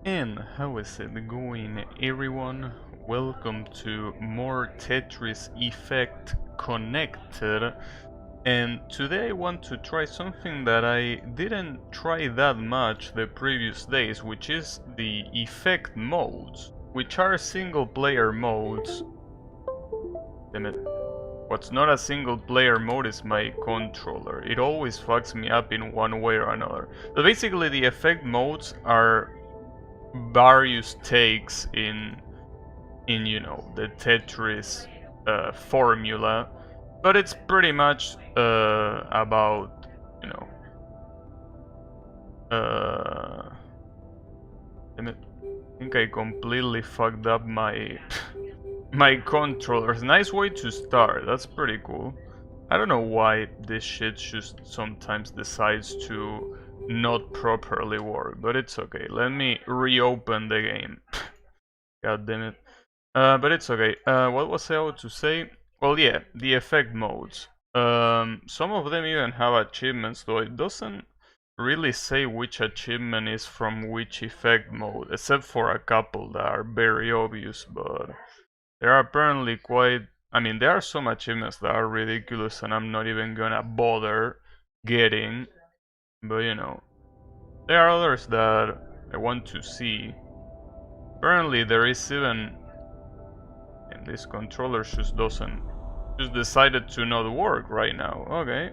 And how is it going, everyone? Welcome to more Tetris Effect Connected. And today I want to try something that I didn't try that much the previous days, which is the effect modes, which are single player modes. Damn it. What's not a single player mode is my controller. It always fucks me up in one way or another. So basically the effect modes are various takes in the Tetris formula, but it's pretty much about damn it, I think I completely fucked up my my controllers. Nice way to start. That's pretty cool. I don't know why this shit just sometimes decides to not properly work, but it's okay. Let me reopen the game. God damn it. But it's okay. What was I about to say? Well, yeah, the effect modes. Some of them even have achievements, though it doesn't really say which achievement is from which effect mode, except for a couple that are very obvious, but there are apparently quite... I mean, there are some achievements that are ridiculous and I'm not even gonna bother getting, but there are others that I want to see. Apparently there is even... and this controller just decided to not work right now. Okay,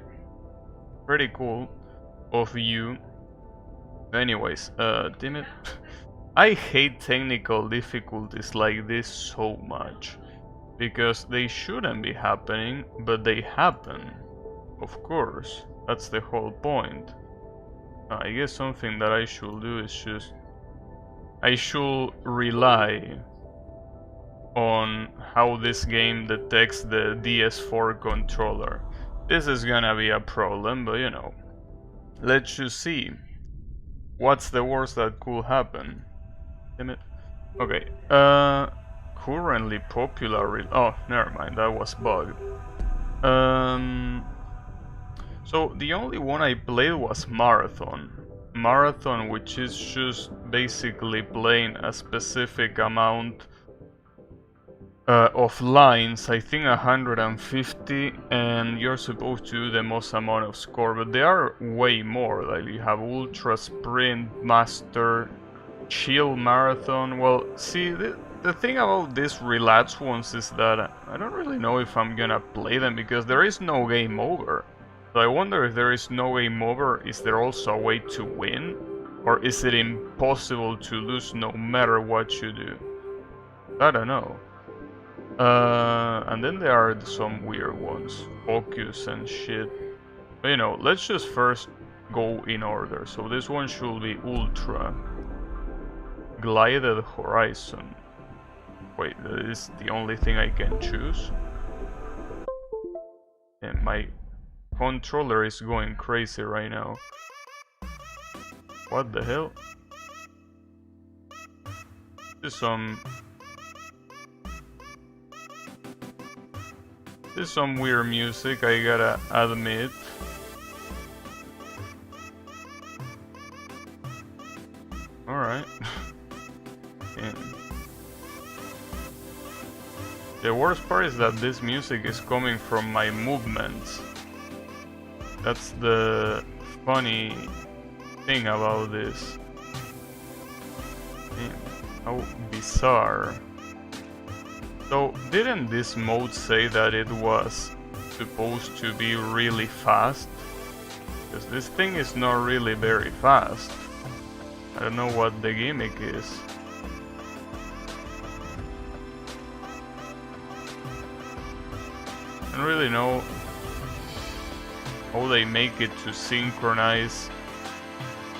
pretty cool of you. Anyways, damn it. I hate technical difficulties like this so much, because they shouldn't be happening, but they happen. Of course, that's the whole point. I guess something that I should do is I should rely on how this game detects the DS4 controller. This is gonna be a problem, but let's just see. What's the worst that could happen? Damn it. Okay, currently popular... oh, never mind, that was bugged. So the only one I played was Marathon. Marathon, which is just basically playing a specific amount of lines, I think 150, and you're supposed to do the most amount of score, but there are way more. Like you have Ultra Sprint, Master, Chill, Marathon. Well, see, the thing about these relaxed ones is that I don't really know if I'm gonna play them because there is no game over. So I wonder if there is no game over, is there also a way to win? Or is it impossible to lose no matter what you do? I don't know. And then there are some weird ones, focus and shit. But let's just first go in order. So this one should be Ultra. Glided Horizon. Wait, that is the only thing I can choose? And my controller is going crazy right now. What the hell? This is some weird music, I gotta admit. Alright. The worst part is that this music is coming from my movements. That's the funny thing about this. Damn, how bizarre. So, didn't this mode say that it was supposed to be really fast? Because this thing is not really very fast. I don't know what the gimmick is. I don't really know how they make it to synchronize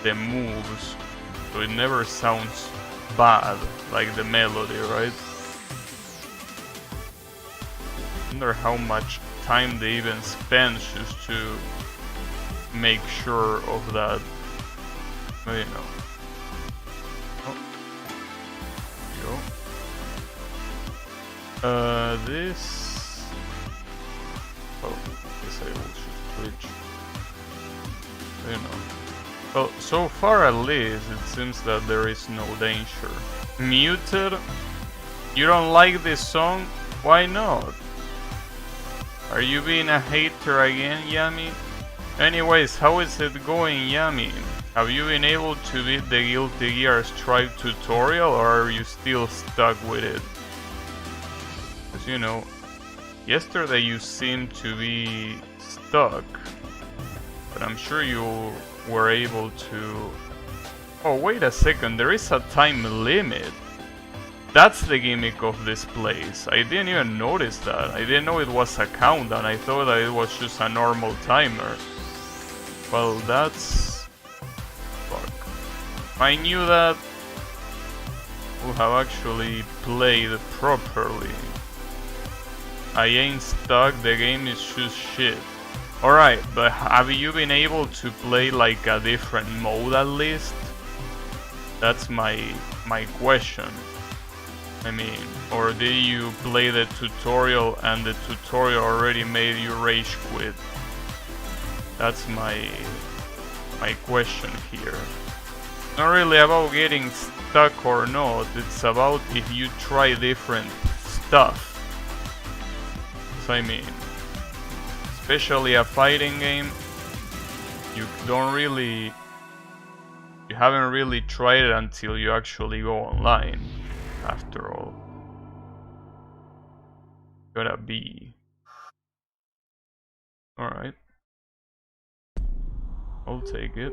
the moves so it never sounds bad like the melody, right? I wonder how much time they even spend just to make sure of that. But Oh, there you go. This... oh, I guess I will just switch. Well, so far at least, it seems that there is no danger. Muted? You don't like this song? Why not? Are you being a hater again, Yami? Anyways, how is it going, Yami? Have you been able to beat the Guilty Gear Strive tutorial, or are you still stuck with it? Because you know, yesterday you seemed to be stuck, but I'm sure you were able to... Oh, wait a second, there is a time limit. That's the gimmick of this place. I didn't even notice that. I didn't know it was a countdown. I thought that it was just a normal timer. Well, that's... fuck. If I knew that, I would have actually played properly. I ain't stuck, the game is just shit. Alright, but have you been able to play like a different mode at least? That's my question. I mean, or did you play the tutorial and the tutorial already made you rage quit? That's my question here. Not really about getting stuck or not, it's about if you try different stuff. So I mean, especially a fighting game, you haven't really tried it until you actually go online, after all. Gotta be. Alright. I'll take it.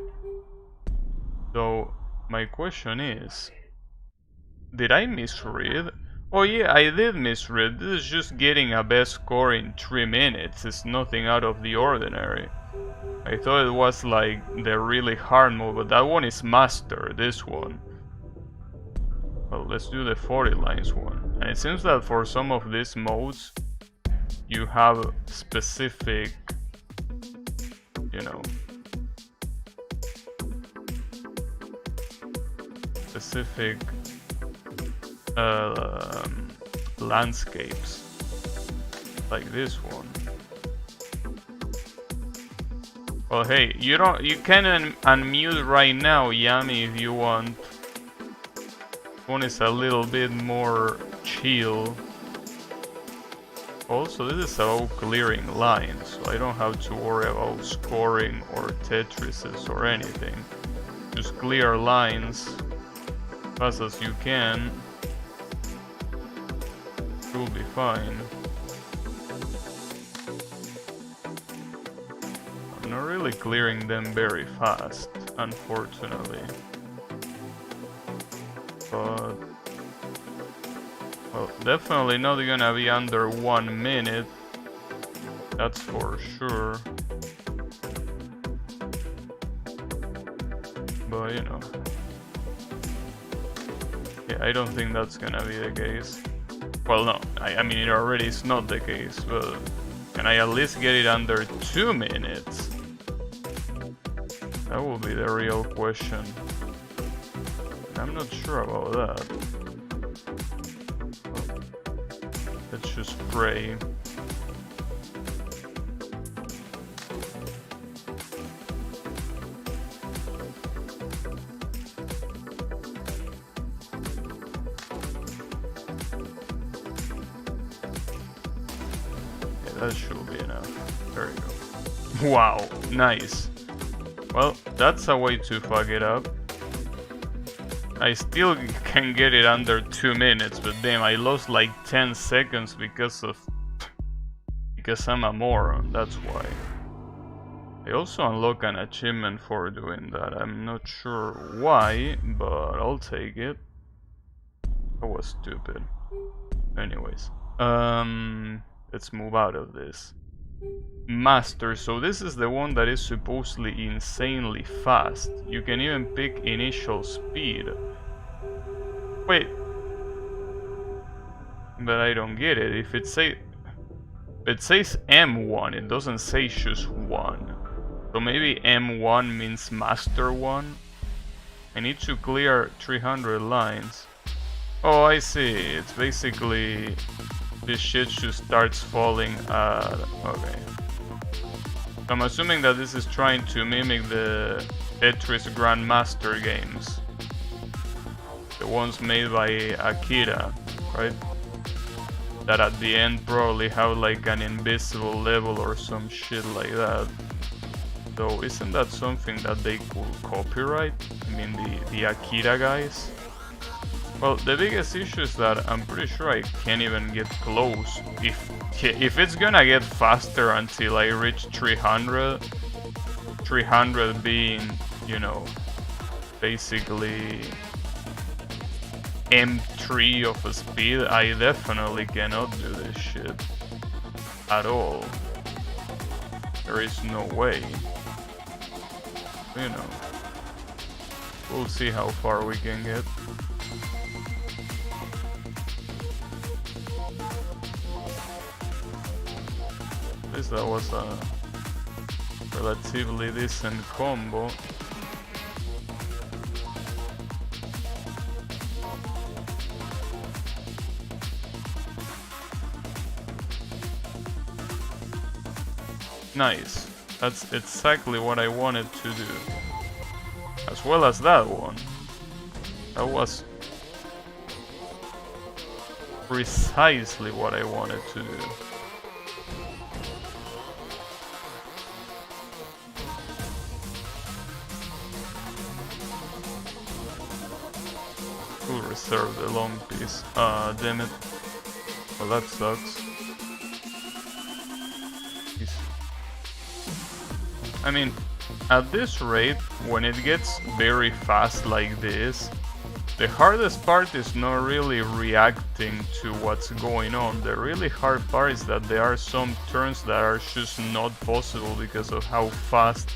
So, my question is, did I misread? Oh yeah, I did misread. This is just getting a best score in 3 minutes. It's nothing out of the ordinary. I thought it was like the really hard mode, but that one is master, this one. Well, let's do the 40 lines one. And it seems that for some of these modes, you have specific, you know, specific landscapes, like this one. Well, hey, you can unmute right now, Yami, if you want. One is a little bit more chill. Also, this is about clearing lines, so I don't have to worry about scoring or Tetrises or anything. Just clear lines as fast as you can. You'll be fine. I'm not really clearing them very fast, unfortunately. But... well, definitely not gonna be under 1 minute. That's for sure. But, you know. Yeah, I don't think that's gonna be the case. Well, no, I mean, it already is not the case, but can I at least get it under 2 minutes? That will be the real question. I'm not sure about that. Well, let's just pray. That should be enough. There you go. Wow, nice. Well, that's a way to fuck it up. I still can get it under 2 minutes, but damn, I lost like 10 seconds because I'm a moron, that's why. I also unlock an achievement for doing that. I'm not sure why, but I'll take it. That was stupid. Anyways. Let's move out of this. Master, so this is the one that is supposedly insanely fast. You can even pick initial speed. Wait. But I don't get it. If it says M1, it doesn't say just 1. So maybe M1 means Master 1? I need to clear 300 lines. Oh, I see. It's basically... this shit just starts falling. Okay. I'm assuming that this is trying to mimic the Tetris Grandmaster games. The ones made by Akira, right? That at the end probably have like an invisible level or some shit like that. So isn't that something that they could copyright? I mean the Akira guys? Well, the biggest issue is that I'm pretty sure I can't even get close. If it's gonna get faster until I reach 300 being, you know, basically M3 of a speed, I definitely cannot do this shit at all. There is no way. You know, we'll see how far we can get. At least that was a relatively decent combo. Nice. That's exactly what I wanted to do. As well as that one. That was precisely what I wanted to do. We'll reserve the long piece. Damn it. Well, that sucks. I mean, at this rate, when it gets very fast like this, the hardest part is not really reacting to what's going on. The really hard part is that there are some turns that are just not possible because of how fast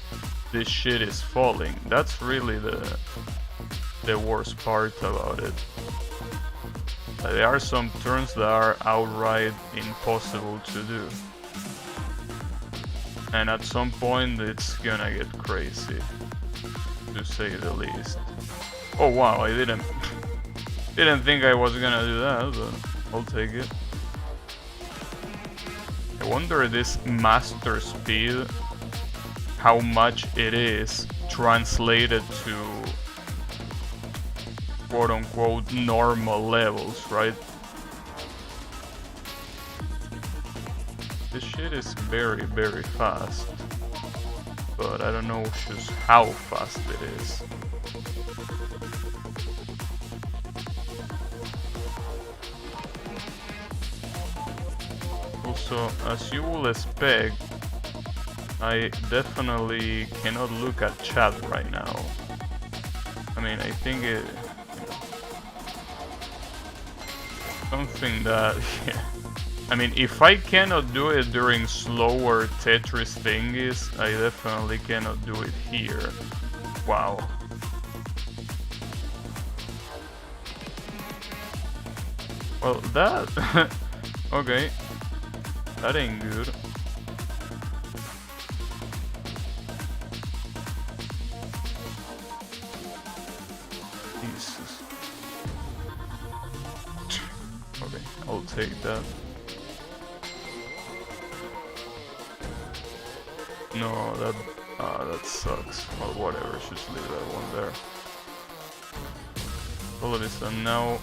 this shit is falling. That's really the worst part about it. There are some turns that are outright impossible to do. And at some point it's gonna get crazy, to say the least. Oh wow, I didn't think I was gonna do that, but I'll take it. I wonder this master speed, how much it is translated to quote unquote normal levels, right? This shit is very, very fast, but I don't know just how fast it is. Also, as you will expect, I definitely cannot look at chat right now. I mean, I think it... something that... yeah. I mean, if I cannot do it during slower Tetris thingies, I definitely cannot do it here. Wow. Well, that... okay. That ain't good. Jesus. Okay, I'll take that. No, that sucks. Well, whatever, just leave that one there. All of this, and now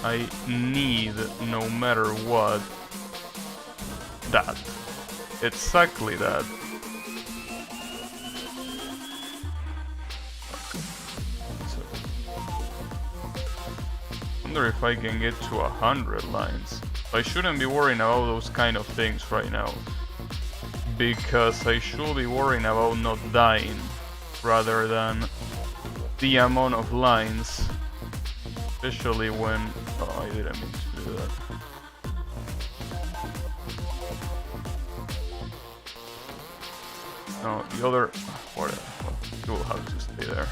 I need, no matter what, that. Exactly that. Okay. So, wonder if I can get to 100 lines. I shouldn't be worrying about those kind of things right now, because I should be worrying about not dying rather than the amount of lines, especially when... oh, I didn't mean to do that. No, the other... whatever, well, you will have to stay there.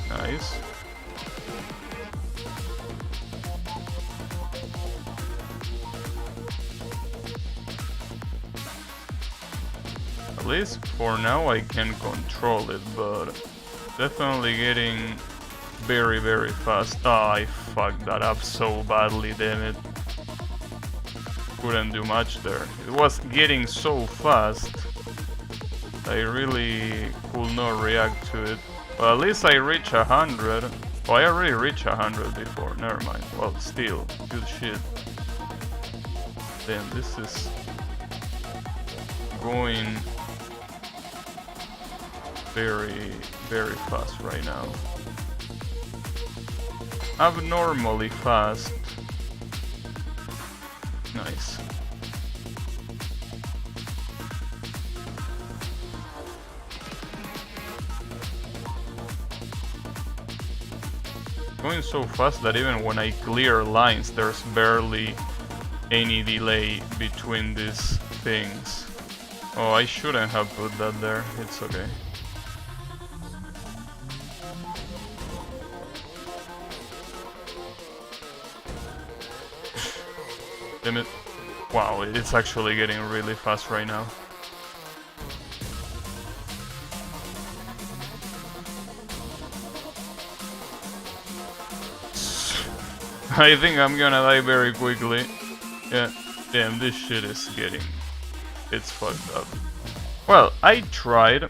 Nice. At least for now I can control it, but definitely getting very, very fast. Ah, I fucked that up so badly, damn it. Couldn't do much there. It was getting so fast. I really could not react to it. Well, at least I reached 100. Oh, I already reached 100 before. Never mind. Well, still, good shit. Damn, this is going very, very fast right now. Abnormally fast. Nice. Going so fast that even when I clear lines, there's barely any delay between these things. Oh, I shouldn't have put that there. It's okay. Damn it. Wow, it's actually getting really fast right now. I think I'm gonna die very quickly. Yeah, damn, this shit is getting... It's fucked up. Well, I tried,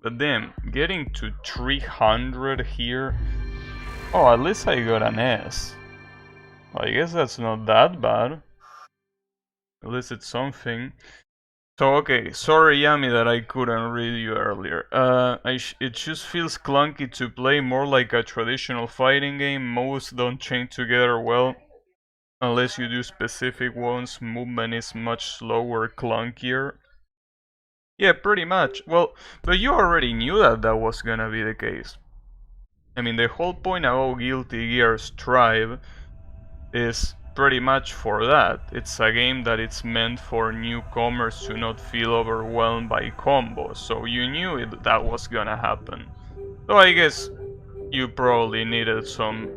but damn, getting to 300 here... Oh, at least I got an S. Well, I guess that's not that bad. At least it's something. So, okay, sorry Yami that I couldn't read you earlier. It just feels clunky to play, more like a traditional fighting game. Most don't chain together well. Unless you do specific ones, movement is much slower, clunkier. Yeah, pretty much. Well, but you already knew that that was gonna be the case. I mean, the whole point about Guilty Gear Strive is pretty much for that. It's a game that it's meant for newcomers to not feel overwhelmed by combos, so you knew that was gonna happen. So I guess you probably needed some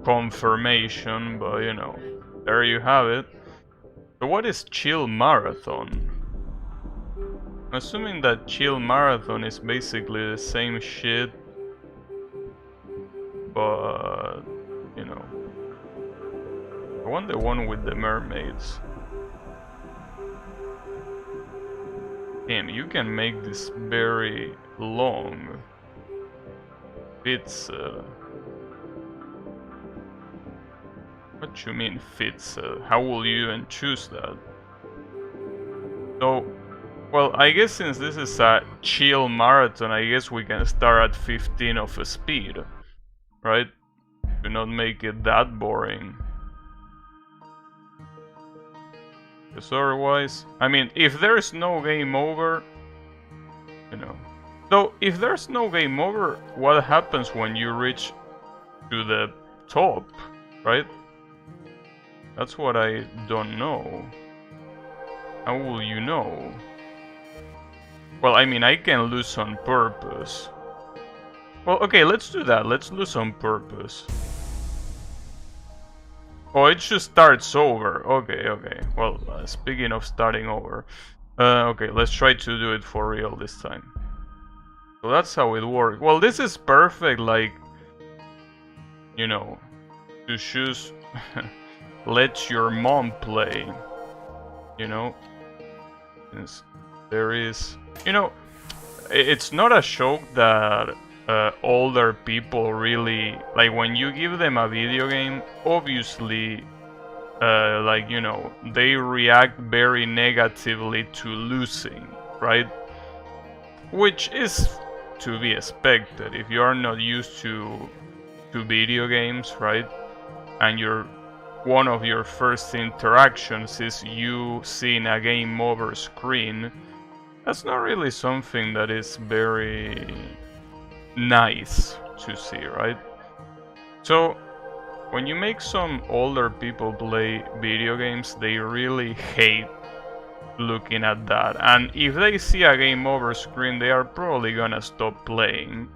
confirmation, but you know, there you have it. So what is Chill Marathon? I'm assuming that Chill Marathon is basically the same shit, but you know, I want the one with the mermaids. Damn, you can make this very long. Fits. What you mean fits? How will you even choose that? So, well, I guess since this is a chill marathon, I guess we can start at 15 of a speed, right? To not make it that boring. Because otherwise, I mean, if there's no game over, you know. So, if there's no game over, what happens when you reach to the top, right? That's what I don't know. How will you know? Well, I mean, I can lose on purpose. Well, okay, let's do that. Let's lose on purpose. Oh, it just starts over. Okay, okay. Well, speaking of starting over. Okay, let's try to do it for real this time. So that's how it works. Well, this is perfect, like, you know, to choose... let your mom play, you know? Since there is... You know, it's not a joke that older people really... Like, when you give them a video game, obviously, like, you know, they react very negatively to losing, right? Which is to be expected if you are not used to video games, right? And one of your first interactions is you seeing a game over screen. That's not really something that is very nice to see, right? So when you make some older people play video games, they really hate looking at that, and if they see a game over screen, they are probably gonna stop playing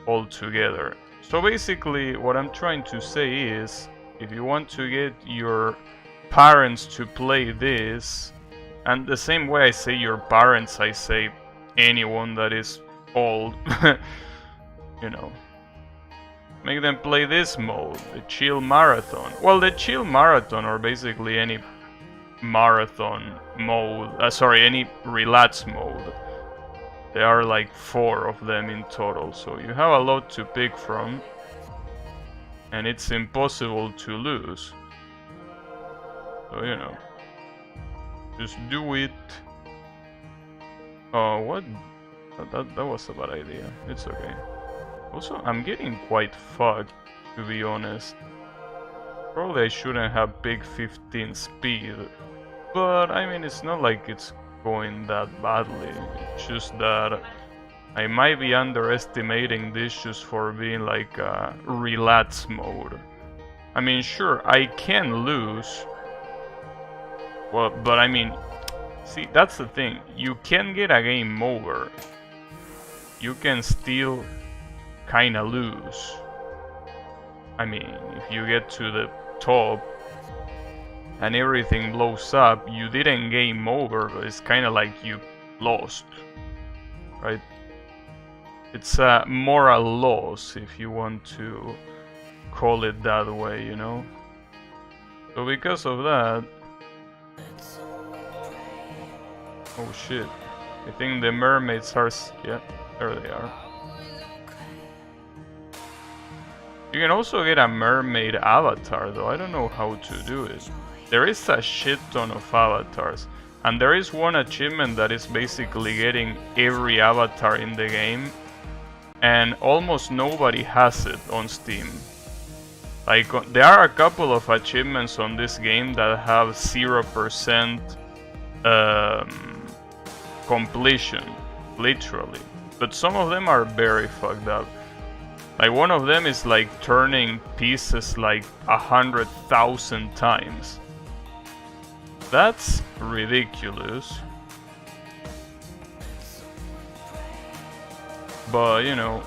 altogether. So basically what I'm trying to say is, if you want to get your parents to play this, and the same way I say your parents, I say anyone that is old, you know, Make them play this mode, the chill marathon. Well, the chill marathon, or basically any marathon mode, any relax mode. There are like 4 of them in total, so you have a lot to pick from. And it's impossible to lose. So, you know. Just do it. Oh, what? That was a bad idea. It's okay. Also, I'm getting quite fucked, to be honest. Probably I shouldn't have picked 15 speed. But, I mean, it's not like it's going that badly. It's just that I might be underestimating this just for being like a relax mode. I mean, sure, I can lose. Well, but I mean, see, that's the thing. You can get a game over. You can still kinda lose. I mean, if you get to the top and everything blows up, you didn't game over, but it's kinda like you lost. Right? It's a moral loss, if you want to call it that way, you know? So because of that... Oh shit. I think the mermaids are... Yeah, there they are. You can also get a mermaid avatar, though. I don't know how to do it. There is a shit ton of avatars. And there is one achievement that is basically getting every avatar in the game. And almost nobody has it on Steam. Like, there are a couple of achievements on this game that have 0% completion, literally. But some of them are very fucked up. Like, one of them is like turning pieces like 100,000 times. That's ridiculous. But, you know,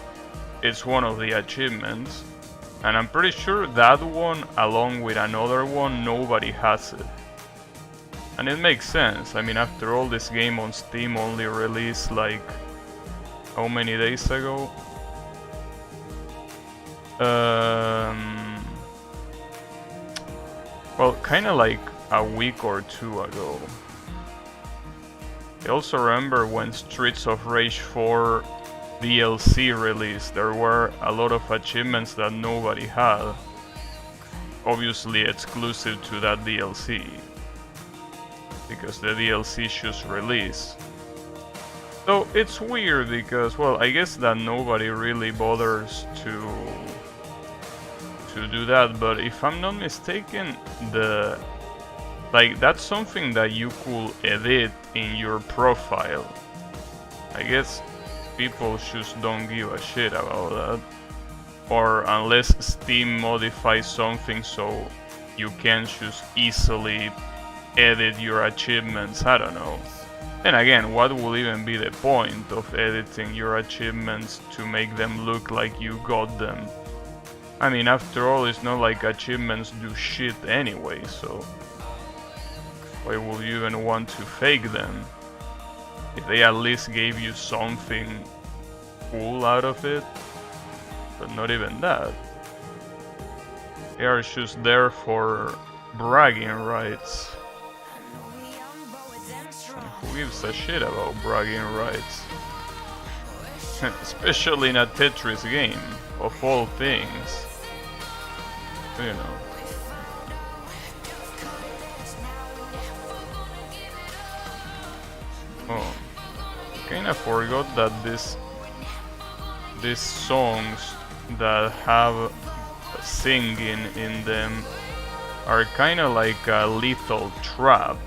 it's one of the achievements. And I'm pretty sure that one, along with another one, nobody has it. And it makes sense. I mean, after all, this game on Steam only released like... how many days ago? Well, kinda like a week or 2 ago. I also remember when Streets of Rage 4 DLC released, there were a lot of achievements that nobody had. Obviously exclusive to that DLC. Because the DLC just released. So it's weird because, well, I guess that nobody really bothers to do that, but if I'm not mistaken, that's something that you could edit in your profile. I guess people just don't give a shit about that. Or unless Steam modifies something so you can just easily edit your achievements, I don't know. And again, what will even be the point of editing your achievements to make them look like you got them? I mean, after all, it's not like achievements do shit anyway, so why would you even want to fake them? If they at least gave you something cool out of it, but not even that. They are just there for bragging rights. Who gives a shit about bragging rights? Especially in a Tetris game, of all things. You know. Oh, kinda forgot that these songs that have singing in them are kinda like a lethal trap.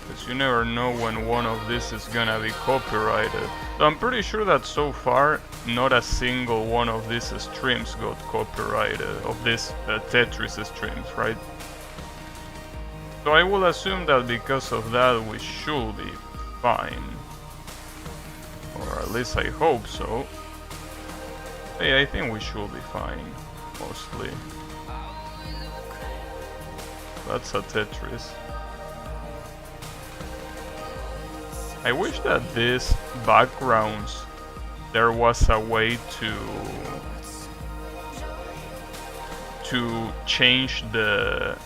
Because you never know when one of these is gonna be copyrighted. So I'm pretty sure that so far, not a single one of these streams got copyrighted, of this Tetris streams, right? So I will assume that because of that we should be fine. Or at least I hope so. Hey, I think we should be fine, mostly. That's a Tetris. I wish that these backgrounds, there was a way to to change the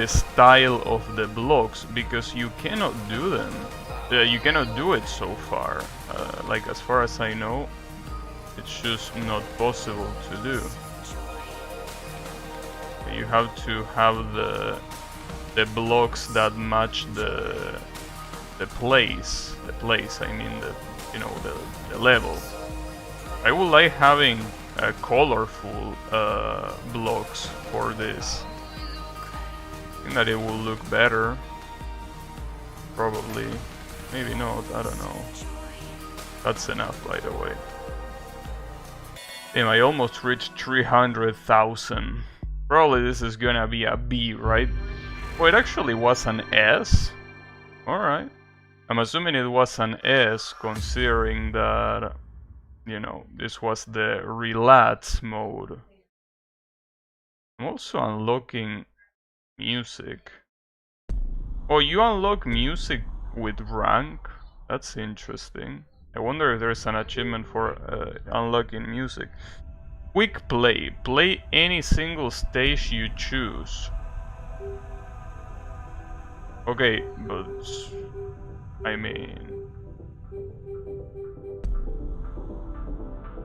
style of the blocks, because you cannot do them. You cannot do it so far. Like, as far as I know, it's just not possible to do. You have to have the blocks that match the place. I mean, the level. I would like having colorful blocks for this. I think that it will look better. Probably. Maybe not, I don't know. That's enough, by the way. Damn, I almost reached 300,000. Probably this is gonna be a B, right? Oh, it actually was an S? Alright. I'm assuming it was an S, considering that, you know, this was the relapse mode. I'm also unlocking music. Oh, you unlock music with rank? That's interesting. I wonder if there's an achievement for unlocking music. Quick play. Play any single stage you choose. Okay, but I mean...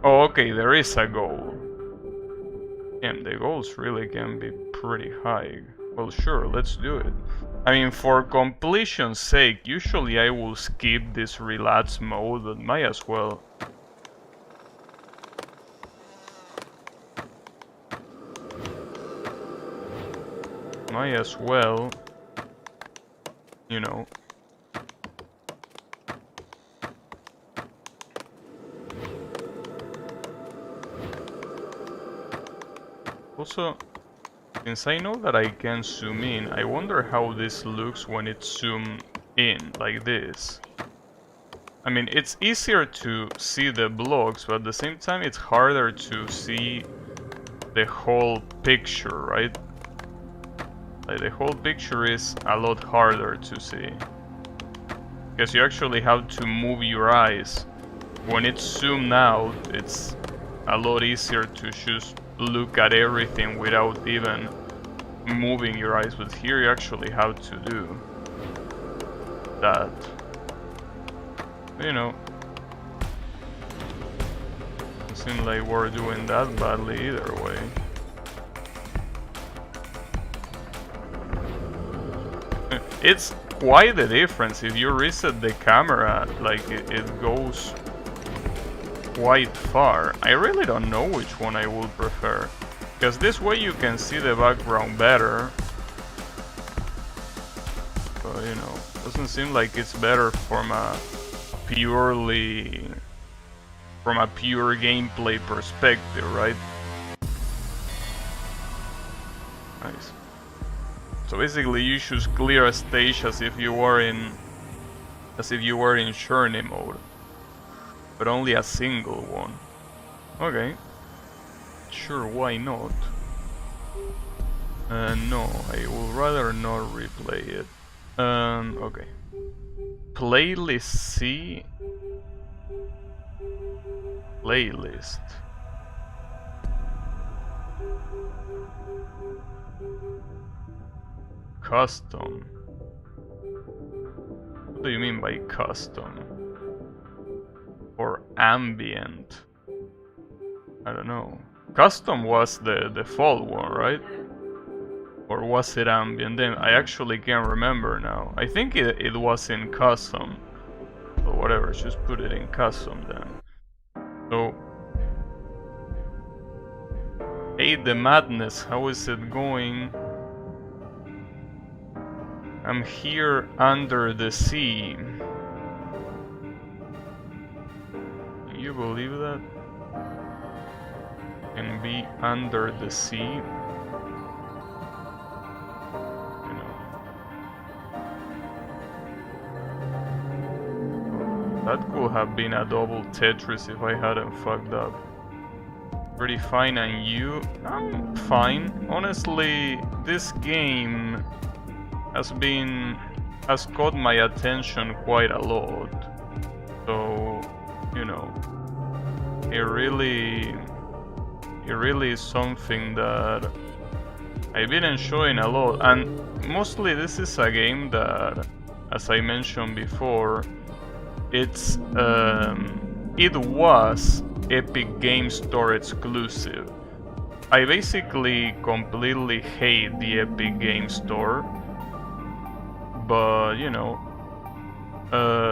Oh, okay, there is a goal. Damn, the goals really can be pretty high. Well, sure, let's do it. I mean, for completion's sake, usually I will skip this relapse mode, but might as well. Might as well, you know. Also, since I know that I can zoom in, I wonder how this looks when it's zoomed in, like this. I mean, it's easier to see the blocks, but at the same time it's harder to see the whole picture, right? Like, the whole picture is a lot harder to see. Because you actually have to move your eyes. When it's zoomed out, it's a lot easier to just look at everything without even moving your eyes, but here you actually have to do that. You know, it seems like we're doing that badly either way. It's quite the difference. If you reset the camera, like it goes quite far. I really don't know which one I would prefer, because this way you can see the background better, but you know, doesn't seem like it's better from a pure gameplay perspective, right? Nice. So basically you should clear a stage as if you were in journey mode, but only a single one. Okay. Sure, why not? No, I would rather not replay it. Okay. Playlist C. Playlist. Custom. What do you mean by custom? Or ambient? I don't know. Custom was the default one, right? Or was it ambient? Then I actually can't remember now. I think it was in custom. But whatever, just put it in custom then. So, hey, the madness, how is it going? I'm here under the sea. Can you believe that? Can be under the sea. You know. That could have been a double Tetris if I hadn't fucked up. Pretty fine, and you? I'm fine. Honestly, this game has caught my attention quite a lot. So, you know, it really It really is something that I've been enjoying a lot, and mostly this is a game that, as I mentioned before, it was Epic Game Store exclusive. I basically completely hate the Epic Game Store, but you know,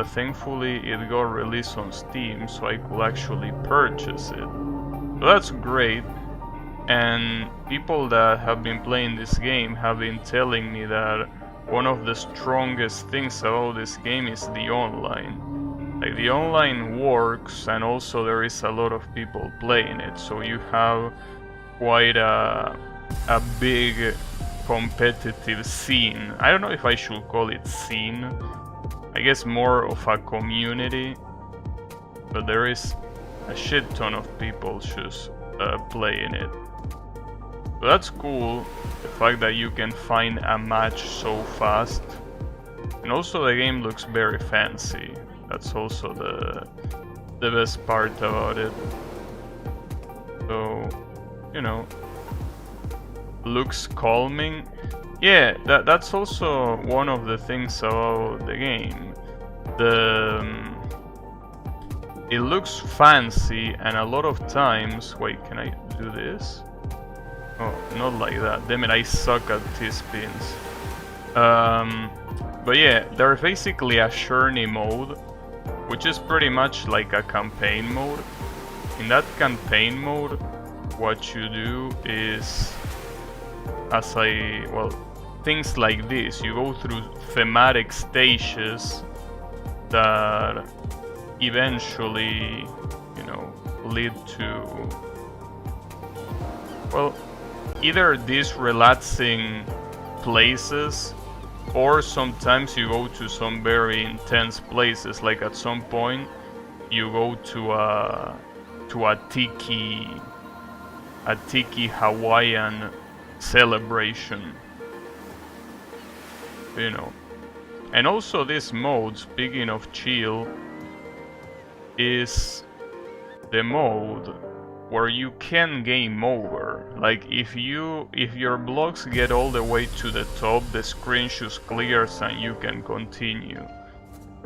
thankfully it got released on Steam, so I could actually purchase it. So that's great. And people that have been playing this game have been telling me that one of the strongest things about this game is the online. Like, the online works, and also there is a lot of people playing it, so you have quite a big competitive scene. I don't know if I should call it scene. I guess more of a community, but there is a shit ton of people just playing it. So that's cool, the fact that you can find a match so fast. And also the game looks very fancy. That's also the best part about it. So, you know, looks calming. Yeah, that's also one of the things about the game. It looks fancy, and a lot of times... Wait, can I do this? Oh, not like that. Damn it, I suck at T-spins. But yeah, there's basically a journey mode, which is pretty much like a campaign mode. In that campaign mode, what you do is, things like this. You go through thematic stages that eventually, you know, lead to, well, either these relaxing places, or sometimes you go to some very intense places. Like at some point you go to a tiki Hawaiian celebration, you know. And also this mode, speaking of chill, is the mode where you can game over. Like, if your blocks get all the way to the top, the screen just clears and you can continue,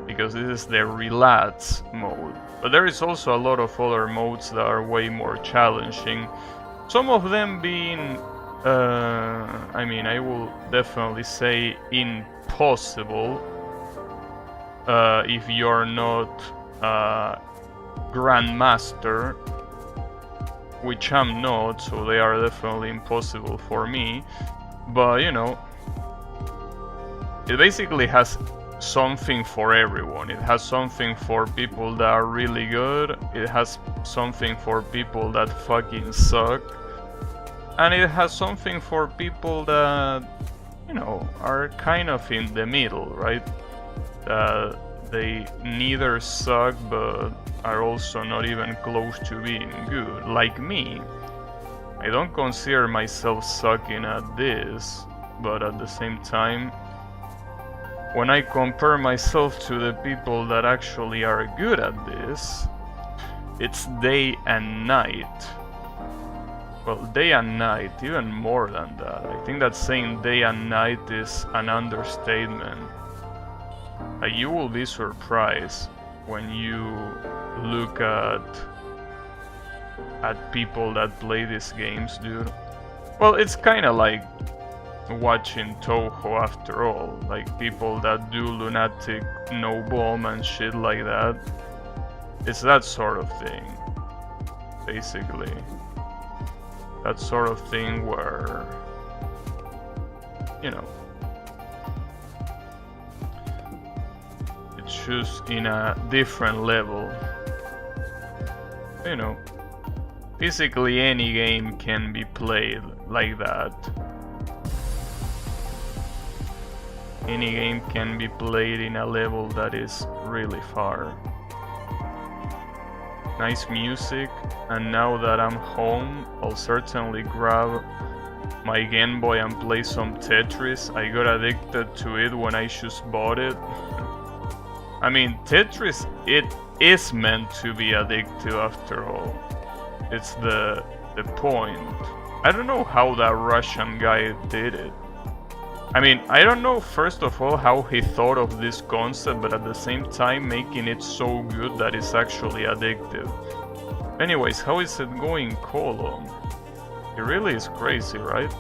because this is the relax mode. But there is also a lot of other modes that are way more challenging, some of them being I mean, I will definitely say impossible if you're not Grandmaster, which I'm not, so they are definitely impossible for me. But you know, it basically has something for everyone. It has something for people that are really good, it has something for people that fucking suck, and it has something for people that, you know, are kind of in the middle, right? They neither suck but are also not even close to being good, like me. I don't consider myself sucking at this, but at the same time, when I compare myself to the people that actually are good at this, it's day and night. Well, day and night, even more than that. I think that saying day and night is an understatement. You will be surprised when you look at people that play these games, dude. Well, it's kind of like watching Toho after all. Like, people that do lunatic no bomb and shit like that. It's that sort of thing, basically. That sort of thing where, you know, it's just in a different level. You know, basically any game can be played like that. Any game can be played in a level that is really far. Nice music, and now that I'm home, I'll certainly grab my Game Boy and play some Tetris. I got addicted to it when I just bought it. I mean, Tetris, it is meant to be addictive after all. It's the the point. I don't know how that Russian guy did it. I mean, I don't know, first of all, how he thought of this concept, but at the same time making it so good that it's actually addictive. Anyways, how is it going, Column? It really is crazy, right?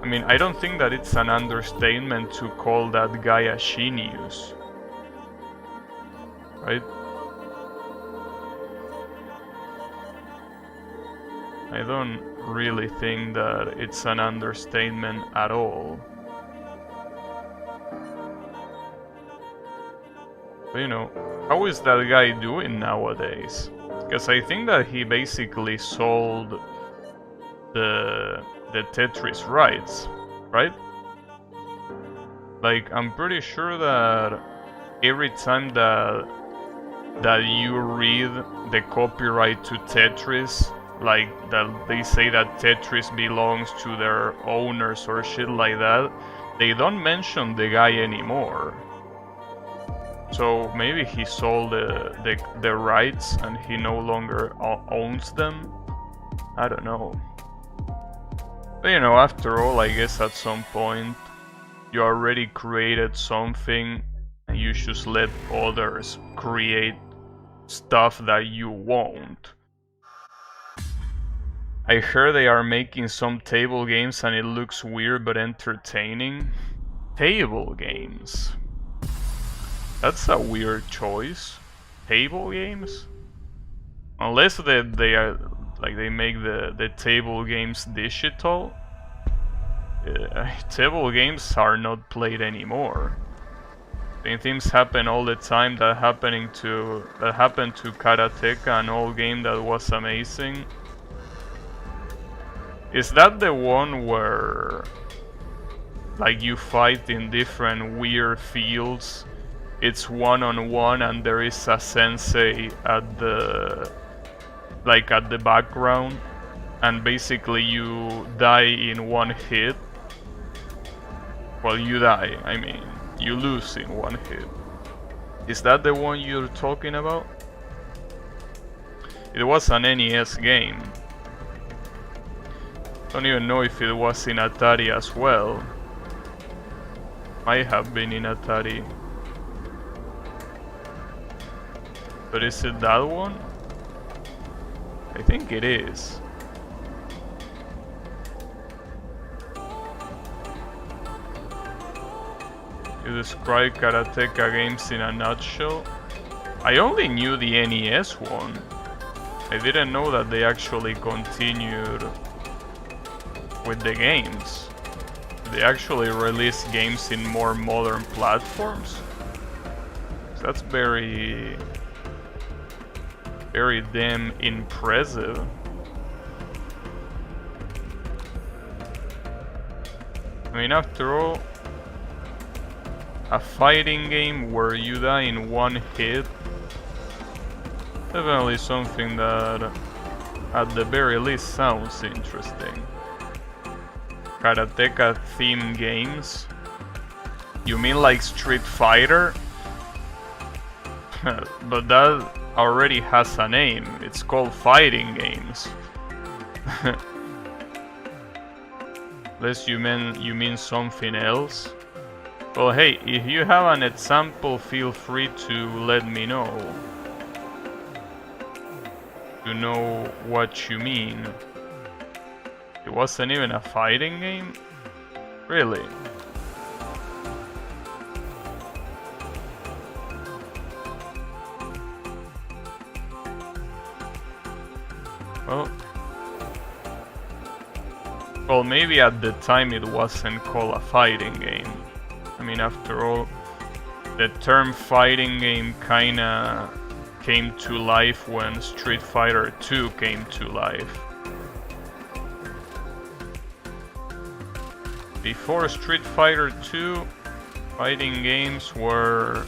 I mean, I don't think that it's an understatement to call that guy a genius. Right? I don't really think that it's an understatement at all. But, you know, how is that guy doing nowadays? Because I think that he basically sold the Tetris rights, right? Like, I'm pretty sure that every time that you read the copyright to Tetris, like that they say that Tetris belongs to their owners or shit like that, they don't mention the guy anymore. So maybe he sold the rights and he no longer owns them. I don't know. But you know, after all, I guess at some point you already created something and you should let others create stuff that you won't. I heard they are making some table games and it looks weird but entertaining. Table games. That's a weird choice. Table games? Unless they are like they make the table games digital. Table games are not played anymore. Things happen all the time that happened to Karateka, an old game that was amazing. Is that the one where like you fight in different weird fields? It's one-on-one and there is a sensei at the background, and basically you die in one hit. Well, you die, I mean, you lose in one hit. Is that the one you're talking about? It was an NES game. Don't even know if it was in Atari as well. Might have been in Atari. But is it that one? I think it is. You describe Karateka games in a nutshell? I only knew the NES one. I didn't know that they actually continued with the games. They actually release games in more modern platforms. So that's very damn impressive. I mean, after all, a fighting game where you die in one hit, definitely something that at the very least sounds interesting. Karateka theme games? You mean like Street Fighter? But that already has a name. It's called fighting games. Unless you mean something else. Well, hey, if you have an example, feel free to let me know. To know what you mean. It wasn't even a fighting game? Really? Well, maybe at the time it wasn't called a fighting game. I mean, after all, the term fighting game kinda came to life when Street Fighter 2 came to life. Before Street Fighter 2, fighting games were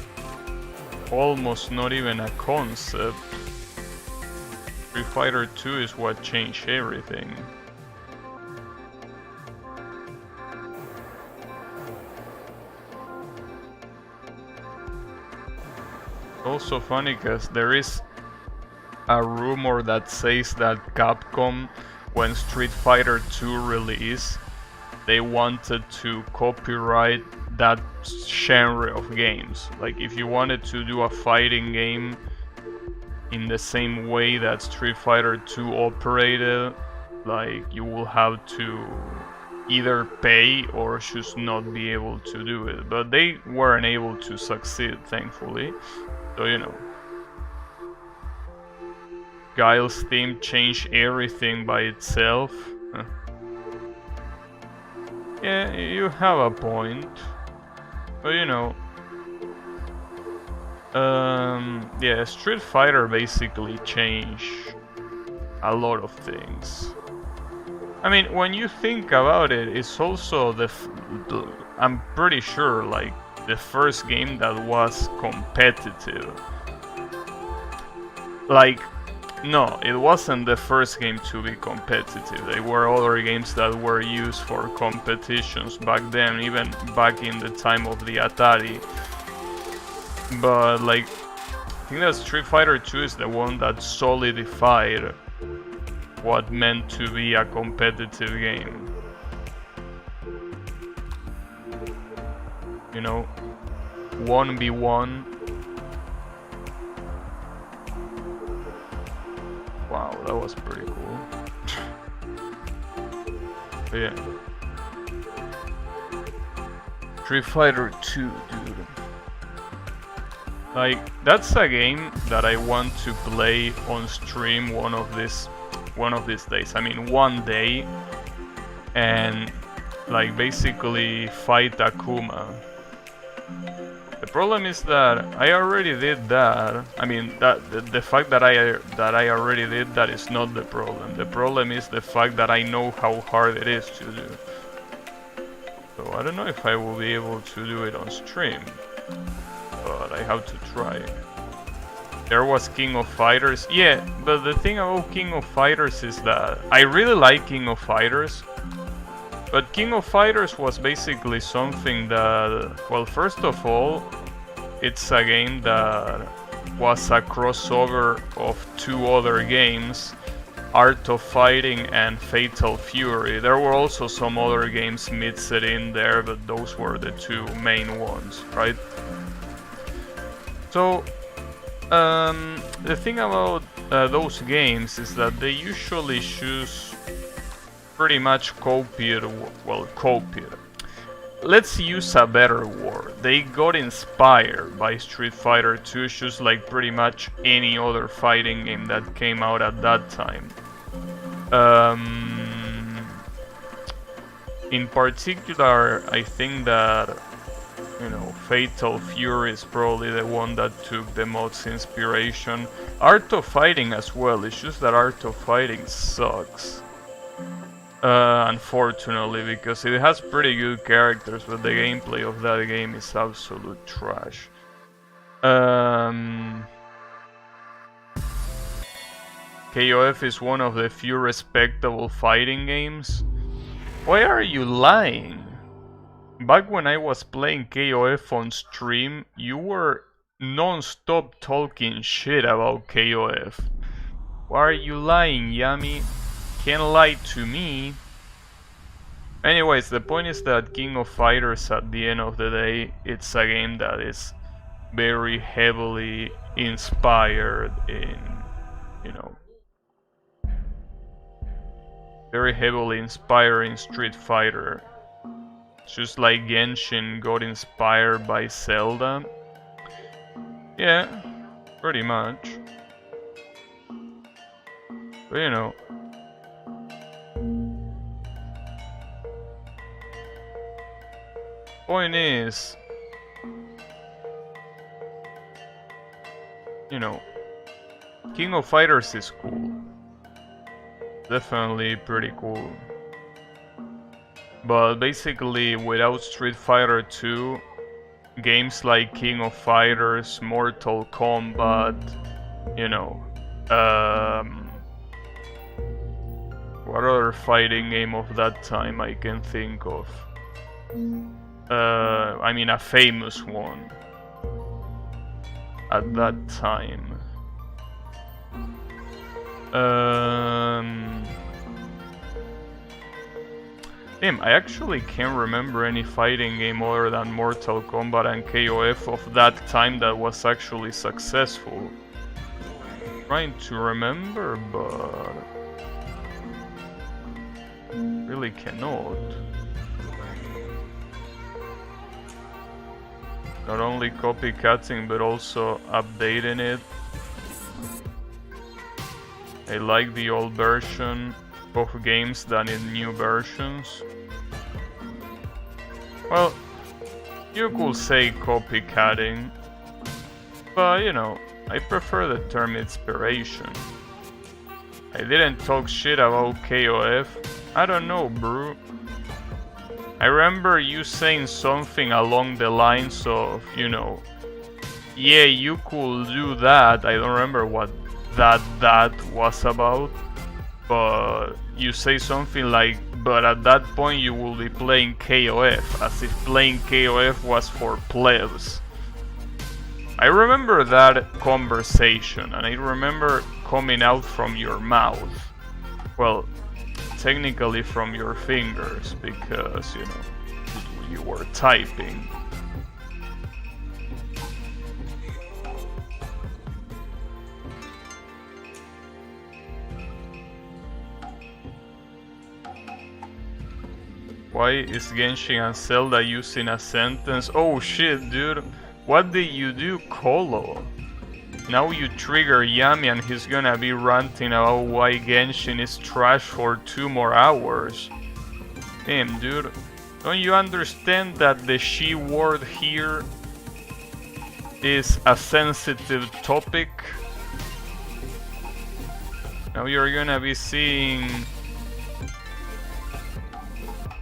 almost not even a concept. Street Fighter 2 is what changed everything. Also funny because there is a rumor that says that Capcom, when Street Fighter 2 released, they wanted to copyright that genre of games. Like, if you wanted to do a fighting game in the same way that Street Fighter 2 operated, like, you will have to either pay or just not be able to do it. But they weren't able to succeed, thankfully. So, you know. Guile's theme changed everything by itself. Huh. Yeah, you have a point. But you know, yeah, Street Fighter basically changed a lot of things. I mean, when you think about it, it's also I'm pretty sure, like, the first game that was competitive. Like, no, it wasn't the first game to be competitive. There were other games that were used for competitions back then, even back in the time of the Atari. But, like, I think that Street Fighter 2 is the one that solidified what meant to be a competitive game. You know, 1v1. Wow, that was pretty cool. But yeah. Street Fighter 2, dude. Like, that's a game that I want to play on stream one of these days. I mean, one day, and like basically fight Akuma. The problem is that I already did that. I mean, the fact that I already did that is not the problem. The problem is the fact that I know how hard it is to do. So I don't know if I will be able to do it on stream, but I have to try. There was King of Fighters. Yeah, but the thing about King of Fighters is that I really like King of Fighters. But King of Fighters was basically something that, well, first of all, it's a game that was a crossover of two other games, Art of Fighting and Fatal Fury. There were also some other games mixed in there, but those were the two main ones, right? So, the thing about those games is that they usually choose pretty much copied. Let's use a better word. They got inspired by Street Fighter 2, just like pretty much any other fighting game that came out at that time. In particular, I think that, you know, Fatal Fury is probably the one that took the most inspiration. Art of Fighting as well. It's just that Art of Fighting sucks. Unfortunately, because it has pretty good characters, but the gameplay of that game is absolute trash. KOF is one of the few respectable fighting games. Why are you lying? Back when I was playing KOF on stream, you were non-stop talking shit about KOF. Why are you lying, Yami? Can't lie to me. Anyways, the point is that King of Fighters, at the end of the day, it's a game that is very heavily inspired in, you know, very heavily inspired in Street Fighter. Just like Genshin got inspired by Zelda. Yeah, pretty much. But you know, point is, you know, King of Fighters is cool. Definitely pretty cool. But basically, without Street Fighter 2, games like King of Fighters, Mortal Kombat, you know, what other fighting game of that time I can think of? I mean, a famous one at that time. Damn, I actually can't remember any fighting game other than Mortal Kombat and KOF of that time that was actually successful. Trying to remember, but really cannot. Not only copycatting but also updating it. I like the old version of games than in new versions. Well, you could say copycatting, but you know, I prefer the term inspiration. I didn't talk shit about KOF. I don't know, bro. I remember you saying something along the lines of, you know, yeah, you could do that. I don't remember what that was about, but you say something like, but at that point you will be playing KOF, as if playing KOF was for plebs. I remember that conversation, and I remember coming out from your mouth. Well, technically from your fingers, because, you know, you were typing. Why is Genshin and Zelda using a sentence? Oh shit, dude. What did you do, Colo? Now you trigger Yami and he's gonna be ranting about why Genshin is trash for 2 more hours. Damn, dude. Don't you understand that the she word here is a sensitive topic? Now you're gonna be seeing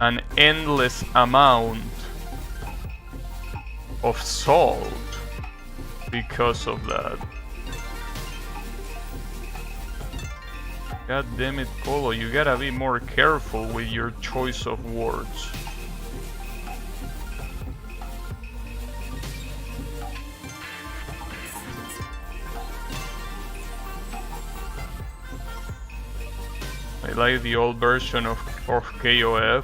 an endless amount of salt because of that. God damn it, Colo, you gotta be more careful with your choice of words. I like the old version of KOF.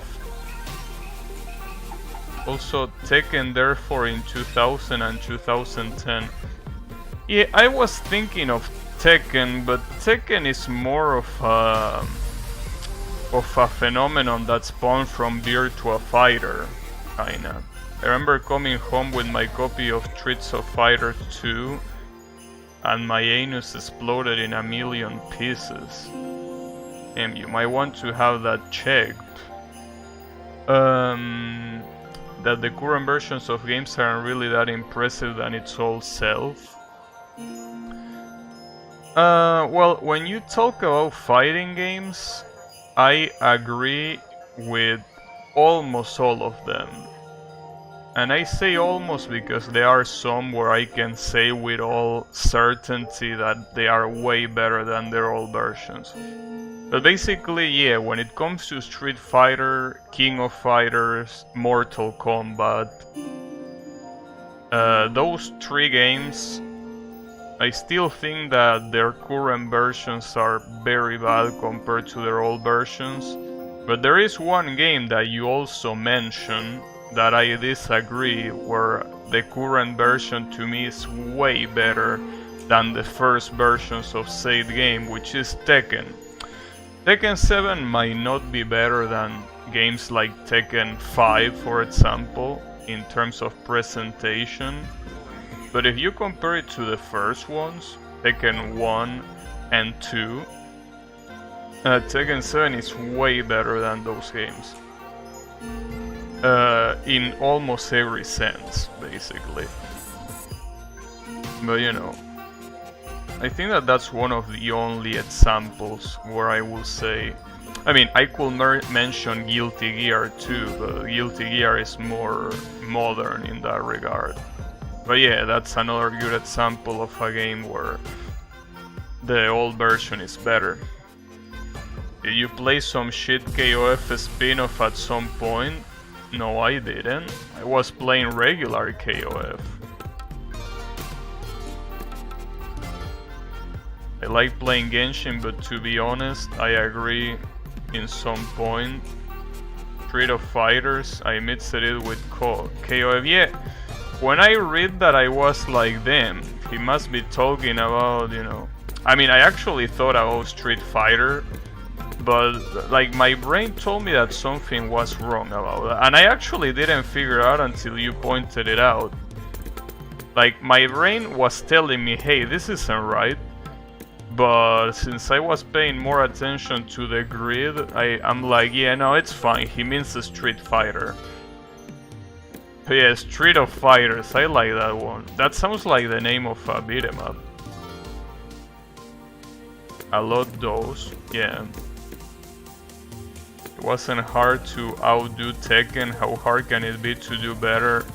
Also Tekken therefore in 2000 and 2010. Yeah, I was thinking of Tekken, but Tekken is more of a phenomenon that spawned from Virtua Fighter, kinda. I remember coming home with my copy of Streets of Fighter 2 and my anus exploded in a million pieces. And you might want to have that checked. That the current versions of games aren't really that impressive than its old self. Well, when you talk about fighting games, I agree with almost all of them. And I say almost because there are some where I can say with all certainty that they are way better than their old versions. But basically, yeah, when it comes to Street Fighter, King of Fighters, Mortal Kombat, those 3 games, I still think that their current versions are very bad compared to their old versions. But there is one game that you also mentioned that I disagree, where the current version to me is way better than the first versions of said game, which is Tekken. Tekken 7 might not be better than games like Tekken 5, for example, in terms of presentation. But if you compare it to the first ones, Tekken 1 and 2, Tekken 7 is way better than those games. In almost every sense, basically. But you know, I think that that's one of the only examples where I will say, I mean, I could mention Guilty Gear too, but Guilty Gear is more modern in that regard. But yeah, that's another good example of a game where the old version is better. Did you play some shit KOF spin-off at some point? No, I didn't. I was playing regular KOF. I like playing Genshin, but to be honest, I agree in some point. Street of Fighters, I mixed it with KOF. Yeah, when I read that, I was like, damn, he must be talking about, you know. I mean, I actually thought about Street Fighter, but like my brain told me that something was wrong about that, and I actually didn't figure out until you pointed it out. Like my brain was telling me, hey, this isn't right, but since I was paying more attention to the grid, I'm like, yeah, no, it's fine, he means the Street Fighter. Yeah, Street of Fighters, I like that one. That sounds like the name of a beat 'em up. I love those, yeah. It wasn't hard to outdo Tekken, how hard can it be to do better?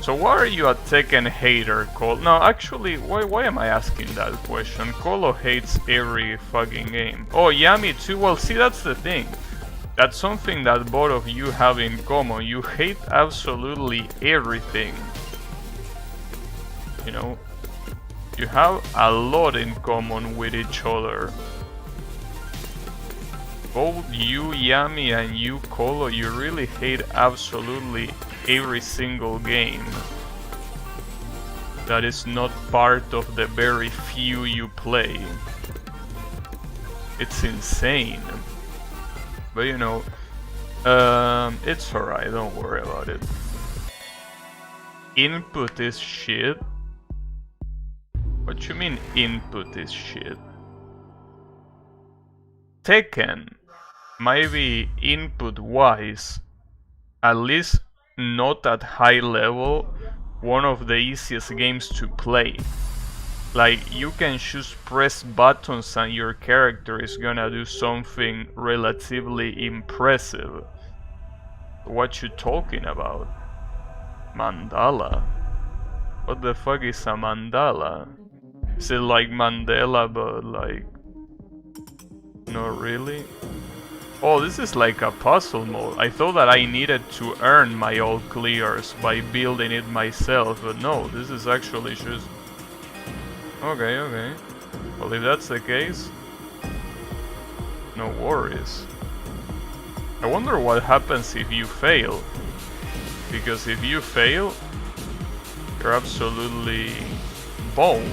So why are you a Tekken hater, Cole? No, actually, why am I asking that question? Colo hates every fucking game. Oh, Yami too? Well, see, that's the thing. That's something that both of you have in common. You hate absolutely everything. You know? You have a lot in common with each other. Both you, Yami, and you, Colo, you really hate absolutely every single game that is not part of the very few you play. It's insane. But you know, it's alright, don't worry about it. Input is shit? What you mean input is shit? Tekken might be input wise, at least not at high level, one of the easiest games to play. Like, you can just press buttons and your character is gonna do something relatively impressive. What you talking about? Mandala? What the fuck is a mandala? Is it like Mandela but like... not really? Oh, this is like a puzzle mode. I thought that I needed to earn my all clears by building it myself, but no, this is actually just... Okay, okay. Well, if that's the case, no worries. I wonder what happens if you fail. Because if you fail, you're absolutely boned.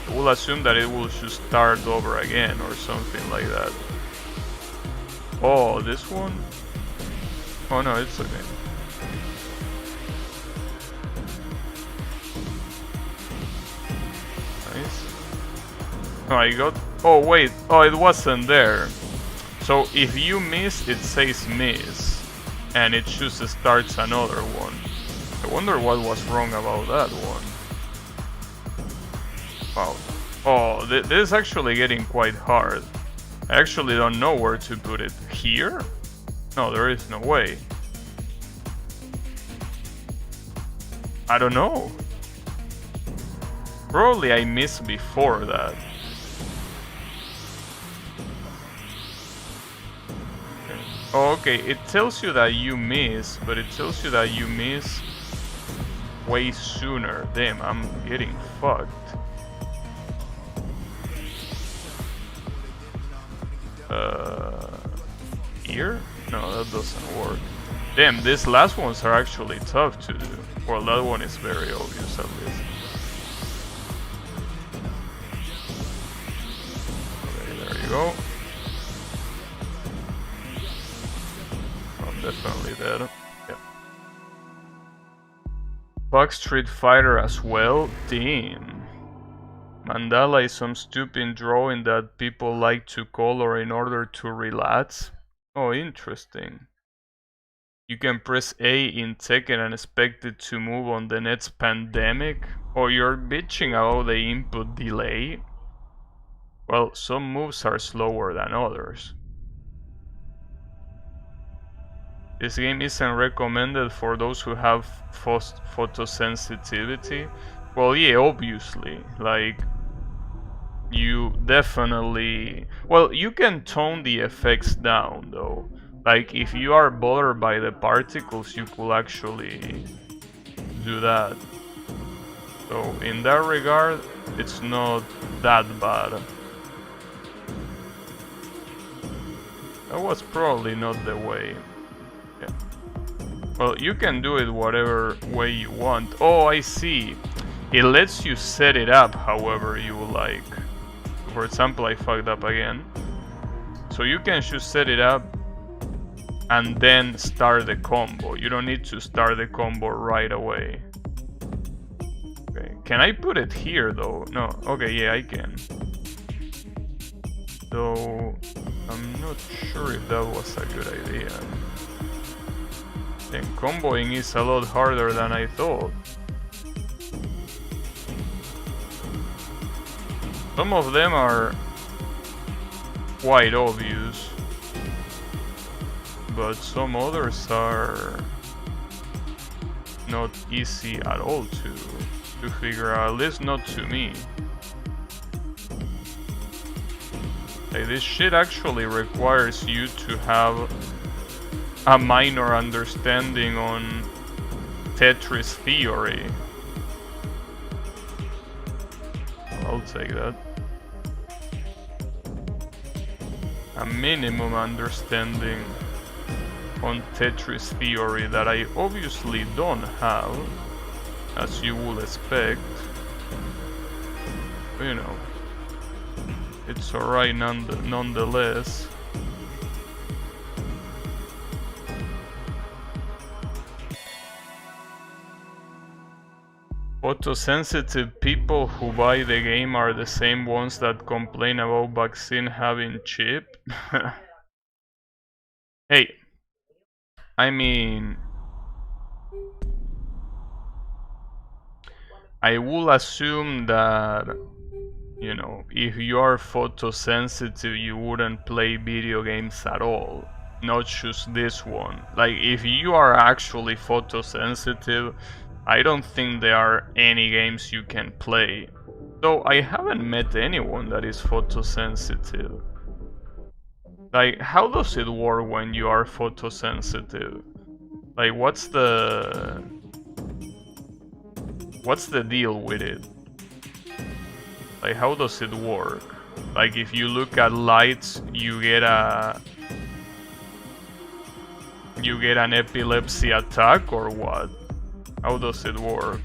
We'll assume that it will just start over again or something like that. Oh, this one? Oh no, it's okay. Nice. Oh, I got... Oh wait, oh, it wasn't there. So if you miss, it says miss. And it just starts another one. I wonder what was wrong about that one. Wow. Oh, this is actually getting quite hard. I actually don't know where to put it. Here? No, there is no way. I don't know. Probably I missed before that. Oh, okay, it tells you that you miss, but it tells you that you miss way sooner. Damn, I'm getting fucked. Here? No, that doesn't work. Damn, these last ones are actually tough to do. Well, that one is very obvious at least. Okay, there you go. I'm definitely dead. Yep. Fuck Street Fighter as well? Damn. Mandala is some stupid drawing that people like to color in order to relax. Oh, interesting. You can press A in Tekken and expect it to move on the next pandemic? Or you're bitching about the input delay? Well, some moves are slower than others. This game isn't recommended for those who have photosensitivity. Well, yeah, obviously. Like, you definitely... Well, you can tone the effects down, though. Like, if you are bothered by the particles, you could actually do that. So in that regard, it's not that bad. That was probably not the way. Yeah. Well, you can do it whatever way you want. Oh, I see. It lets you set it up however you like. For example, I fucked up again. So you can just set it up and then start the combo. You don't need to start the combo right away. Okay. Can I put it here though? No. Okay, yeah, I can. Though I'm not sure if that was a good idea. Then comboing is a lot harder than I thought. Some of them are quite obvious, but some others are not easy at all to figure out, at least not to me. Like, this shit actually requires you to have a minor understanding on Tetris theory. I'll take that. A minimum understanding on Tetris theory that I obviously don't have, as you would expect. But, you know, it's alright nonetheless. Photosensitive people who buy the game are the same ones that complain about vaccine having chip? Hey, I mean, I will assume that, you know, if you are photosensitive, you wouldn't play video games at all. Not just this one. Like, if you are actually photosensitive, I don't think there are any games you can play. Though I haven't met anyone that is photosensitive. Like, how does it work when you are photosensitive? Like, what's the deal with it? Like, how does it work? Like, if you look at lights, you get an epilepsy attack, or what? How does it work?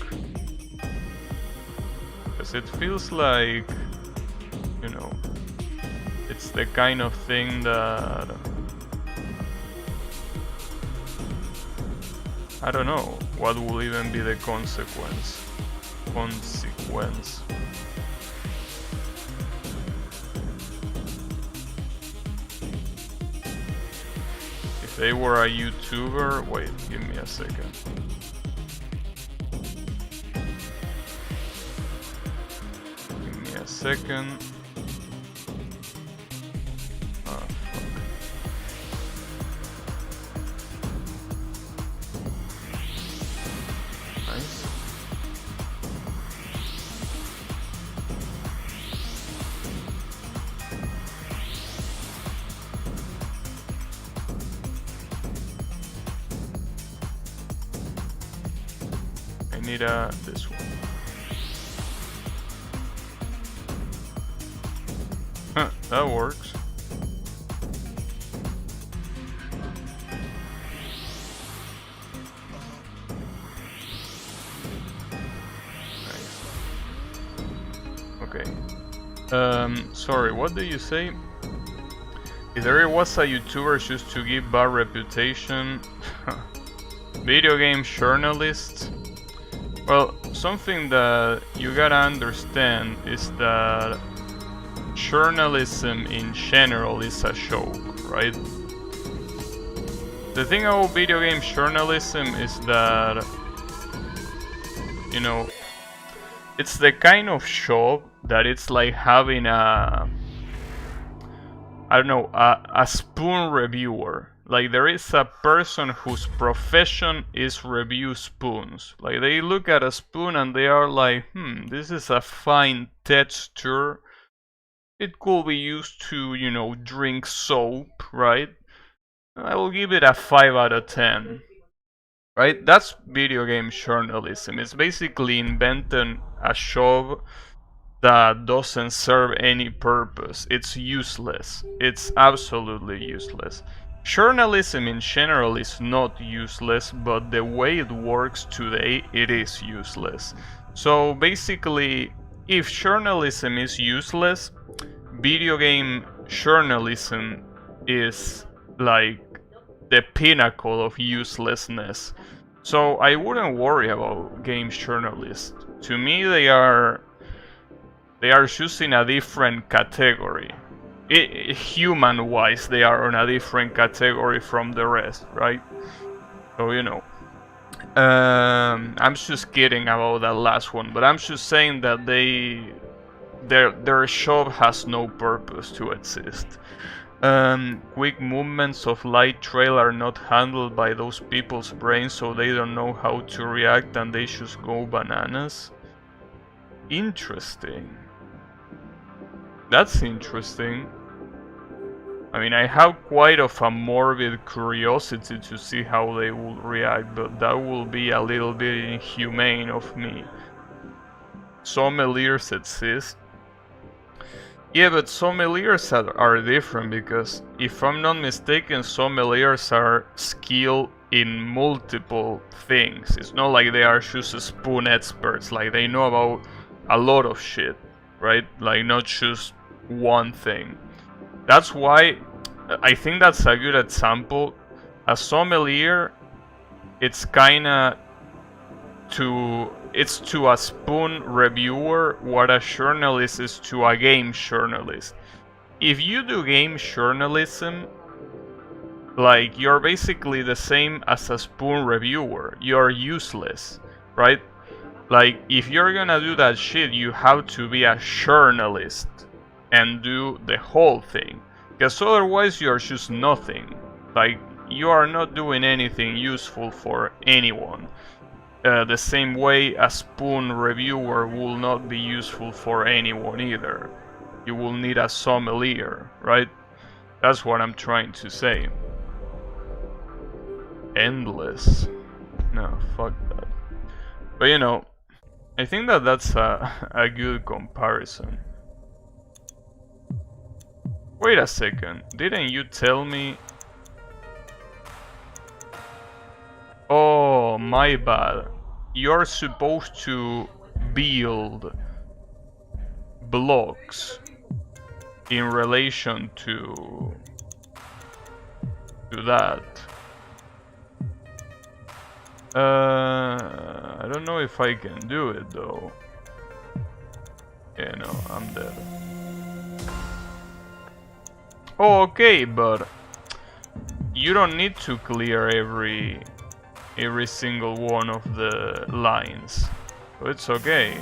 Because it feels like, you know, it's the kind of thing that, I don't know, what will even be the consequence? If they were a YouTuber, wait, give me a second. Give me a second. Oh, fuck. Nice. I need this one. Huh, that works. Nice. Okay. Sorry, what did you say? If there was a YouTuber just to give bad reputation, video game journalists. Well, something that you gotta understand is that journalism in general is a joke, right? The thing about video game journalism is that, you know, it's the kind of job that it's like having a, I don't know, a spoon reviewer. Like, there is a person whose profession is review spoons. Like, they look at a spoon and they are like, this is a fine texture. It could be used to, you know, drink soap, right? I will give it a 5 out of 10. Right? That's video game journalism. It's basically inventing a shop that doesn't serve any purpose. It's useless. It's absolutely useless. Journalism in general is not useless, but the way it works today, it is useless. So basically, if journalism is useless, video game journalism is like the pinnacle of uselessness. So I wouldn't worry about game journalists. To me, they are just in a different category. Human-wise, they are on a different category from the rest, right? So, you know. I'm just kidding about that last one, but I'm just saying that their shop has no purpose to exist. Quick movements of light trail are not handled by those people's brains, so they don't know how to react and they just go bananas. Interesting. That's interesting. I mean, I have quite of a morbid curiosity to see how they will react, but that will be a little bit inhumane of me. Sommeliers exist. Yeah, but sommeliers are different because, if I'm not mistaken, sommeliers are skilled in multiple things. It's not like they are just spoon experts, like they know about a lot of shit, right? Like not just one thing. That's why I think that's a good example. A sommelier, it's kinda it's to a spoon reviewer what a journalist is to a game journalist. If you do game journalism, like, you're basically the same as a spoon reviewer. You're useless, right? Like, if you're gonna do that shit, you have to be a journalist and do the whole thing. Because otherwise you're just nothing. Like, you are not doing anything useful for anyone. The same way a spoon reviewer will not be useful for anyone either. You will need a sommelier, right? That's what I'm trying to say. Endless. No, fuck that. But you know, I think that that's a good comparison. Wait a second, didn't you tell me? Oh, my bad. You're supposed to build blocks in relation to that. I don't know if I can do it though. Yeah, no, I'm dead. Oh, okay, but you don't need to clear every single one of the lines. So it's okay.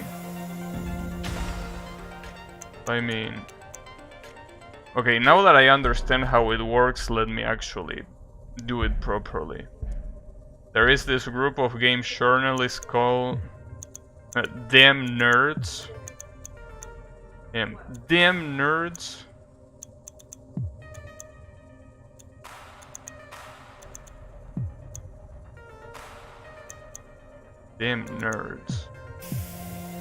I mean... Okay, now that I understand how it works, let me actually do it properly. There is this group of game journalists called Damn Nerds. Damn Nerds. Damn Nerds.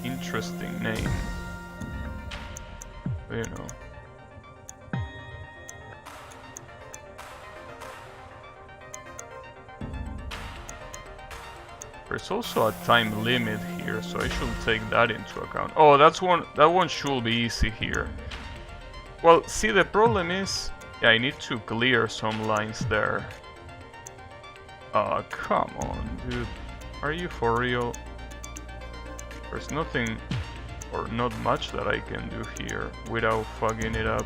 Interesting name. But, you know. There's also a time limit here, so I should take that into account. Oh, that one should be easy here. Well, see, the problem is, yeah, I need to clear some lines there. Come on, dude. Are you for real? There's nothing, or not much that I can do here without fucking it up.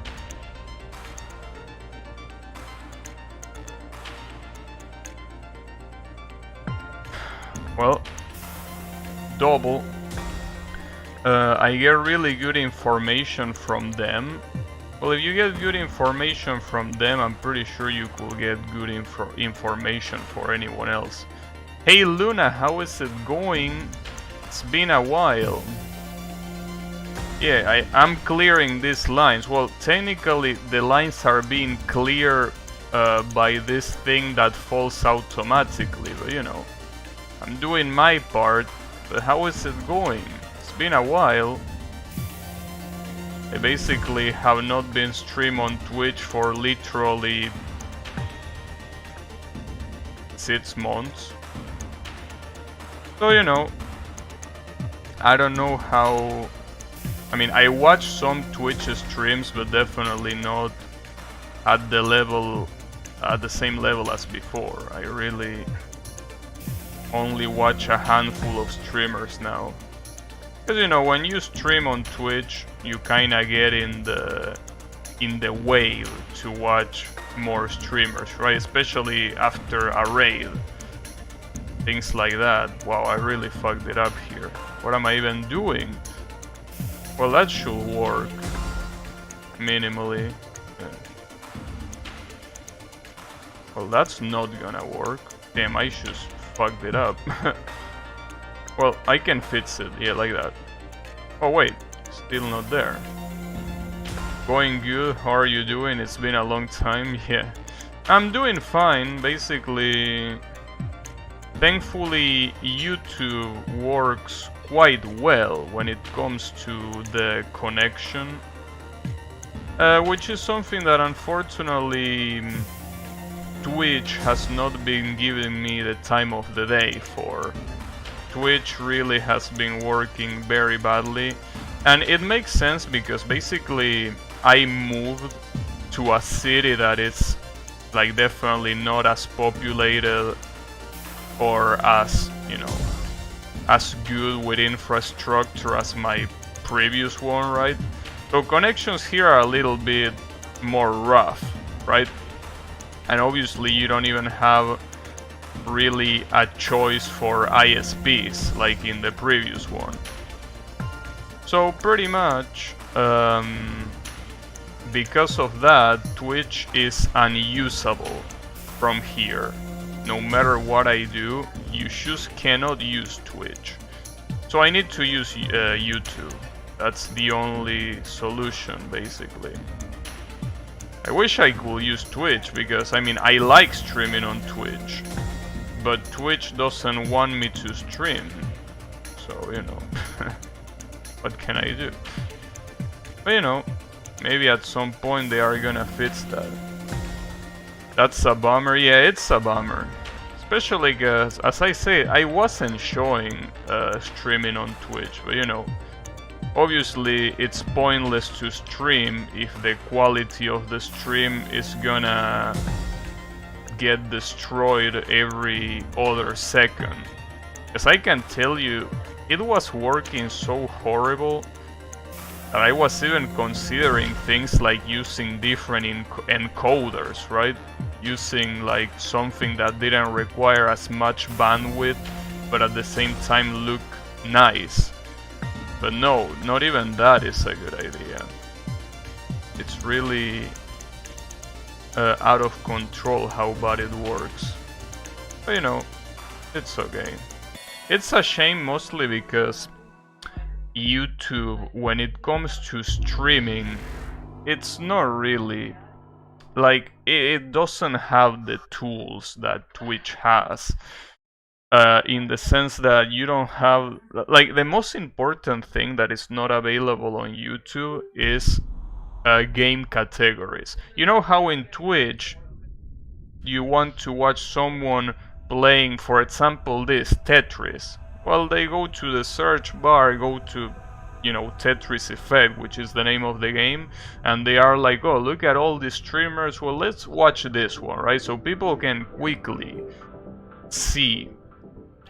Well, double. I get really good information from them. Well, if you get good information from them, I'm pretty sure you could get good information for anyone else. Hey Luna, how is it going? It's been a while. Yeah, I'm clearing these lines. Well, technically the lines are being cleared by this thing that falls automatically, but you know. I'm doing my part, but how is it going? It's been a while. I basically have not been streaming on Twitch for literally 6 months. So, you know, I don't know how... I mean, I watch some Twitch streams, but definitely not at the level, at the same level as before. I really only watch a handful of streamers now. Because, you know, when you stream on Twitch, you kinda get in the wave to watch more streamers, right? Especially after a raid. Things like that. Wow, I really fucked it up here. What am I even doing? Well, that should work. Minimally. Yeah. Well, that's not gonna work. Damn, I just fucked it up. Well, I can fix it. Yeah, like that. Oh wait, still not there. Going good, how are you doing? It's been a long time. Yeah, I'm doing fine. Basically, thankfully YouTube works quite well when it comes to the connection, which is something that unfortunately Twitch has not been giving me the time of the day for. Twitch really has been working very badly, and it makes sense because basically I moved to a city that is like definitely not as populated or as, you know, as good with infrastructure as my previous one, right? So connections here are a little bit more rough, right? And obviously you don't even have really a choice for ISPs like in the previous one. So pretty much because of that, Twitch is unusable from here. No matter what I do, you just cannot use Twitch. So I need to use YouTube. That's the only solution, basically. I wish I could use Twitch, because, I mean, I like streaming on Twitch. But Twitch doesn't want me to stream. So, you know, what can I do? But, you know, maybe at some point they are gonna fix that. That's a bummer. Yeah, it's a bummer. Especially because, as I say, I was enjoying streaming on Twitch. But, you know, obviously it's pointless to stream if the quality of the stream is gonna get destroyed every other second. As I can tell you, it was working so horrible that I was even considering things like using different encoders, right? Using like something that didn't require as much bandwidth, but at the same time look nice. But no, not even that is a good idea. It's really out of control how bad it works. But you know, it's okay. It's a shame mostly because YouTube, when it comes to streaming, it's not really like it doesn't have the tools that Twitch has. In the sense that you don't have, like, the most important thing that is not available on YouTube is game categories. You know how in Twitch you want to watch someone playing, for example, this Tetris. Well, they go to the search bar, go to, you know, Tetris Effect, which is the name of the game, and they are like, oh, look at all these streamers, well, let's watch this one, right? So people can quickly see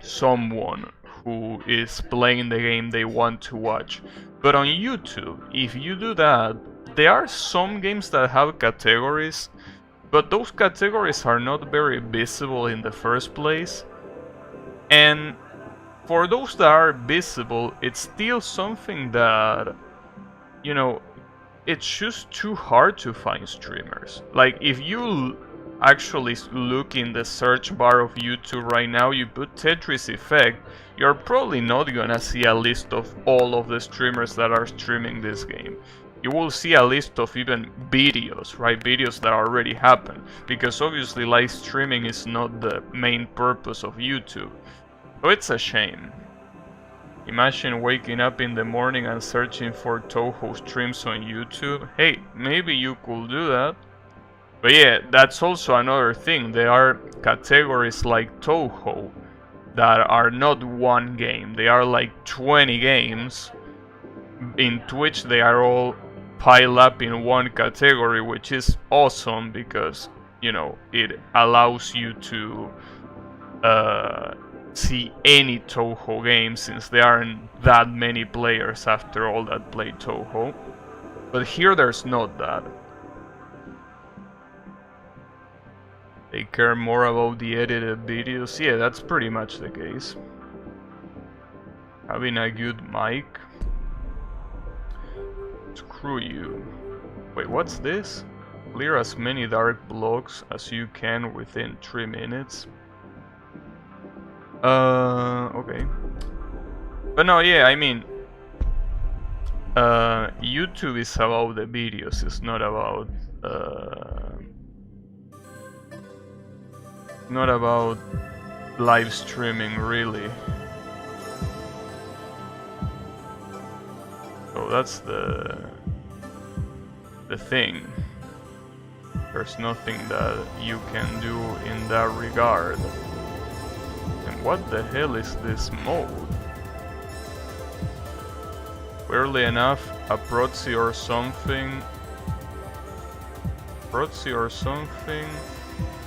someone who is playing the game they want to watch. But on YouTube, if you do that, there are some games that have categories, but those categories are not very visible in the first place. And for those that are visible, it's still something that, you know, it's just too hard to find streamers. Like, if you actually look in the search bar of YouTube right now, you put Tetris Effect, you're probably not gonna see a list of all of the streamers that are streaming this game. You will see a list of even videos, right? Videos that already happened, because obviously live streaming is not the main purpose of YouTube. So it's a shame. Imagine waking up in the morning and searching for Toho streams on YouTube. Hey, maybe you could do that. But yeah, that's also another thing. There are categories like Toho that are not one game. They are like 20 games. In Twitch, they are all piled up in one category, which is awesome because, you know, it allows you to see any Toho game, since there aren't that many players after all that play Toho. But here there's not that. They care more about the edited videos. Yeah, that's pretty much the case. Having a good mic. Screw you. Wait, what's this? Clear as many dark blocks as you can within 3 minutes. Okay. But no, yeah, I mean, YouTube is about the videos, it's not about, live streaming, really. So that's the thing. There's nothing that you can do in that regard. And what the hell is this mode? Weirdly enough, a proxy or something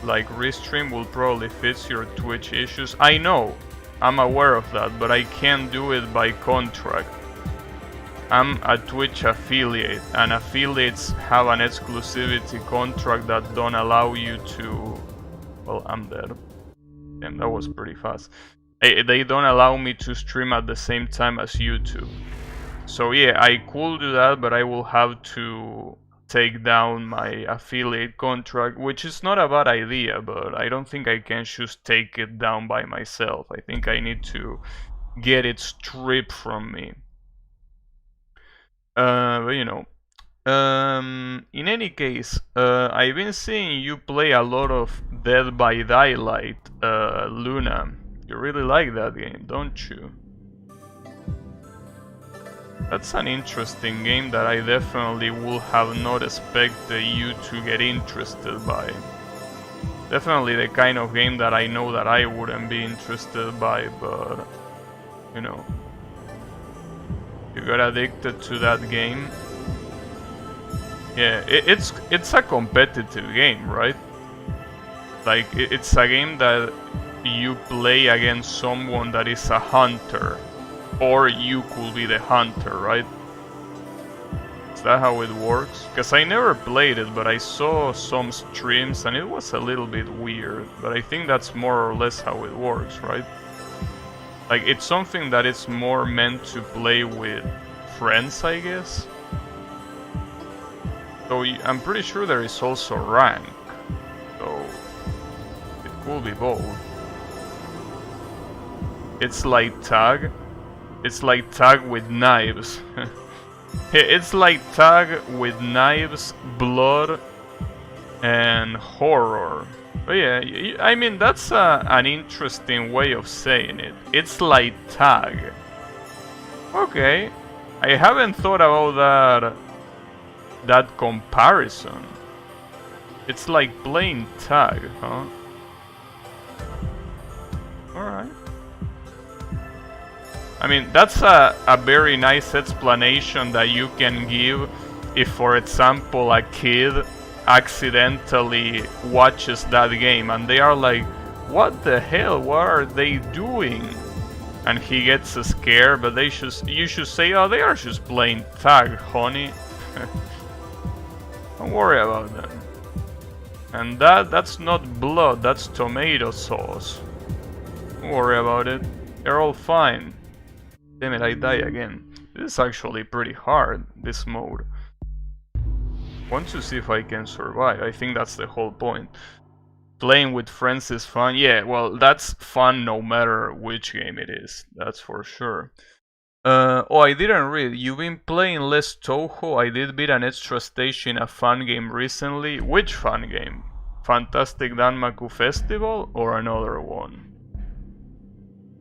like Restream will probably fix your Twitch issues. I know, I'm aware of that, but I can't do it by contract. I'm a Twitch affiliate, and affiliates have an exclusivity contract that don't allow you to... Well, I'm dead. Damn, that was pretty fast. They don't allow me to stream at the same time as YouTube. So yeah, I could do that, but I will have to take down my affiliate contract, which is not a bad idea, but I don't think I can just take it down by myself. I think I need to get it stripped from me. But you know, in any case, I've been seeing you play a lot of Dead by Daylight, Luna. You really like that game, don't you? That's an interesting game that I definitely would have not expected you to get interested by. Definitely the kind of game that I know that I wouldn't be interested by, but you know. You got addicted to that game. Yeah, it's a competitive game, right? Like, it's a game that you play against someone that is a hunter. Or you could be the hunter, right? Is that how it works? Because I never played it, but I saw some streams and it was a little bit weird. But I think that's more or less how it works, right? Like, it's something that is more meant to play with friends, I guess. So I'm pretty sure there is also rank. So it could be both. It's like tag. It's like tag with knives. It's like tag with knives, blood, and horror. But yeah, I mean, that's an interesting way of saying it. It's like tag. Okay, I haven't thought about that comparison. It's like playing tag, huh? Alright. I mean, that's a very nice explanation that you can give if, for example, a kid accidentally watches that game and they are like, what the hell, what are they doing? And he gets scared, but you should say, oh, they are just playing tag, honey. Don't worry about that. And that's not blood, that's tomato sauce. Don't worry about it, they're all fine. Damn it, I die again. This is actually pretty hard, this mode. Want to see if I can survive. I think that's the whole point. Playing with friends is fun. Yeah, well, that's fun no matter which game it is. That's for sure. Oh, I didn't read. You've been playing less Toho. I did beat an extra stage in a fun game recently. Which fun game? Fantastic Danmaku Festival or another one?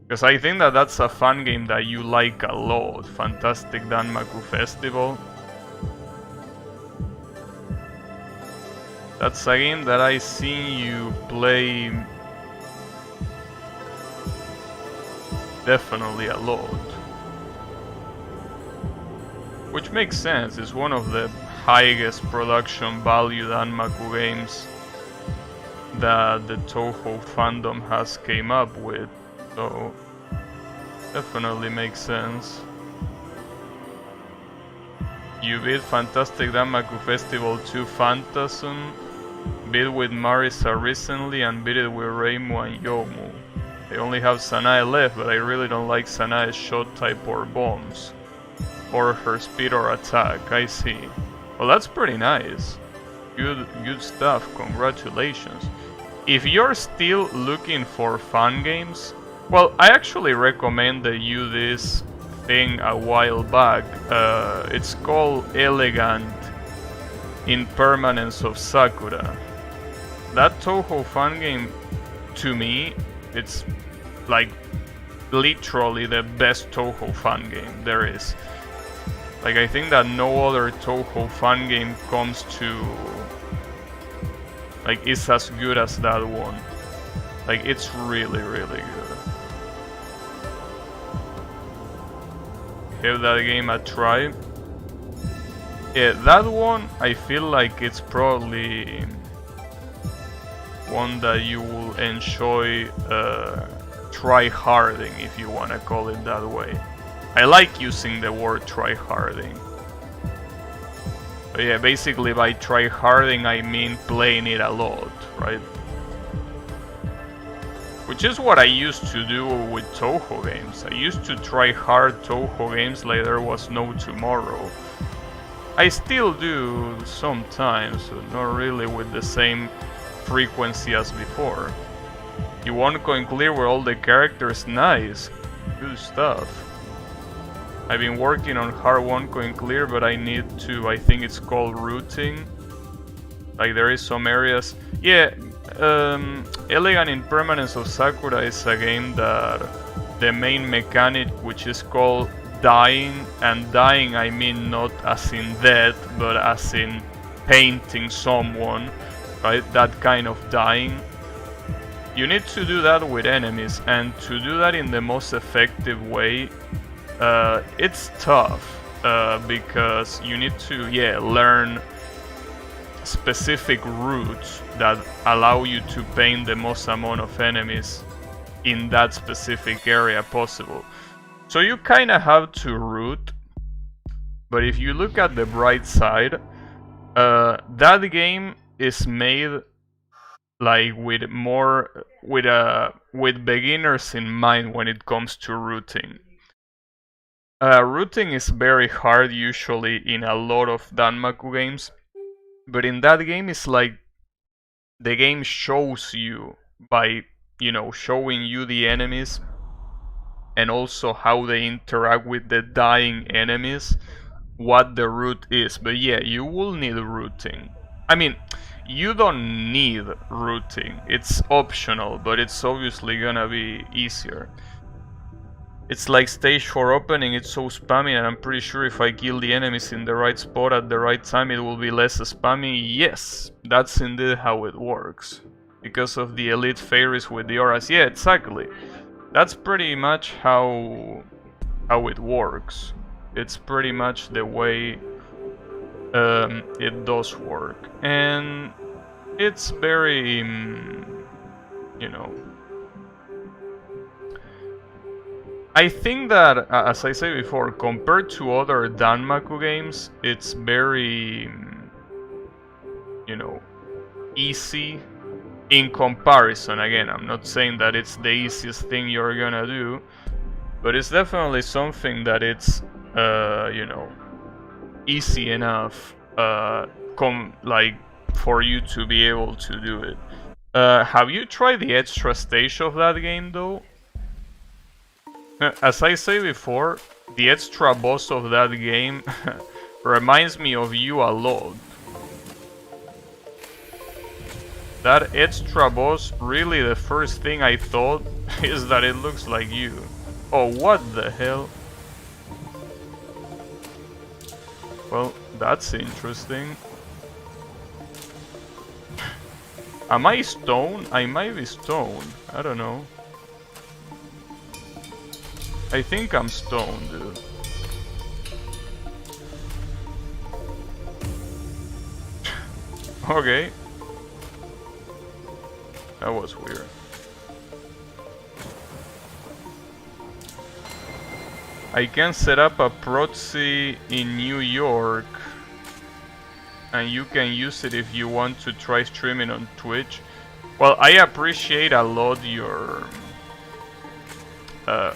Because I think that that's a fun game that you like a lot. Fantastic Danmaku Festival. That's a game that I seen you play definitely a lot. Which makes sense, it's one of the highest production value Danmaku games that the Toho fandom has came up with, so definitely makes sense. You beat Fantastic Danmaku Festival 2 Phantasm, beat with Marisa recently, and beat it with Reimu and Yomu. They only have Sanae left, but I really don't like Sanae's shot type or bombs. Or her speed or attack, I see. Well, that's pretty nice. Good stuff, congratulations. If you're still looking for fun games, well, I actually recommended you this thing a while back. It's called Elegant Impermanence of Sakura. That Toho fun game, to me, it's like literally the best Toho fun game there is. Like, I think that no other Toho fun game comes to, like, it's as good as that one. Like, it's really, really good. Give that game a try. Yeah, that one, I feel like it's probably one that you will enjoy try-harding, if you want to call it that way. I like using the word try-harding. But yeah, basically by try-harding I mean playing it a lot, right? Which is what I used to do with Toho games. I used to try hard Toho games like there was no tomorrow. I still do sometimes, but not really with the same frequency as before. You want Coin Clear with all the characters? Nice. Good stuff. I've been working on hard one Coin Clear, but I need to, I think it's called routing. Like there is some areas. Yeah, Elegant Impermanence of Sakura is a game that the main mechanic, which is called dying, and dying I mean not as in death, but as in painting someone, right? That kind of dying. You need to do that with enemies, and to do that in the most effective way, it's tough, because you need to, learn specific routes that allow you to paint the most amount of enemies in that specific area possible. So you kind of have to route, but if you look at the bright side, that game is made like with beginners in mind when it comes to routing. Routing is very hard usually in a lot of Danmaku games, but in that game it's like the game shows you by, showing you the enemies and also how they interact with the dying enemies, what the route is. But yeah, you will need routing. I mean, you don't need routing, it's optional, but it's obviously gonna be easier. It's like stage 4 opening, it's so spammy, and I'm pretty sure if I kill the enemies in the right spot at the right time it will be less spammy. Yes, that's indeed how it works. Because of the elite fairies with the auras. Yeah, exactly. That's pretty much how it works. It's pretty much the way it does work. And it's very, I think that, as I said before, compared to other Danmaku games, it's very, easy in comparison. Again, I'm not saying that it's the easiest thing you're gonna do, but it's definitely something that it's, easy enough, for you to be able to do it. Have you tried the extra stage of that game, though? As I said before, the extra boss of that game reminds me of you a lot. That extra boss, really the first thing I thought is that it looks like you. Oh, what the hell? Well, that's interesting. Am I stoned? I might be stoned. I don't know. I think I'm stoned, dude. Okay. That was weird. I can set up a proxy in New York and you can use it if you want to try streaming on Twitch. Well, I appreciate a lot your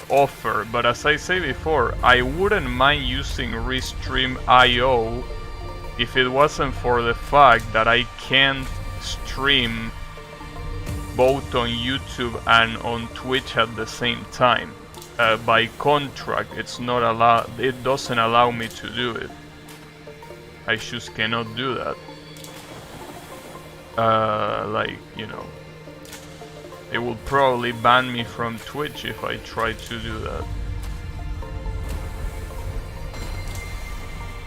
offer, but as I say before, I wouldn't mind using Restream.io if it wasn't for the fact that I can't stream both on YouTube and on Twitch at the same time. By contract, it's not allowed. It doesn't allow me to do it. I just cannot do that. Like, you know, it will probably ban me from Twitch if I try to do that.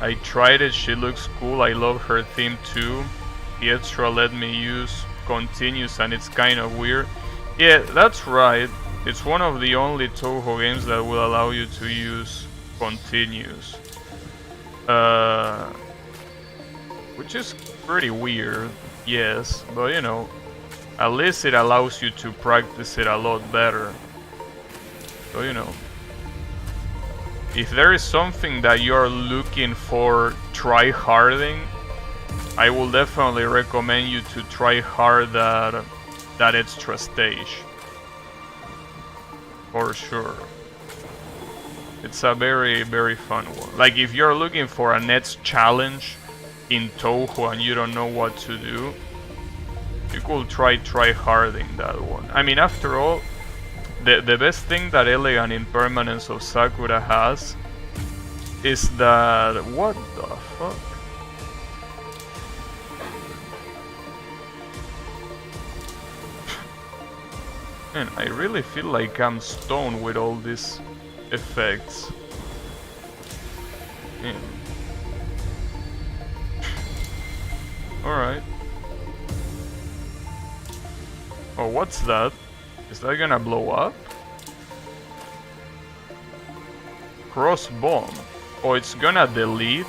I tried it, she looks cool, I love her theme too. The extra let me use continues and it's kind of weird. Yeah, that's right. It's one of the only Toho games that will allow you to use continues. Which is pretty weird, yes, but you know, at least it allows you to practice it a lot better. So you know, if there is something that you're looking for try-harding, I will definitely recommend you to try hard that extra stage. For sure. It's a very, very fun one. Like if you're looking for a next challenge in Toho and you don't know what to do, you could try harding that one. I mean, after all, the best thing that Elegant Impermanence of Sakura has is that... What the fuck? Man, I really feel like I'm stoned with all these effects. Yeah. Alright. Oh, what's that? Is that gonna blow up? Cross bomb. Oh, it's gonna delete?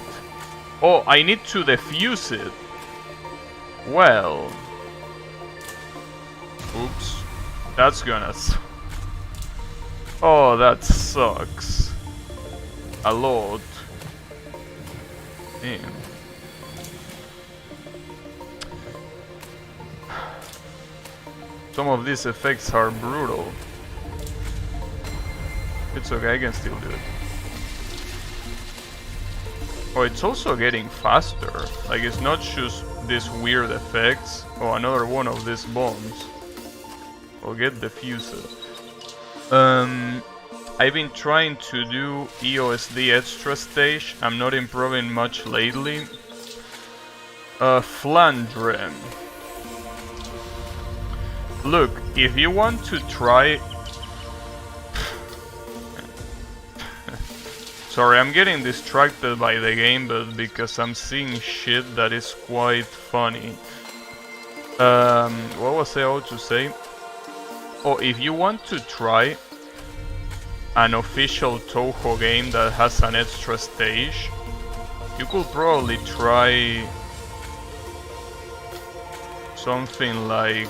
Oh, I need to defuse it. Well. Oops. That's gonna Oh, that sucks. A lot. Damn. Some of these effects are brutal. It's okay, I can still do it. Oh, it's also getting faster. Like, it's not just these weird effects. Oh, another one of these bombs. I'll get diffused. I've been trying to do EOSD extra stage. I'm not improving much lately. Flandre. Look, if you want to try... Sorry, I'm getting distracted by the game, but because I'm seeing shit that is quite funny. What was I about to say? Oh, if you want to try an official Toho game that has an extra stage, you could probably try something like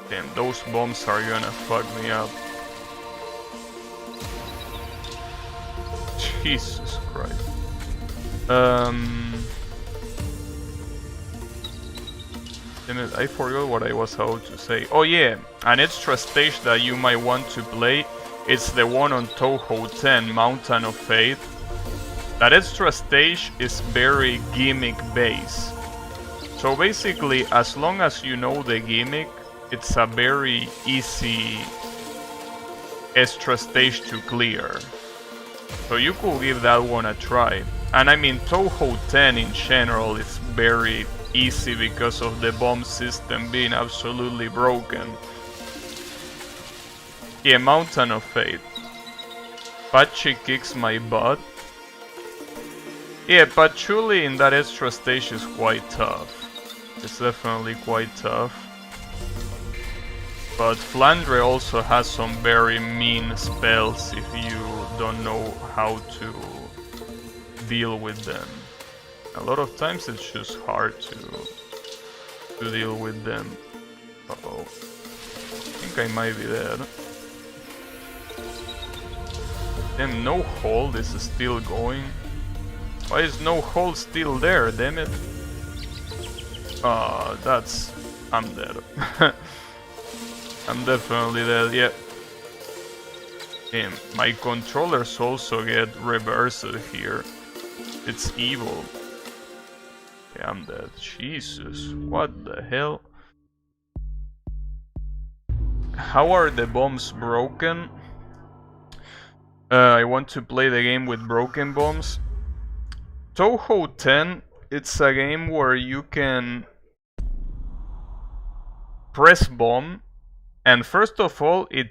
damn, those bombs are gonna fuck me up. Jesus Christ. I forgot what I was about to say. Oh yeah, an extra stage that you might want to play. It's the one on Toho 10, Mountain of Fate. That extra stage is very gimmick based. So basically, as long as you know the gimmick, it's a very easy extra stage to clear. So you could give that one a try. And I mean, Toho 10 in general is very easy because of the bomb system being absolutely broken. Yeah, Mountain of Fate. Patchy kicks my butt. Yeah, Patchouli in that extra stage is quite tough. It's definitely quite tough. But Flandre also has some very mean spells if you don't know how to deal with them. A lot of times it's just hard to deal with them. Uh-oh. I think I might be dead. Damn, no hold is still going. Why is no hold still there, damn it? Ah, that's... I'm dead. I'm definitely dead, yeah. Damn, my controllers also get reversed here. It's evil. Yeah, I'm dead. Jesus, what the hell? How are the bombs broken? I want to play the game with broken bombs. Touhou 10, it's a game where you can press bomb, and first of all, it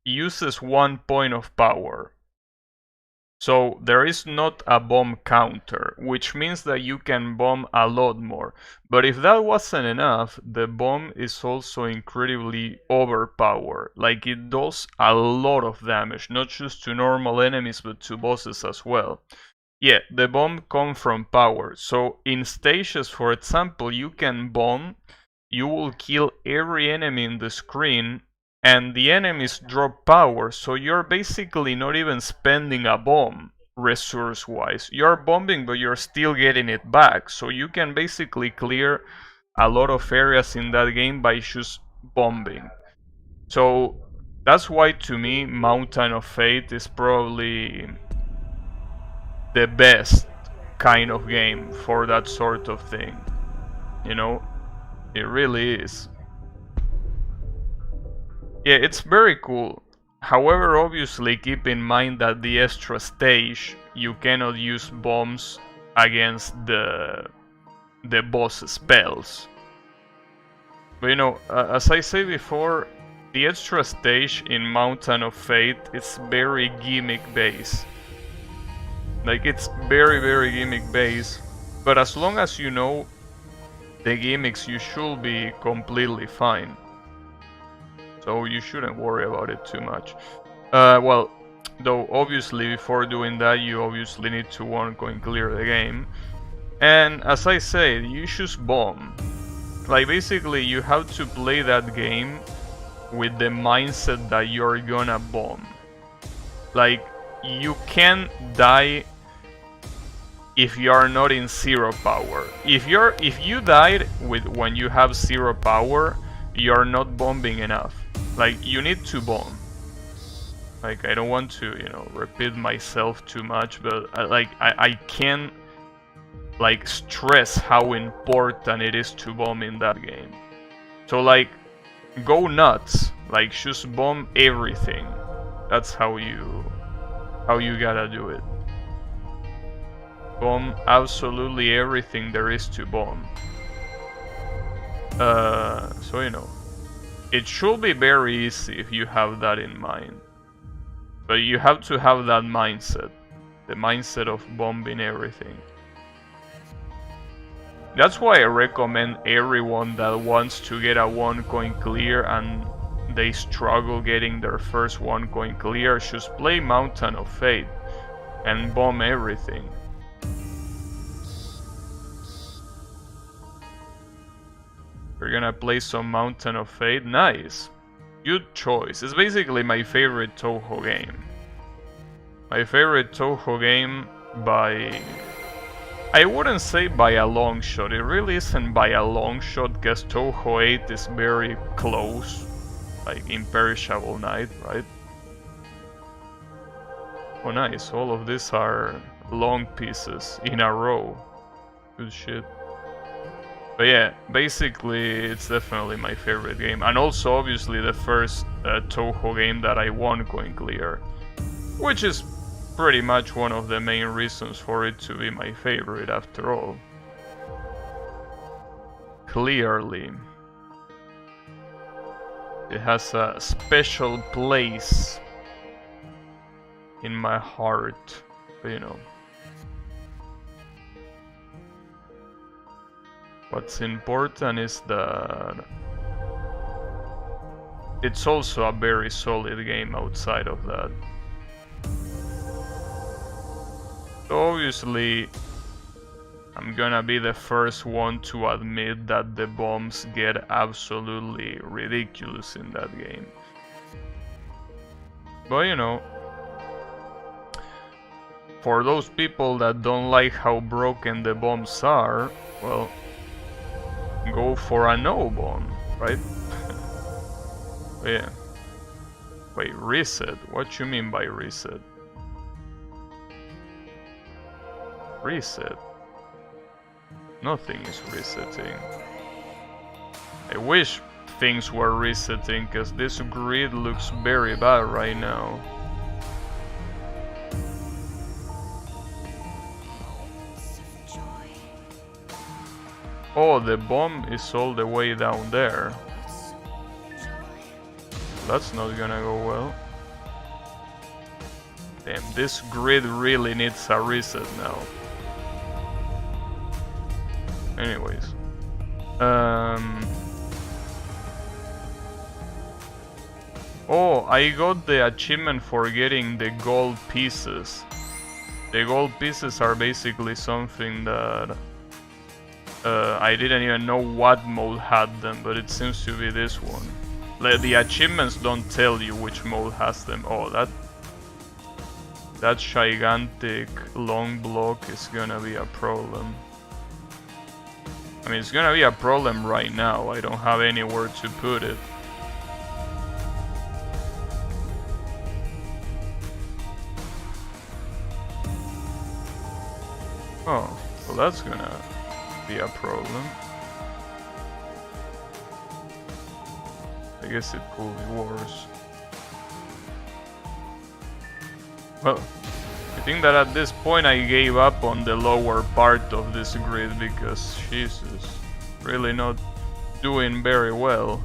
uses 1 point of power. So there is not a bomb counter, which means that you can bomb a lot more. But if that wasn't enough, the bomb is also incredibly overpowered. Like, it does a lot of damage, not just to normal enemies, but to bosses as well. Yeah, the bomb comes from power. So in stages, for example, you can bomb, you will kill every enemy in the screen, and the enemies drop power, so you're basically not even spending a bomb resource-wise. You're bombing, but you're still getting it back, so you can basically clear a lot of areas in that game by just bombing. So that's why, to me, Mountain of Fate is probably the best kind of game for that sort of thing. You know, it really is. Yeah, it's very cool. However, obviously keep in mind that the extra stage, you cannot use bombs against the boss spells. But you know, as I said before, the extra stage in Mountain of Fate is very gimmick based. Like, it's very, very gimmick based. But as long as you know the gimmicks, you should be completely fine. So you shouldn't worry about it too much. Well, though obviously before doing that, you obviously need to go and clear the game. And as I said, you just bomb. Like, basically you have to play that game with the mindset that you're gonna bomb. Like, you can't die if you are not in 0 power. If you died when you have 0 power, you're not bombing enough. Like, you need to bomb. Like, I don't want to, you know, repeat myself too much, but I can't, like, stress how important it is to bomb in that game. So, like, go nuts. Like, just bomb everything. That's how you gotta do it. Bomb absolutely everything there is to bomb. So, you know, it should be very easy if you have that in mind. But you have to have that mindset. The mindset of bombing everything. That's why I recommend everyone that wants to get a 1 coin clear and they struggle getting their first 1 coin clear, just play Mountain of Fate and bomb everything. We're gonna play some Mountain of Fate. Nice. Good choice. It's basically my favorite Touhou game. My favorite Touhou game by... I wouldn't say by a long shot. It really isn't by a long shot, because Touhou 8 is very close. Like Imperishable Night, right? Oh nice, all of these are long pieces in a row. Good shit. But yeah, basically it's definitely my favorite game. And also obviously the first Touhou game that I won coin clear. Which is pretty much one of the main reasons for it to be my favorite after all. clearly. It has a special place in my heart, you know. What's important is that it's also a very solid game outside of that. So obviously, I'm gonna be the first one to admit that the bombs get absolutely ridiculous in that game. But you know, for those people that don't like how broken the bombs are, well, go for a no bomb, right? Yeah. Wait, reset? What you mean by reset? Reset? Nothing is resetting. I wish things were resetting, because this grid looks very bad right now. Oh, the bomb is all the way down there. That's not gonna go well. Damn, this grid really needs a reset now. Anyways. Oh, I got the achievement for getting the gold pieces. The gold pieces are basically something that I didn't even know what mode had them, but it seems to be this one. The achievements don't tell you which mode has them. Oh, that gigantic long block is gonna be a problem. I mean, it's gonna be a problem right now. I don't have anywhere to put it. Oh, well that's gonna be a problem. I guess it could be worse. Well, I think that at this point I gave up on the lower part of this grid because Jesus, really not doing very well.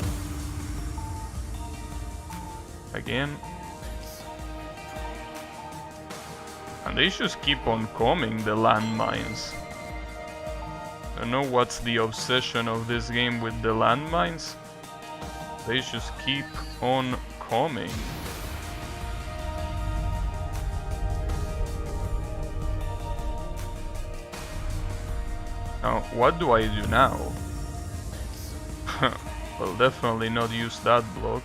Again. And they just keep on coming, the landmines. I don't know what's the obsession of this game with the landmines. They just keep on coming. Now, what do I do now? Well, definitely not use that block.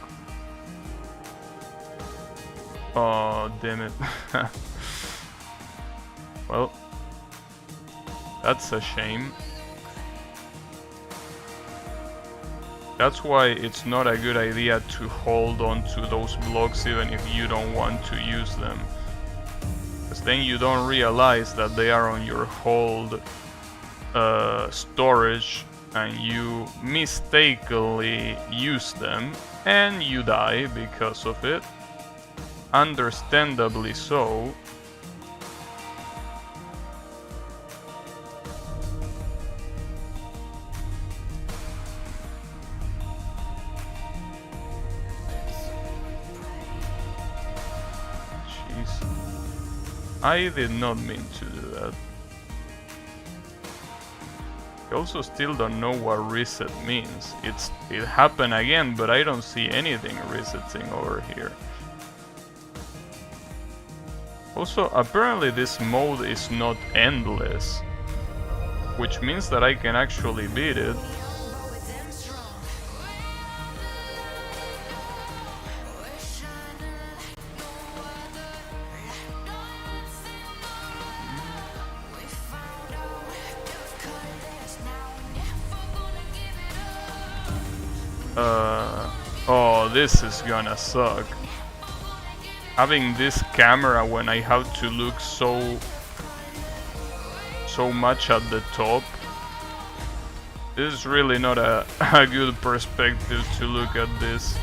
Oh, damn it. Well, that's a shame. That's why it's not a good idea to hold on to those blocks even if you don't want to use them. Because then you don't realize that they are on your hold storage and you mistakenly use them and you die because of it. Understandably so. I did not mean to do that. I also still don't know what reset means. It happened again, but I don't see anything resetting over here. Also, apparently this mode is not endless, which means that I can actually beat it. Oh, this is gonna suck. Having this camera when I have to look so much at the top. This is really not a good perspective to look at this.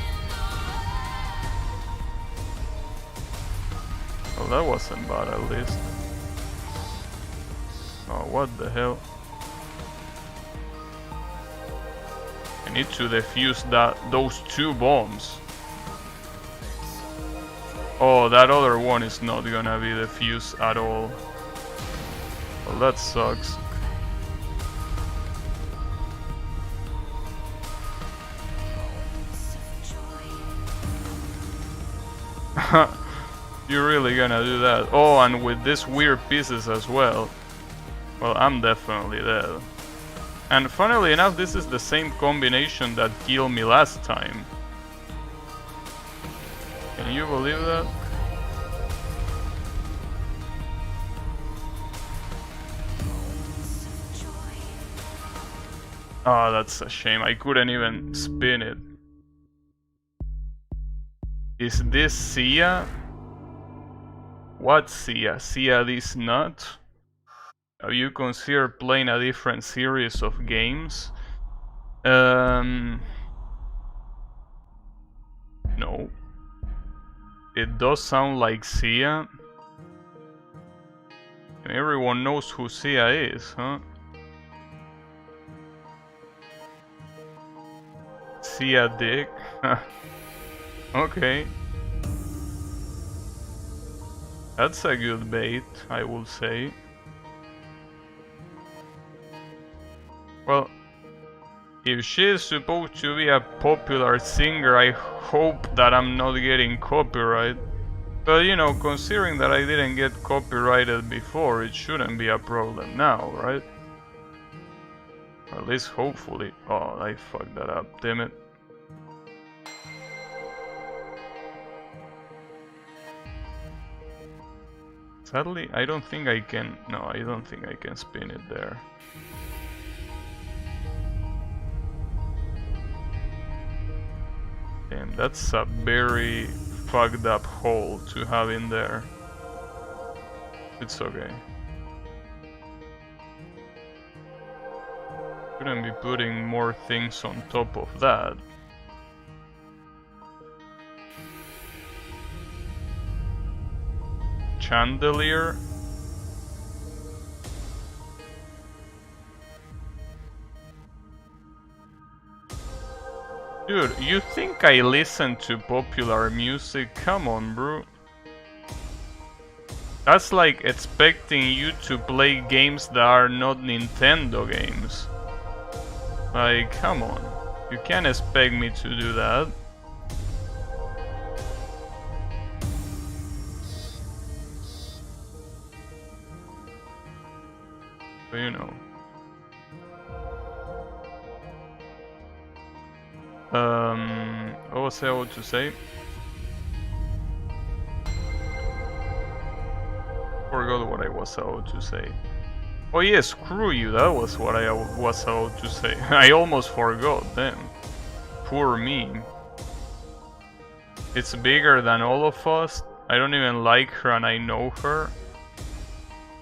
Oh, that wasn't bad at least. Oh, what the hell? I need to defuse those 2 bombs. Oh, that other one is not gonna be defused at all. Well, that sucks. You're really gonna do that? Oh, and with these weird pieces as well. Well, I'm definitely dead. And funnily enough, this is the same combination that killed me last time. Can you believe that? Oh, that's a shame. I couldn't even spin it. Is this Sia? What Sia? Sia this nut? Have you considered playing a different series of games? No. It does sound like Sia. And everyone knows who Sia is, huh? Sia Dick. Okay. That's a good bait, I will say. Well, if she is supposed to be a popular singer, I hope that I'm not getting copyright. But you know, considering that I didn't get copyrighted before, it shouldn't be a problem now, right? Or at least hopefully. Oh, I fucked that up, damn it. Sadly, I don't think I can... No, I don't think I can spin it there. Damn, that's a very fucked up hole to have in there. It's okay. Shouldn't be putting more things on top of that. Chandelier. Dude, you think I listen to popular music? Come on, bro. That's like expecting you to play games that are not Nintendo games. Like, come on. You can't expect me to do that. But you know. What was I about to say? Forgot what I was about to say. Oh yeah, screw you, that was what I was about to say. I almost forgot, damn. Poor me. It's bigger than all of us. I don't even like her and I know her.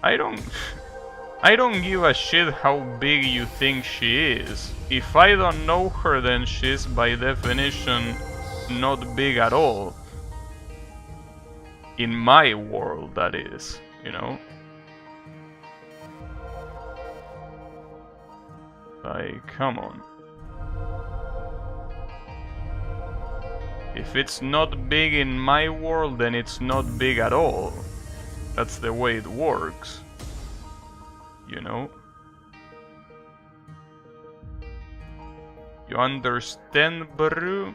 I don't give a shit how big you think she is. If I don't know her, then she's by definition not big at all. In my world, that is, you know? Like, come on. If it's not big in my world, then it's not big at all. That's the way it works. You know? You understand, bro?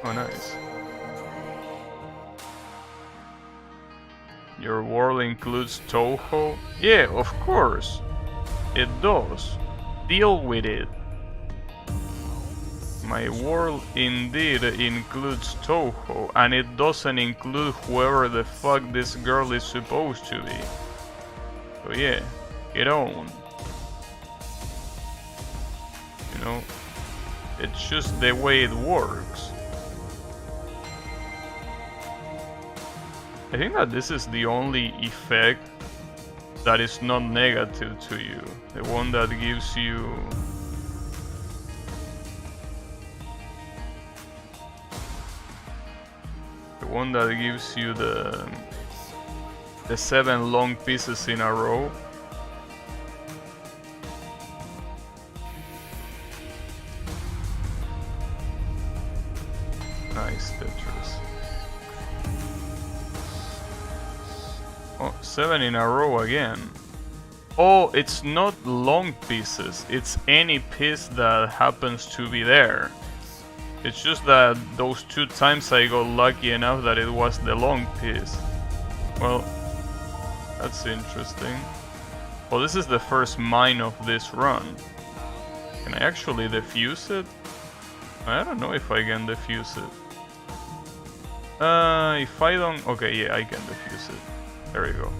Oh, nice. Your world includes Toho? Yeah, of course. It does. Deal with it. My world indeed includes Toho, and it doesn't include whoever the fuck this girl is supposed to be. So yeah, get on. You know, it's just the way it works. I think that this is the only effect that is not negative to you. The one that gives you... The one that gives you the 7 long pieces in a row. Nice Tetris. Oh, 7 in a row again. Oh, it's not long pieces. It's any piece that happens to be there. It's just that those 2 times I got lucky enough that it was the long piece. Well, that's interesting. Oh, this is the first mine of this run. Can I actually defuse it? I don't know if I can defuse it. If I don't... Okay, yeah, I can defuse it. There you go.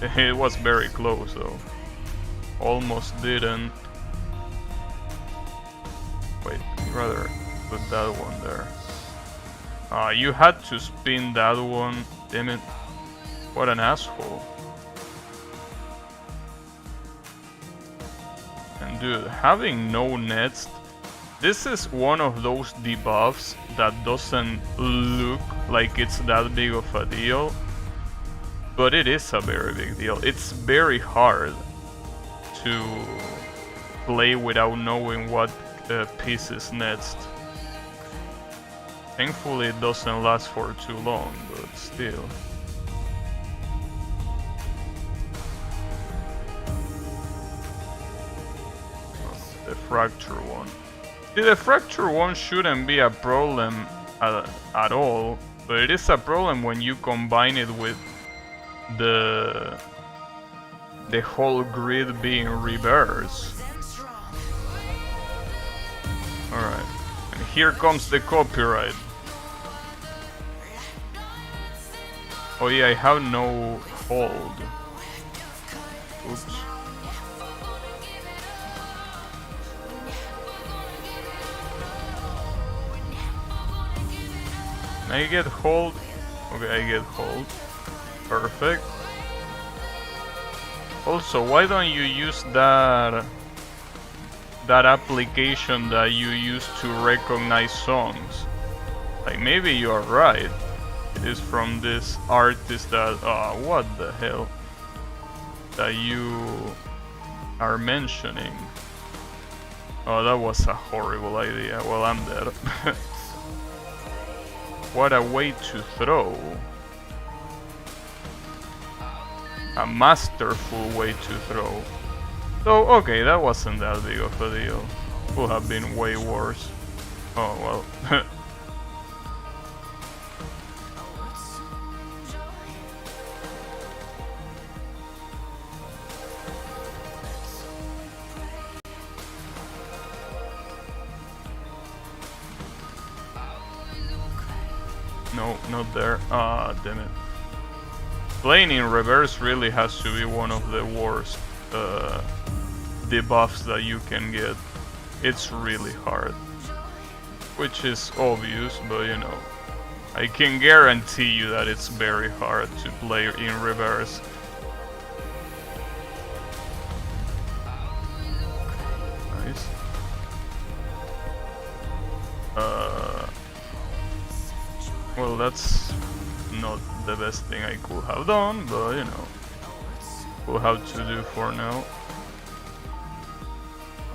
It was very close though. Almost didn't. Wait, rather put that one there. You had to spin that one. Damn it. What an asshole. And dude, having no nets, this is one of those debuffs that doesn't look like it's that big of a deal, but it is a very big deal. It's very hard to play without knowing what piece is next. Thankfully it doesn't last for too long, but still. The fracture one. See, the fracture one shouldn't be a problem at all, but it is a problem when you combine it with the whole grid being reversed. Alright, and here comes the copyright. Oh yeah, I have no hold. Oops. Can I get hold? Okay, I get hold. Perfect. Also, why don't you use that application that you use to recognize songs? Like, maybe you are right. It is from this artist that... what the hell? That you are mentioning. Oh, that was a horrible idea. Well, I'm dead. What a way to throw. A masterful way to throw. So, okay, that wasn't that big of a deal. Could have been way worse. Oh, well. No, not there. Ah, damn it. Playing in reverse really has to be one of the worst debuffs that you can get. It's really hard. Which is obvious, but you know. I can guarantee you that it's very hard to play in reverse. Nice. Well, that's not the best thing I could have done, but you know, we'll have to do for now.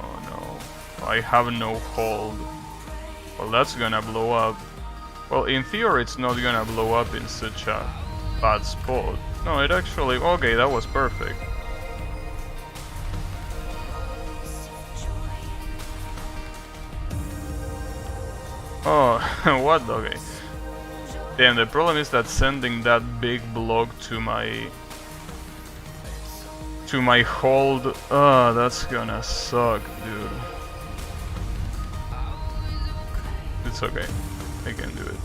Oh no, I have no hold. Well, that's gonna blow up. Well, in theory it's not gonna blow up in such a bad spot. No, it actually... Okay, that was perfect. Oh, what? Okay. Damn, the problem is that sending that big block to my hold, that's gonna suck, dude. It's okay, I can do it.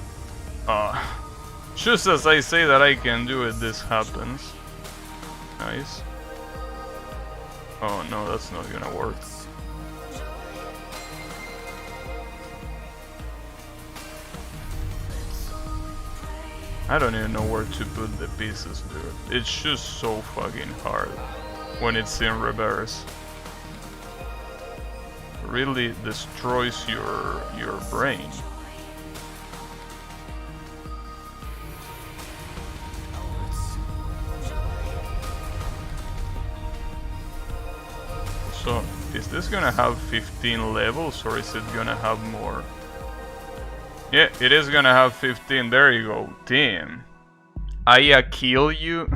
Just as I say that I can do it, this happens. Nice. Oh no, that's not gonna work. I don't even know where to put the pieces, dude. It's just so fucking hard when it's in reverse. Really destroys your brain. So, is this gonna have 15 levels or is it gonna have more? Yeah, it is gonna have 15. There you go. Damn. I kill you.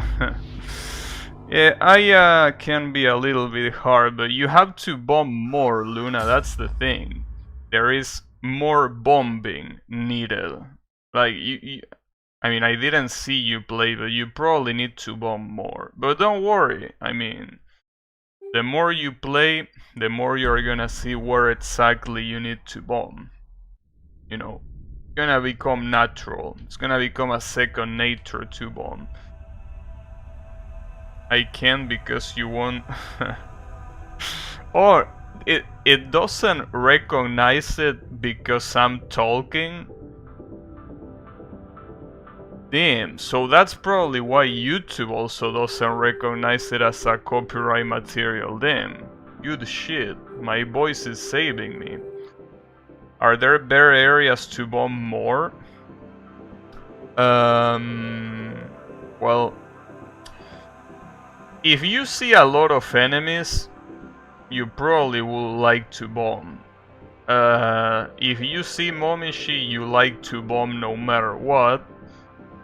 Yeah, I can be a little bit hard, but you have to bomb more, Luna. That's the thing. There is more bombing needed. Like I mean, I didn't see you play, but you probably need to bomb more. But don't worry. I mean, the more you play, the more you're gonna see where exactly you need to bomb. You know, it's gonna become natural. It's gonna become a second nature to bomb. I can because you won't. Or it doesn't recognize it because I'm talking. Damn, so that's probably why YouTube also doesn't recognize it as a copyright material. Damn, good shit. My voice is saving me. Are there better areas to bomb more? Well, if you see a lot of enemies, you probably will like to bomb. If you see Momishi, you like to bomb no matter what.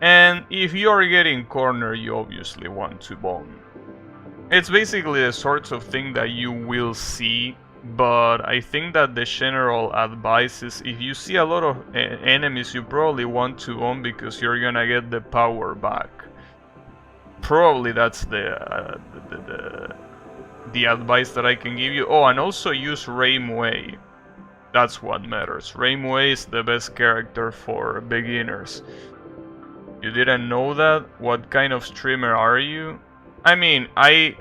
And if you're getting cornered, you obviously want to bomb. It's basically the sorts of thing that you will see, but I think that the general advice is if you see a lot of enemies, you probably want to bomb because you're gonna get the power back. Probably that's the advice that I can give you. Oh, and also use Raimway. That's what matters. Raimway is the best character for beginners. You didn't know that? What kind of streamer are you? I mean,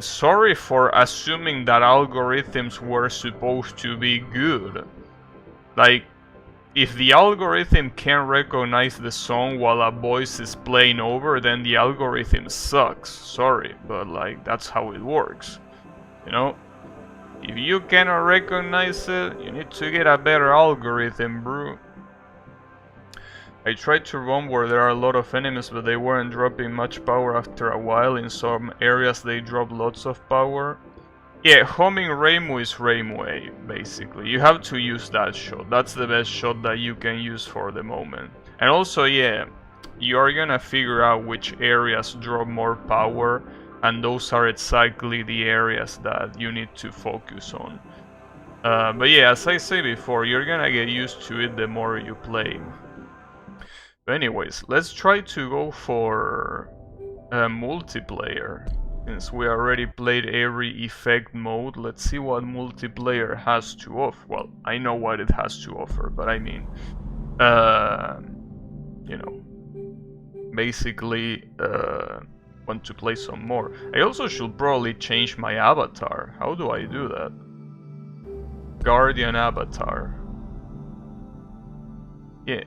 sorry for assuming that algorithms were supposed to be good. Like, if the algorithm can recognize the song while a voice is playing over, then the algorithm sucks. Sorry, but like, that's how it works. You know? If you cannot recognize it, you need to get a better algorithm, bro. I tried to run where there are a lot of enemies, but they weren't dropping much power after a while. In some areas they drop lots of power. Yeah, homing Reimu is Raimway, basically. You have to use that shot. That's the best shot that you can use for the moment. And also, yeah, you're gonna figure out which areas drop more power, and those are exactly the areas that you need to focus on. But yeah, as I said before, you're gonna get used to it the more you play. But anyways, let's try to go for multiplayer. Since we already played every effect mode, let's see what multiplayer has to offer. Well, I know what it has to offer, but I mean, you know, basically want to play some more. I also should probably change my avatar. How do I do that? Guardian avatar. Yeah.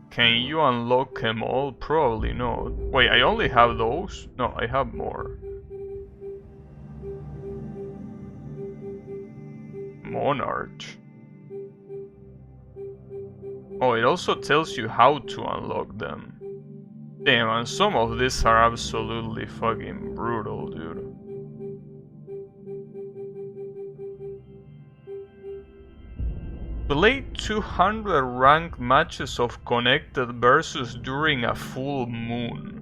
Can you unlock them all? Probably not. Wait, I only have those? No, I have more. Monarch. Oh, it also tells you how to unlock them. Damn, and some of these are absolutely fucking brutal, dude. Play 200 ranked matches of connected versus during a full moon.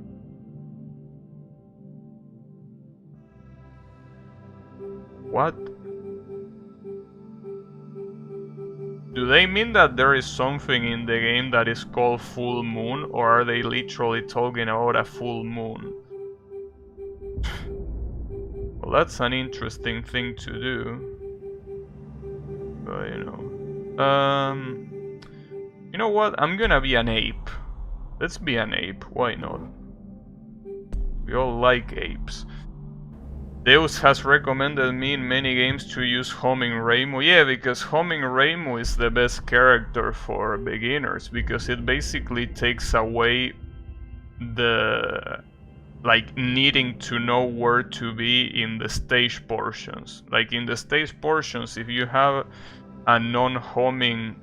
What? Do they mean that there is something in the game that is called full moon, or are they literally talking about a full moon? Well, that's an interesting thing to do. But, you know. You know what? I'm gonna be an ape. Let's be an ape. Why not? We all like apes. Deus has recommended me in many games to use Homing Reimu. Yeah, because Homing Reimu is the best character for beginners, because it basically takes away the like needing to know where to be in the stage portions. Like in the stage portions, if you have a non-homing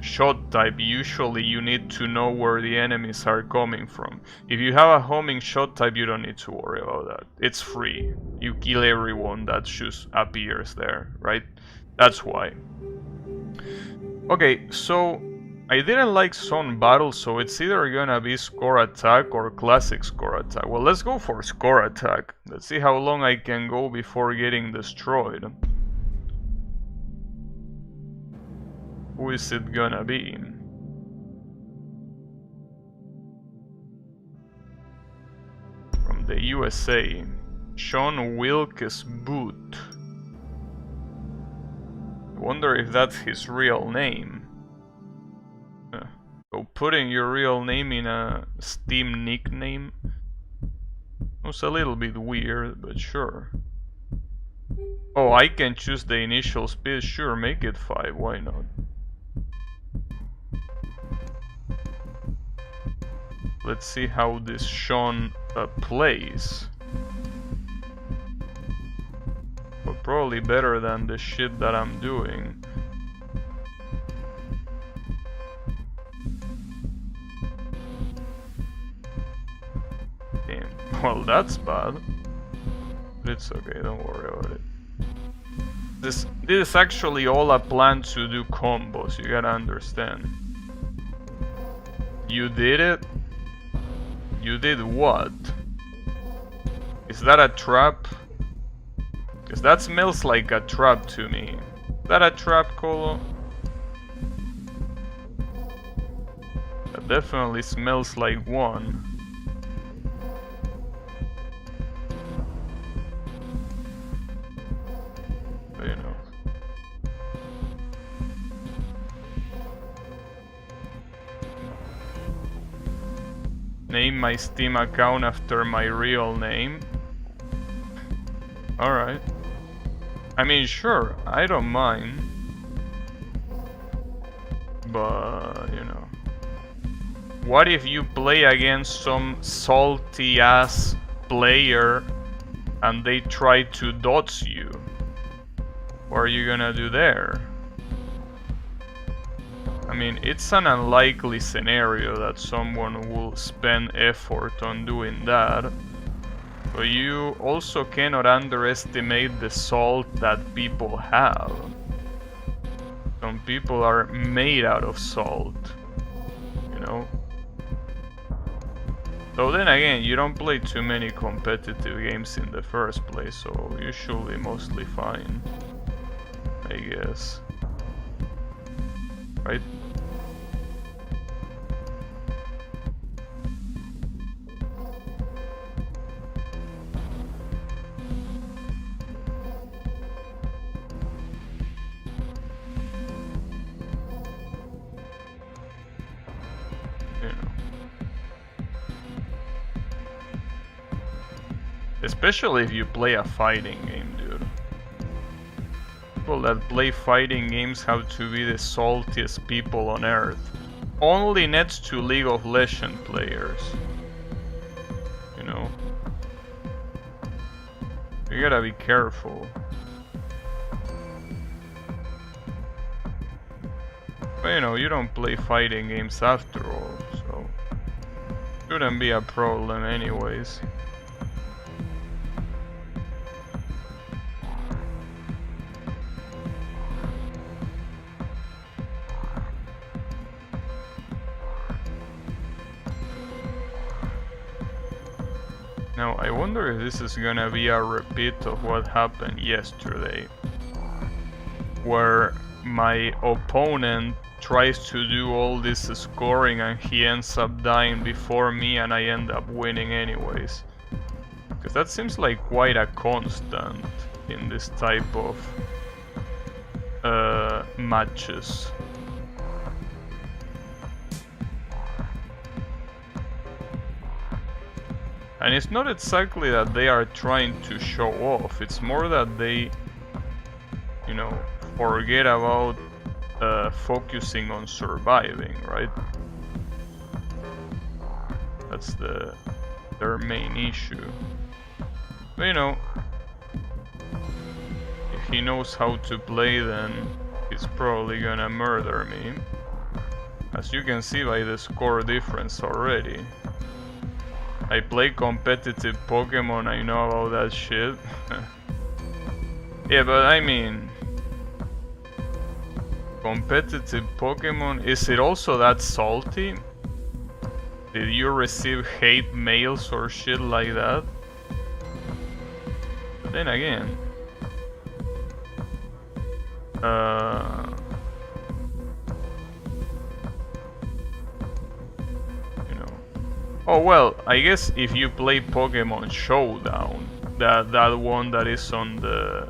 shot type, usually you need to know where the enemies are coming from. If you have a homing shot type, you don't need to worry about that. It's free. You kill everyone that just appears there, right? That's why. Okay, so I didn't like Zone Battle, so it's either gonna be Score Attack or Classic Score Attack. Well, let's go for Score Attack. Let's see how long I can go before getting destroyed. Who is it gonna be? From the USA, Sean Wilkes Booth. I wonder if that's his real name. So putting your real name in a Steam nickname was a little bit weird, but sure. Oh, I can choose the initial speed. Sure, make it 5, why not? Let's see how this Sean plays. But probably better than the shit that I'm doing. Damn. Well, that's bad. But it's okay, don't worry about it. This is actually all a plan to do combos, you gotta understand. You did it? You did what? Is that a trap? Because that smells like a trap to me. Is that a trap, Colo? That definitely smells like one. But, you know. Name my Steam account after my real name. Alright. I mean, sure, I don't mind. But, you know. What if you play against some salty ass player and they try to dots you? What are you gonna do there? I mean, it's an unlikely scenario that someone will spend effort on doing that. But you also cannot underestimate the salt that people have. Some people are made out of salt, you know? So then again, you don't play too many competitive games in the first place, so you should be mostly fine, I guess. Right? Especially if you play a fighting game, dude. People that play fighting games have to be the saltiest people on earth. Only next to League of Legends players. You know? You gotta be careful. But you know, you don't play fighting games after all, so... shouldn't be a problem anyways. Now, I wonder if this is gonna be a repeat of what happened yesterday, where my opponent tries to do all this scoring and he ends up dying before me and I end up winning anyways. Because that seems like quite a constant in this type of matches. And it's not exactly that they are trying to show off, it's more that they, you know, forget about focusing on surviving, right? That's their main issue. But you know, if he knows how to play, then he's probably gonna murder me. As you can see by the score difference already. I play competitive Pokemon, I know about that shit. Yeah, but I mean... Competitive Pokemon, is it also that salty? Did you receive hate mails or shit like that? But then again, you know. Oh well, I guess if you play Pokemon Showdown, that one that is on the,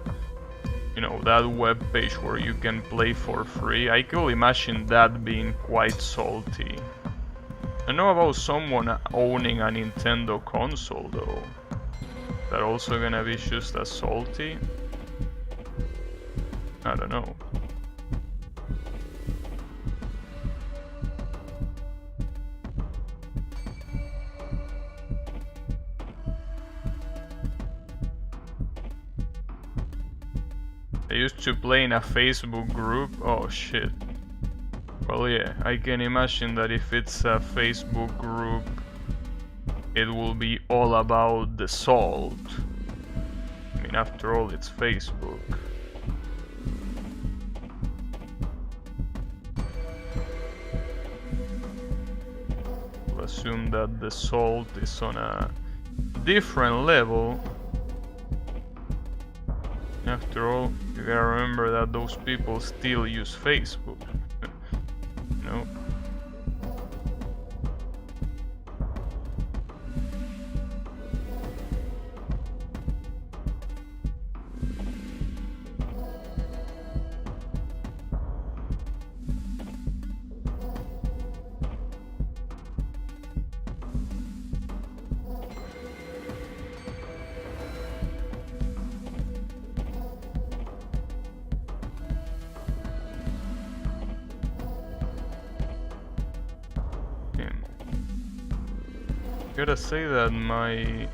you know, that web page where you can play for free, I could imagine that being quite salty. I know about someone owning a Nintendo console though. That also gonna be just as salty? I don't know. I used to play in a Facebook group. Oh shit. Well yeah, I can imagine that if it's a Facebook group, it will be all about the salt. I mean, after all, it's Facebook. We'll assume that the salt is on a different level. After all, you gotta remember that those people still use Facebook. You know? Gotta say that my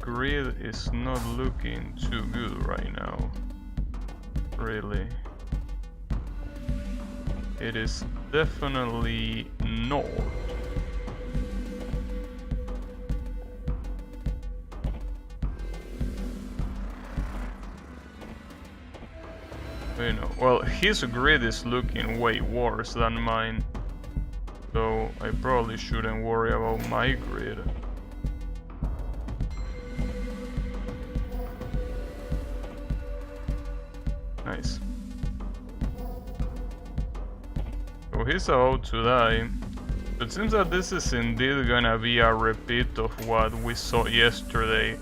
grid is not looking too good right now. Really. It is definitely not. You know, well, his grid is looking way worse than mine. So I probably shouldn't worry about my grid. Nice. So he's about to die. It seems that this is indeed gonna be a repeat of what we saw yesterday,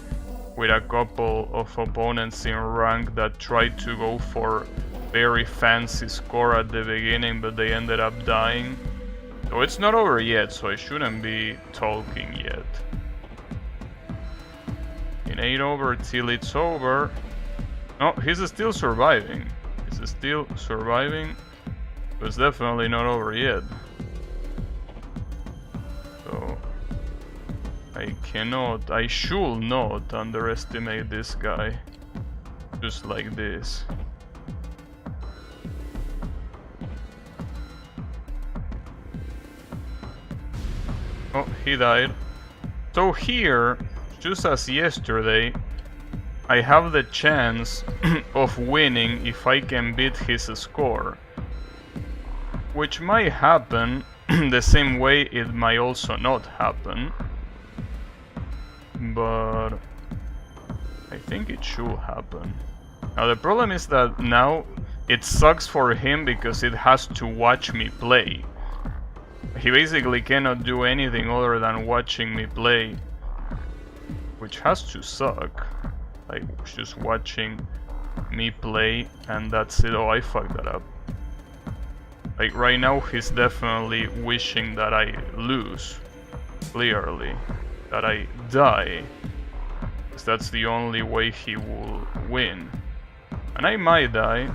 with a couple of opponents in rank that tried to go for very fancy score at the beginning, but they ended up dying. So it's not over yet, so I shouldn't be talking yet. It ain't over till it's over. No, he's still surviving. He's still surviving. But it's definitely not over yet. So I should not underestimate this guy. Just like this. Oh, he died. So here, just as yesterday, I have the chance of winning if I can beat his score. Which might happen the same way it might also not happen. But I think it should happen. Now the problem is that now it sucks for him because it has to watch me play. He basically cannot do anything other than watching me play, which has to suck. Like, just watching me play and that's it. Oh, I fucked that up. Like, right now he's definitely wishing that I lose. Clearly. That I die. Because that's the only way he will win. And I might die.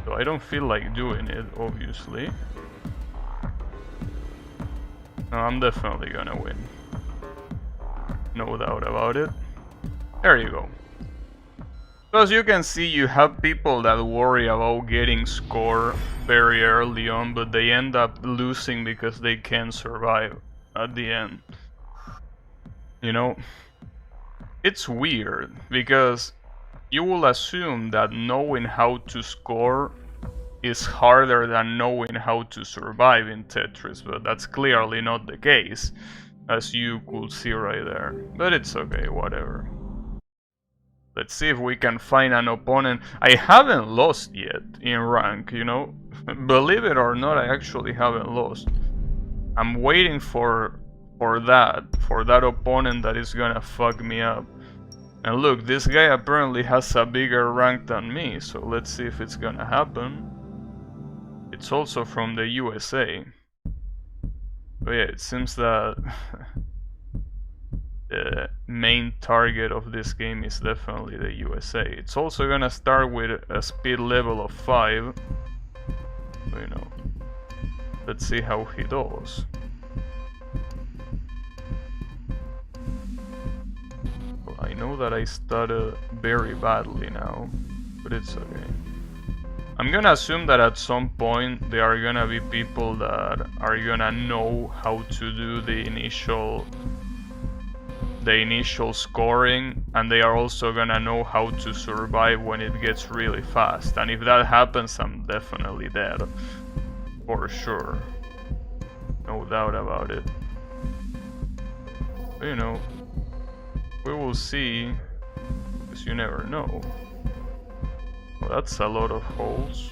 So I don't feel like doing it, obviously. No, I'm definitely gonna win. No doubt about it. There you go. So as you can see, you have people that worry about getting score very early on, but they end up losing because they can't survive at the end. You know, it's weird because you will assume that knowing how to score is harder than knowing how to survive in Tetris, but that's clearly not the case, as you could see right there. But it's okay, whatever. Let's see if we can find an opponent. I haven't lost yet in rank, you know? Believe it or not, I actually haven't lost. I'm waiting for that opponent that is gonna fuck me up. And look, this guy apparently has a bigger rank than me, so let's see if it's gonna happen. It's also from the USA. But yeah, it seems that the main target of this game is definitely the USA. It's also gonna start with a speed level of 5. So, you know, let's see how he does. Well, I know that I started very badly now, but it's okay. I'm gonna assume that at some point there are gonna be people that are gonna know how to do the initial scoring, and they are also gonna know how to survive when it gets really fast. And if that happens, I'm definitely dead. For sure. No doubt about it. But, you know, we will see, because you never know. Well, that's a lot of holes.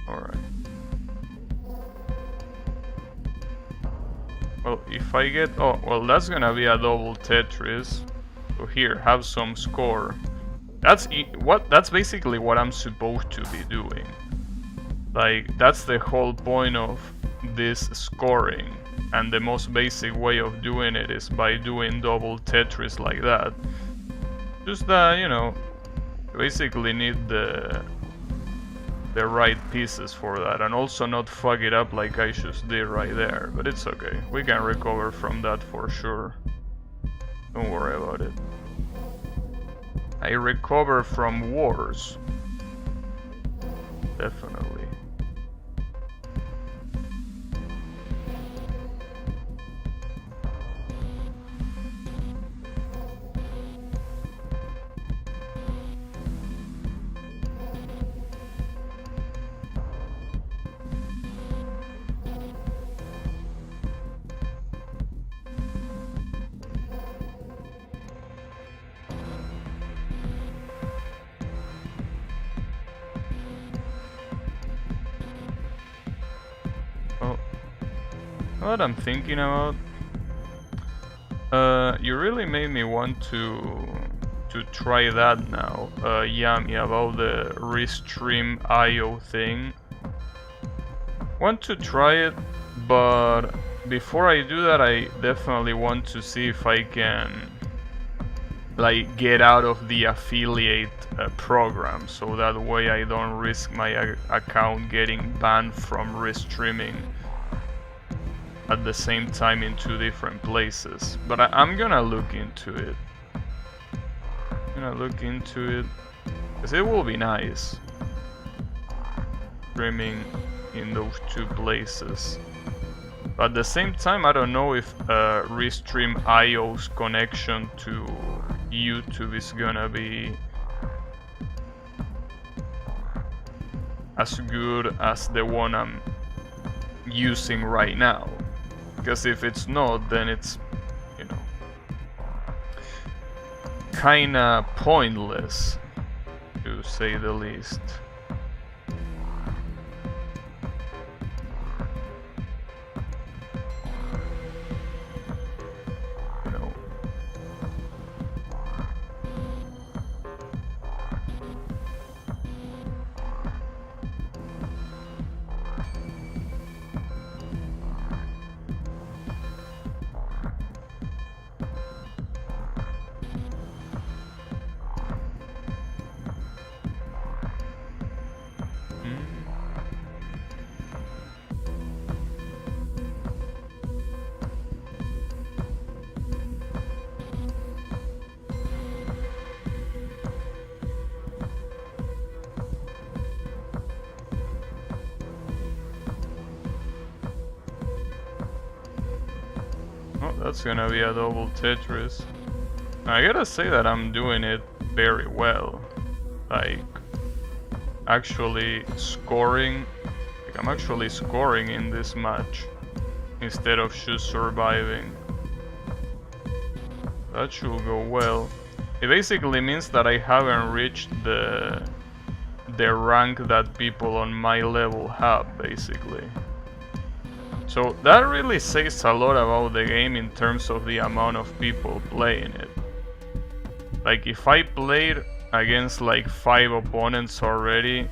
Alright. Well, if I get... oh, well, that's gonna be a double Tetris. So here, have some score. That's basically what I'm supposed to be doing. Like, that's the whole point of this scoring. And the most basic way of doing it is by doing double Tetris like that. Just that, you know, basically need the right pieces for that, and also not fuck it up like I just did right there. But it's okay, we can recover from that for sure. Don't worry about it. I recover from wars. Definitely. What I'm thinking about, you really made me want to try that now, Yami, about the restream IO thing. Want to try it, but before I do that, I definitely want to see if I can like get out of the affiliate program, so that way I don't risk my account getting banned from restreaming at the same time in 2 different places. But I'm gonna look into it. Because it will be nice streaming in those 2 places. But at the same time, I don't know if Restream IO's connection to YouTube is gonna be as good as the one I'm using right now. Because if it's not, then it's, you know, kinda pointless, to say the least. You know. that's gonna be a double Tetris. I gotta say that I'm doing it very well. Like, actually scoring. Like, I'm actually scoring in this match instead of just surviving. That should go well. It basically means that I haven't reached the rank that people on my level have, basically. So that really says a lot about the game in terms of the amount of people playing it. Like, if I played against like 5 opponents already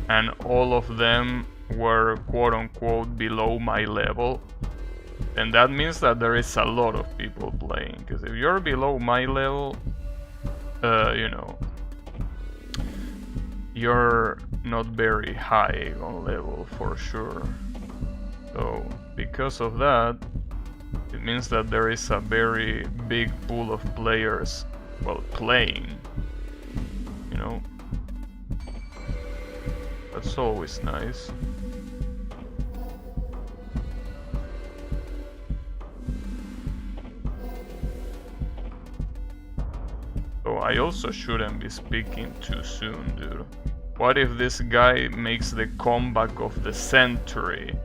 and all of them were quote-unquote below my level, then that means that there is a lot of people playing. Because if you're below my level, you know, you're not very high on level for sure. So because of that, it means that there is a very big pool of players, well, playing, you know. That's always nice. So I also shouldn't be speaking too soon, dude. What if this guy makes the comeback of the century?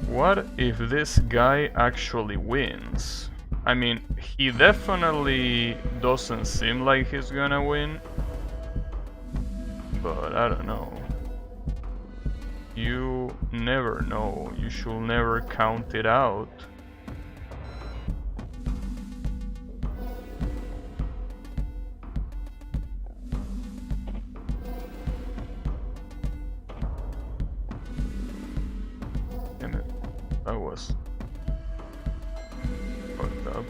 What if this guy actually wins? I mean, he definitely doesn't seem like he's gonna win, but I don't know. You never know. You should never count it out. Damn it. That was fucked up.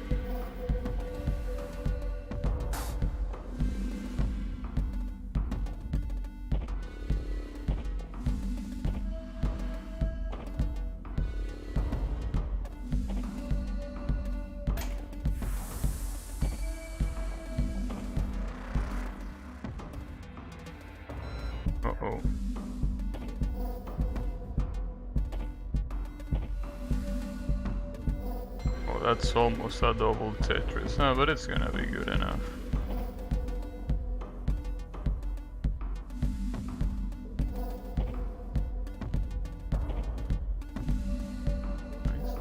Uh-oh. Oh, that's almost a double Tetris. No, but it's gonna be good enough. Nice.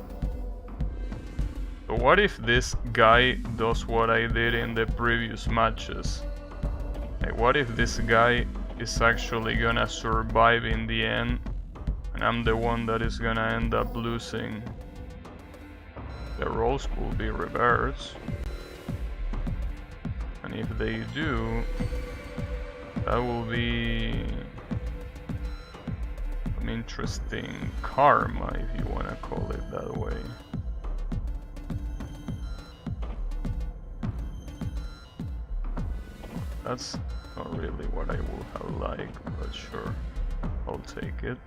So what if this guy does what I did in the previous matches? Like, what if this guy is actually gonna survive in the end and I'm the one that is gonna end up losing? The roles will be reversed, and if they do, that will be some interesting karma, if you wanna call it that way. That's not really what I would have liked, but sure, I'll take it.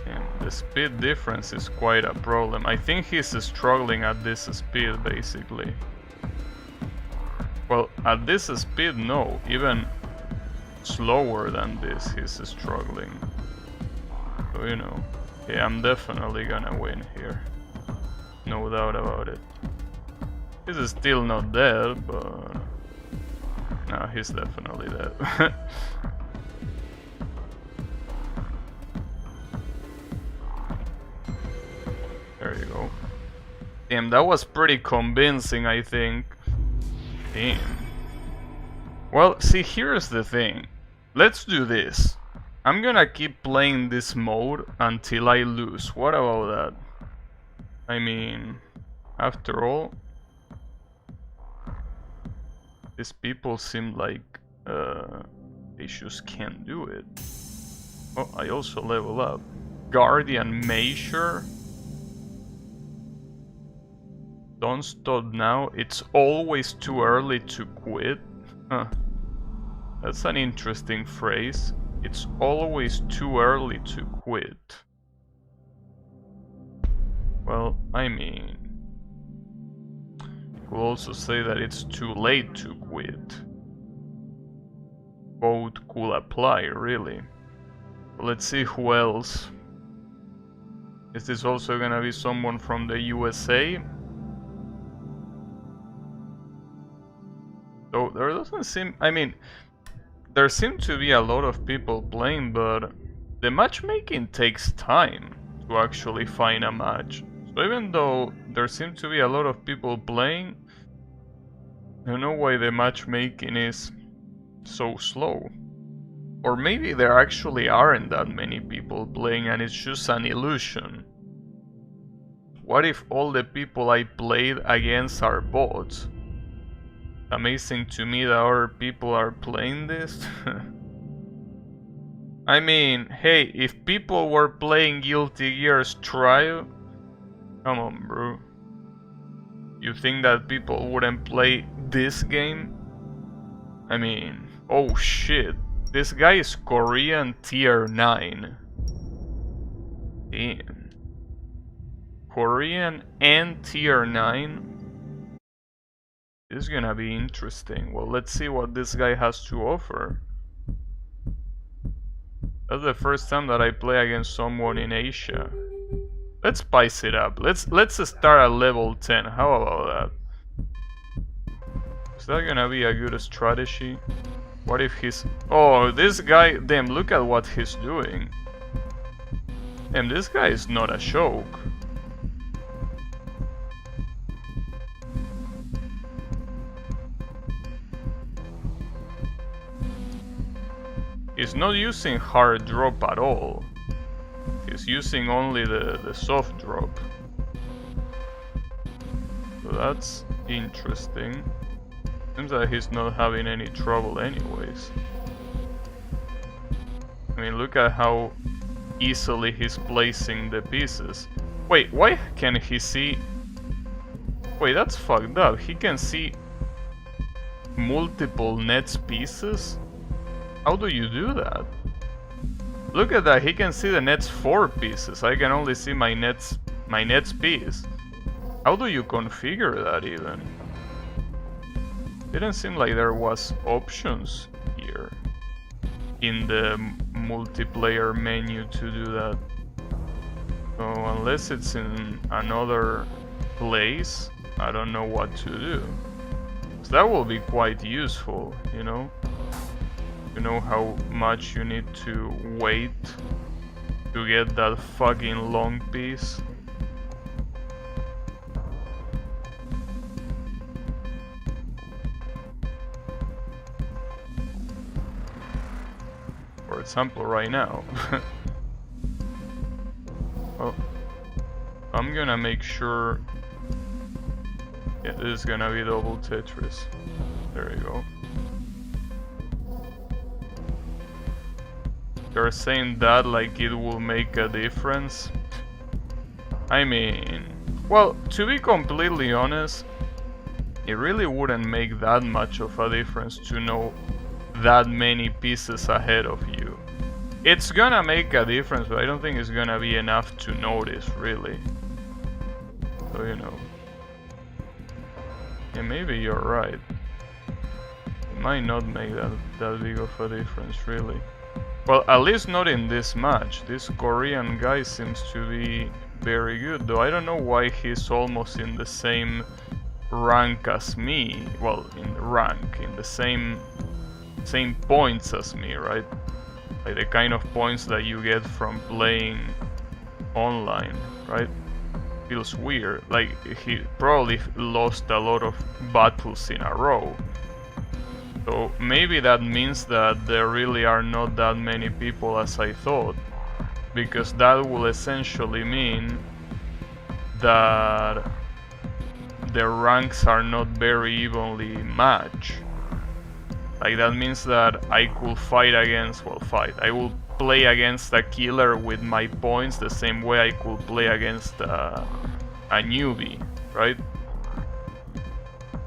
And the speed difference is quite a problem. I think he's struggling at this speed, basically. Well, at this speed, no. Even slower than this, he's struggling. So, you know, yeah, I'm definitely gonna win here. No doubt about it. He's still not dead, but... no, he's definitely dead. There you go. Damn, that was pretty convincing, I think. Damn. Well, see, here's the thing. Let's do this. I'm gonna keep playing this mode until I lose. What about that? I mean, after all, these people seem like they just can't do it. Oh, I also level up. Guardian Measure. Don't stop now. It's always too early to quit. Huh. That's an interesting phrase. It's always too early to quit. Well, I mean, could also say that it's too late to quit. Both could apply, really. Let's see who else. Is this also gonna be someone from the USA? So there doesn't seem... I mean, there seem to be a lot of people playing, but the matchmaking takes time to actually find a match. So even though there seem to be a lot of people playing, I don't know why the matchmaking is so slow. Or maybe there actually aren't that many people playing and it's just an illusion. What if all the people I played against are bots? Amazing to me that other people are playing this. I mean, hey, if people were playing Guilty Gear's Trial, come on, bro. You think that people wouldn't play this game? I mean, oh shit. This guy is Korean tier 9. Damn. Korean and tier 9? This is gonna be interesting. Well, let's see what this guy has to offer. That's the first time that I play against someone in Asia. Let's spice it up. Let's start at level 10. How about that? Is that gonna be a good strategy? What if he's... Oh, this guy... Damn, look at what he's doing. Damn, this guy is not a joke. He's not using hard drop at all. He's using only the soft drop. So that's interesting. Seems that he's not having any trouble anyways. I mean, look at how easily he's placing the pieces. Wait, why can he see... Wait, that's fucked up. He can see multiple nets pieces? How do you do that? Look at that, he can see the net's 4 pieces. I can only see my net's piece. How do you configure that even? Didn't seem like there was options here in the multiplayer menu to do that. So unless it's in another place, I don't know what to do. So that will be quite useful, you know? You know how much you need to wait to get that fucking long piece? For example, right now. Well, I'm gonna make sure... Yeah, this is gonna be double Tetris. There you go. You're saying that like it will make a difference? I mean... Well, to be completely honest, it really wouldn't make that much of a difference to know that many pieces ahead of you. It's gonna make a difference, but I don't think it's gonna be enough to notice, really. So, you know. Yeah, maybe you're right. It might not make that big of a difference, really. Well, at least not in this match. This Korean guy seems to be very good, though I don't know why he's almost in the same rank as me. Well, in the rank, in the same points as me, right? Like the kind of points that you get from playing online, right? Feels weird. Like he probably lost a lot of battles in a row. So maybe that means that there really are not that many people as I thought, because that will essentially mean that the ranks are not very evenly matched. Like that means that I could fight against, well, I will play against a killer with my points the same way I could play against a newbie, right?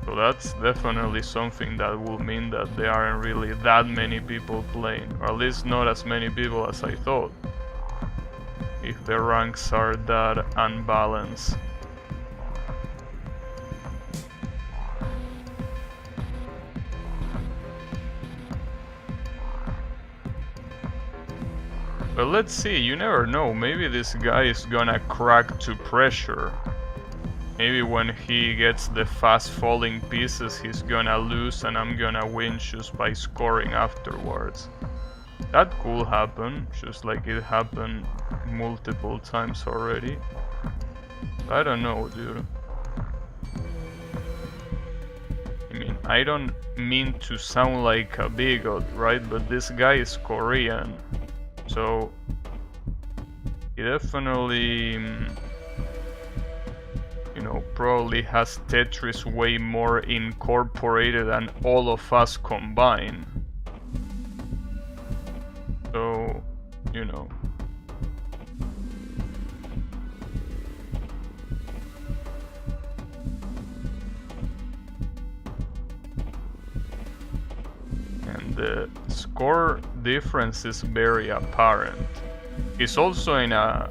So that's definitely something that will mean that there aren't really that many people playing, or at least not as many people as I thought, if the ranks are that unbalanced. But let's see, you never know, maybe this guy is gonna crack to pressure. Maybe when he gets the fast falling pieces he's gonna lose and I'm gonna win just by scoring afterwards. That could happen, just like it happened multiple times already. I don't know, dude. I mean, I don't mean to sound like a bigot, right? But this guy is Korean. So he definitely, you know, probably has Tetris way more incorporated than all of us combined. So, you know. And the score difference is very apparent. He's also in a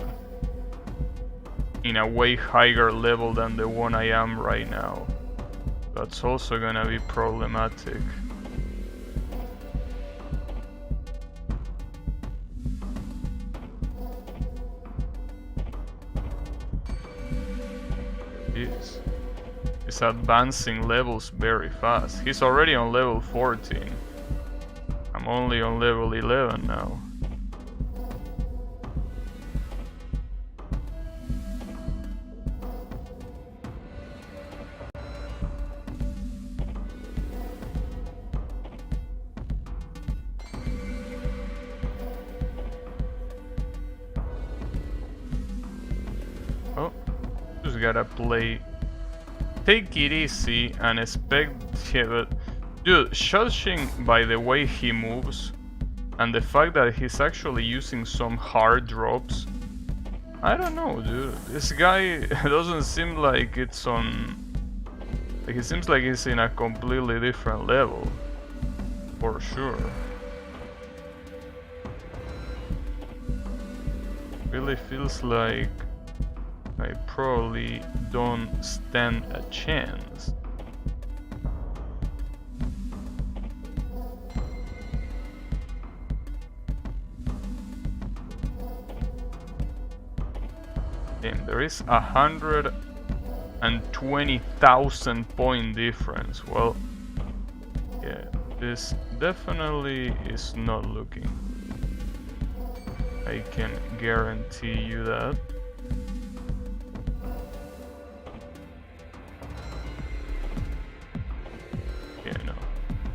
way higher level than the one I am right now. That's also gonna be problematic. He's advancing levels very fast. He's already on level 14. I'm only on level 11 now. Oh, just gotta play. Take it easy and expect. Yeah, but dude, judging by the way he moves and the fact that he's actually using some hard drops, I don't know, dude. This guy doesn't seem like it's on. Like, it seems like he's in a completely different level, for sure. Really feels like I probably don't stand a chance. Damn, there is 120,000 point difference. Well, yeah, this definitely is not looking. I can guarantee you that.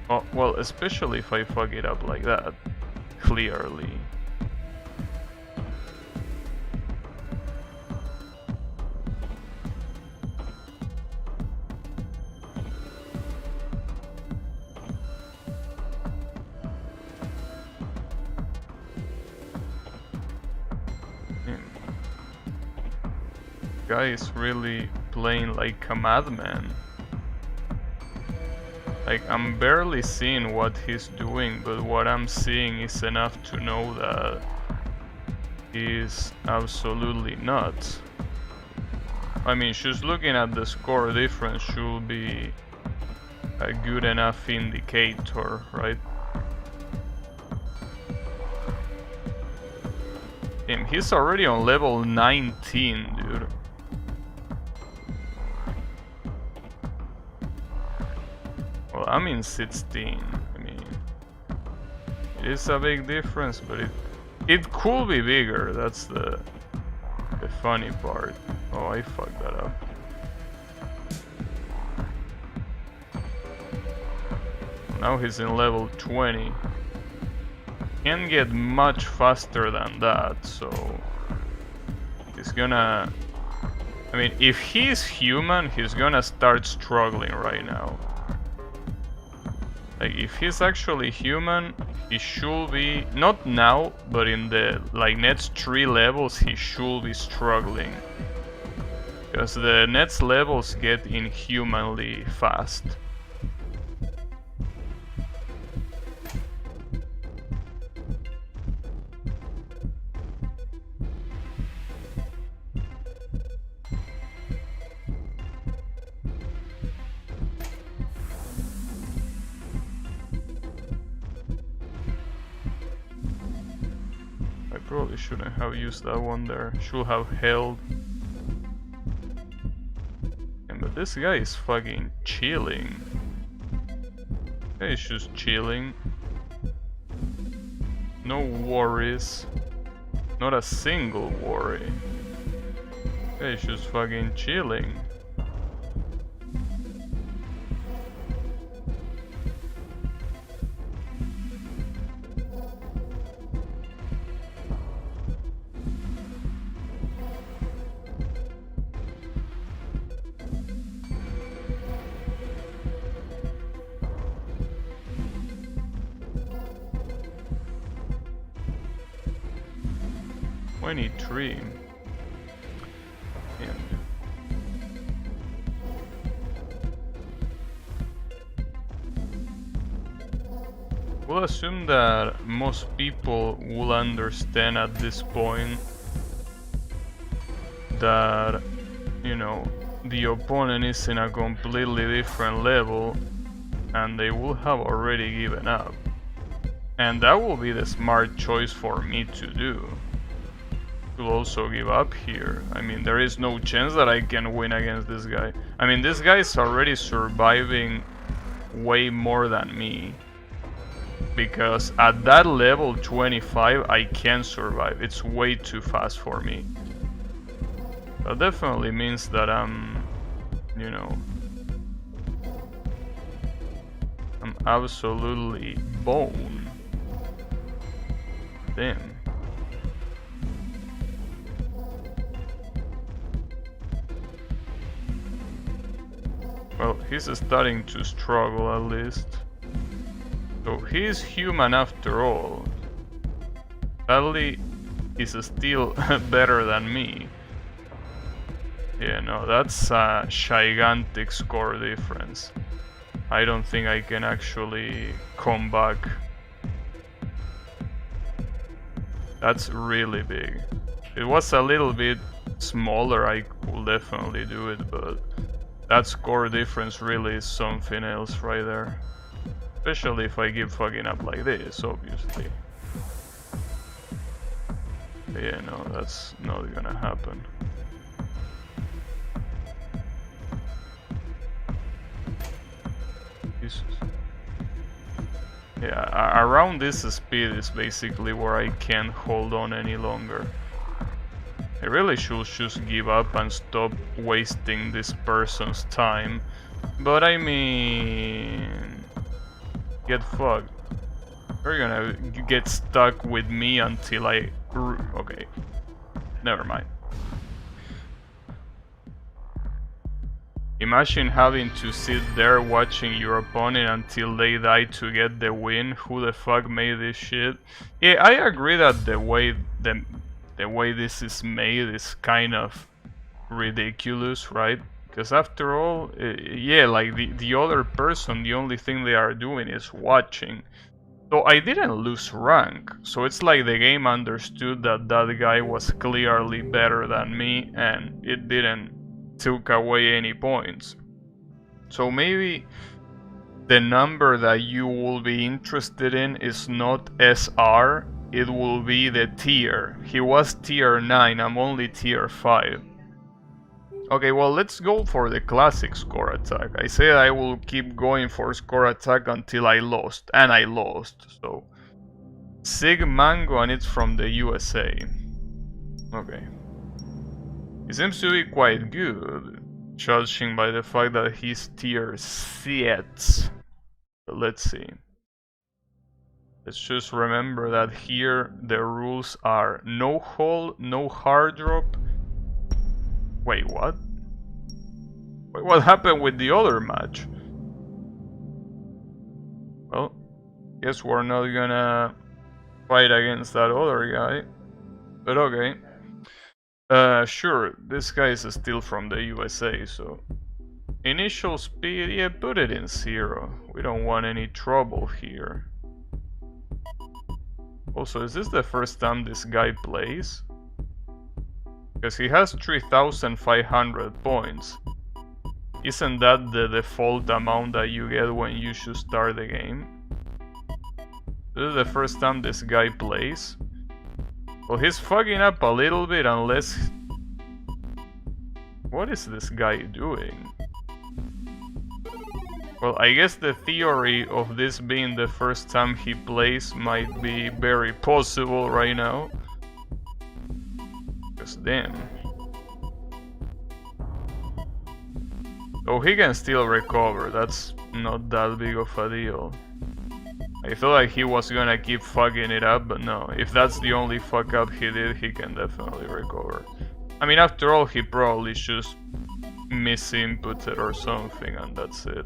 Oh, well, especially if I fuck it up like that, clearly. Guy is really playing like a madman. Like, I'm barely seeing what he's doing, but what I'm seeing is enough to know that he's absolutely nuts. I mean, just looking at the score difference should be a good enough indicator, right? Damn, he's already on level 19, dude. Well, I'm in 16. I mean, it is a big difference, but it could be bigger. That's the funny part. Oh, I fucked that up. Now he's in level 20. Can't get much faster than that, so he's gonna. I mean, if he's human, he's gonna start struggling right now. Like, if he's actually human, he should be, not now, but in the like next 3 levels, he should be struggling. Because the next levels get inhumanly fast. Probably shouldn't have used that one there. Should have held. Yeah, but this guy is fucking chilling. He's just chilling. No worries. Not a single worry. He's just fucking chilling. Tree. And we'll assume that most people will understand at this point that, you know, the opponent is in a completely different level and they will have already given up. And that will be the smart choice for me to do. Will also give up here. I mean, there is no chance that I can win against this guy. I mean, this guy is already surviving way more than me. Because at that level 25, I can survive. It's way too fast for me. That definitely means that I'm, you know, I'm absolutely bone. Damn. Well, he's starting to struggle at least. So he's human after all. Sadly, he's still better than me. Yeah, no, that's a gigantic score difference. I don't think I can actually come back. That's really big. If it was a little bit smaller, I could definitely do it, but that score difference really is something else right there. Especially if I keep fucking up like this, obviously. But yeah, no, that's not gonna happen. Jesus. Yeah, around this speed is basically where I can't hold on any longer. I really should just give up and stop wasting this person's time. But I mean... Get fucked. You're gonna get stuck with me until I... Okay. Never mind. Imagine having to sit there watching your opponent until they die to get the win. Who the fuck made this shit? Yeah, I agree that the way this is made is kind of ridiculous, right? Because after all, yeah, like the other person, the only thing they are doing is watching. So I didn't lose rank, so it's like the game understood that that guy was clearly better than me and it didn't took away any points. So maybe the number that you will be interested in is not SR, it will be the tier. He was tier 9, I'm only tier 5. Okay, well, let's go for the classic score attack. I said I will keep going for score attack until I lost, and I lost. So Sig Mango, and it's from the USA. Okay. He seems to be quite good, judging by the fact that he's tier 6. But let's see. Let's just remember that here the rules are no hold, no hard drop. Wait, what? Wait, what happened with the other match? Well, guess we're not gonna fight against that other guy. But okay. Sure, this guy is still from the USA, so... Initial speed, yeah, put it in 0. We don't want any trouble here. Also, is this the first time this guy plays? Because he has 3,500 points. Isn't that the default amount that you get when you should start the game? This is the first time this guy plays. Well, he's fucking up a little bit unless... What is this guy doing? Well, I guess the theory of this being the first time he plays might be very possible right now. Because damn. Oh, he can still recover, that's not that big of a deal. I thought like he was gonna keep fucking it up, but no. If that's the only fuck up he did, he can definitely recover. I mean, after all, he probably just misinputted or something, and that's it.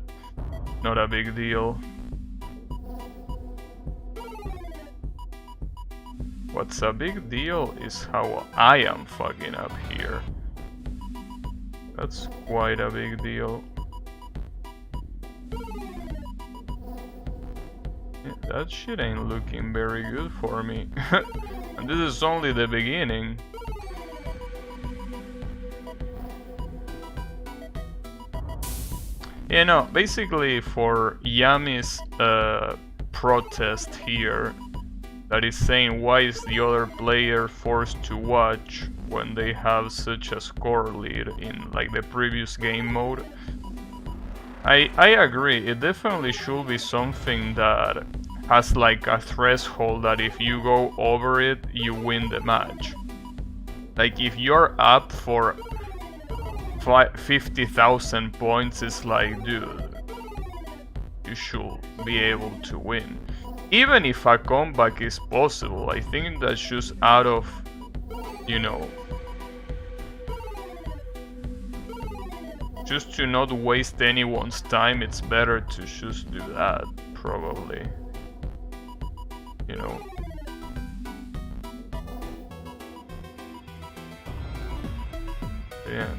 Not a big deal. What's a big deal is how I am fucking up here. That's quite a big deal. Yeah, that shit ain't looking very good for me. And this is only the beginning. Yeah, no, basically for Yami's protest here, that is saying why is the other player forced to watch when they have such a score lead in like the previous game mode. I agree, it definitely should be something that has like a threshold that if you go over it, you win the match. Like if you're up for 50,000 points, it's like, dude, you should be able to win. Even if a comeback is possible, I think that's just out of, you know, just to not waste anyone's time, it's better to just do that, probably. You know. Yeah.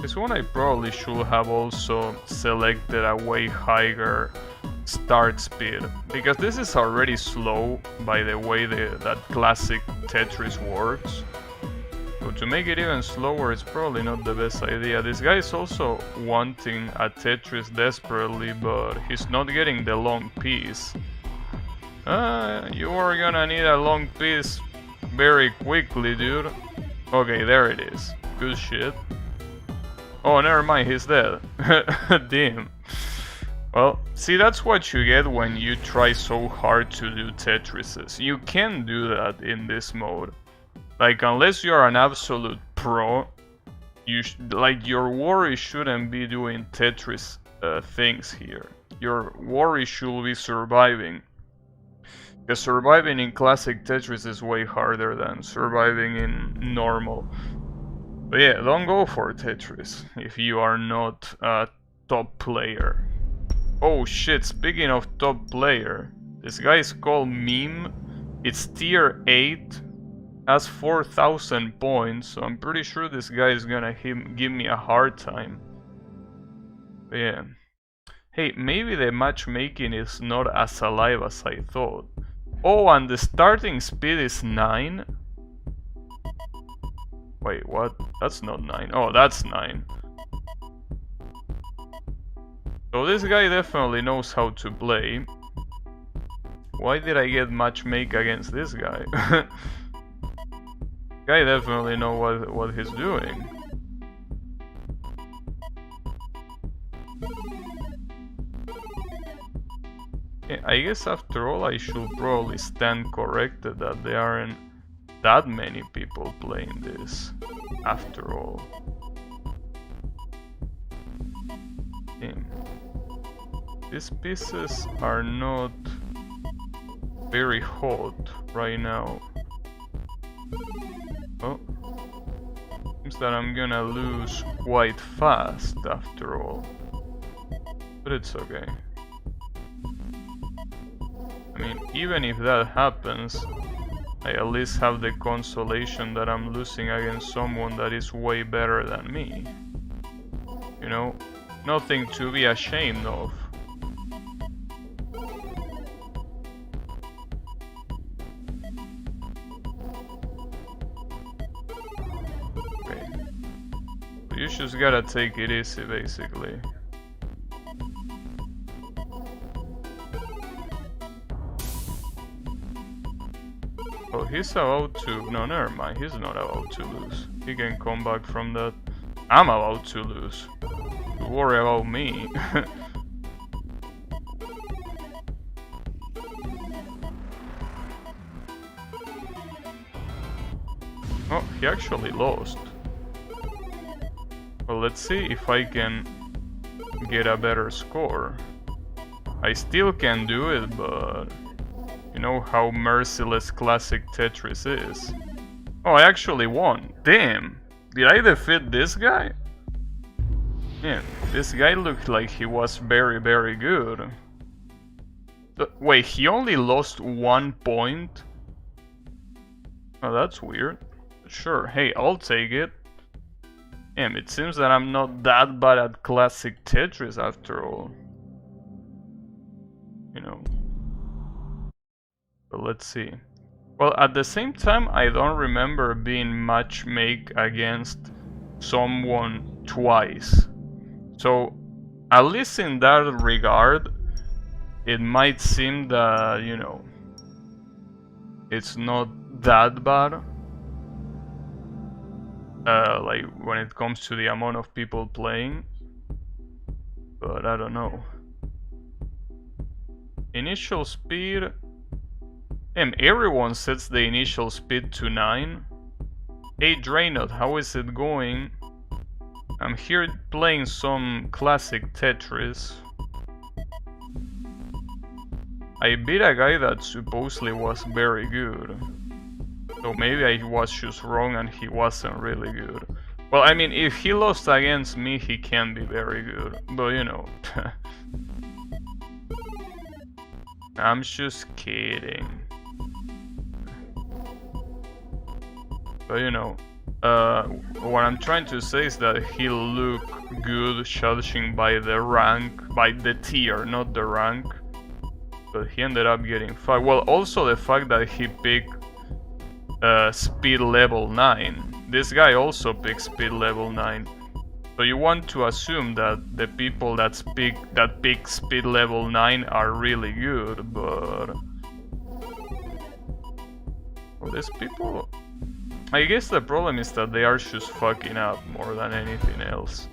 This one I probably should have also selected a way higher start speed, because this is already slow by the way that classic Tetris works. So to make it even slower is probably not the best idea. This guy is also wanting a Tetris desperately, but he's not getting the long piece. You are gonna need a long piece very quickly, dude. Okay, there it is. Good shit. Oh, never mind, he's dead. Damn. Well, see, that's what you get when you try so hard to do Tetrises. You can do that in this mode. Like, unless you're an absolute pro, like, your worry shouldn't be doing Tetris things here. Your worry should be surviving. Because surviving in classic Tetris is way harder than surviving in normal. But yeah, don't go for Tetris if you are not a top player. Oh shit, speaking of top player, this guy is called Meme. It's tier 8, has 4,000 points, so I'm pretty sure this guy is gonna give me a hard time. But yeah. Hey, maybe the matchmaking is not as alive as I thought. Oh, and the starting speed is 9? Wait, what? That's not 9. Oh, that's 9. So this guy definitely knows how to play. Why did I get matchmake against this guy? Guy definitely knows what he's doing. Yeah, I guess after all I should probably stand corrected that there aren't that many people playing this, after all. Damn. These pieces are not very hot right now. Oh. Seems that I'm gonna lose quite fast after all. But it's okay. I mean, even if that happens, I at least have the consolation that I'm losing against someone that is way better than me. You know, nothing to be ashamed of. just gotta take it easy, basically. Oh, he's about to... No, never mind. He's not about to lose. He can come back from that. I'm about to lose. Don't worry about me. Oh, he actually lost. Well, let's see if I can get a better score. I still can do it, but... You know how merciless classic Tetris is. Oh, I actually won. Damn! Did I defeat this guy? Yeah, this guy looked like he was very, very good. Wait, he only lost 1 point? Oh, that's weird. Sure, hey, I'll take it. Damn, it seems that I'm not that bad at classic Tetris after all. You know. But let's see. Well, at the same time, I don't remember being matchmake against someone twice. So, at least in that regard, it might seem that, you know, it's not that bad. Like, when it comes to the amount of people playing. But I don't know. Initial speed... everyone sets the initial speed to 9. Hey Draynot, how is it going? I'm here playing some classic Tetris. I beat a guy that supposedly was very good. So maybe I was just wrong and he wasn't really good. Well, I mean, if he lost against me, he can be very good. But you know... I'm just kidding. But you know, what I'm trying to say is that he looked good judging by the rank, by the tier, not the rank. But he ended up getting 5. Well, also the fact that he picked speed level 9. This guy also picked speed level 9. So you want to assume that the people that pick speed level 9 are really good, but... Well, these people... I guess the problem is that they are just fucking up more than anything else.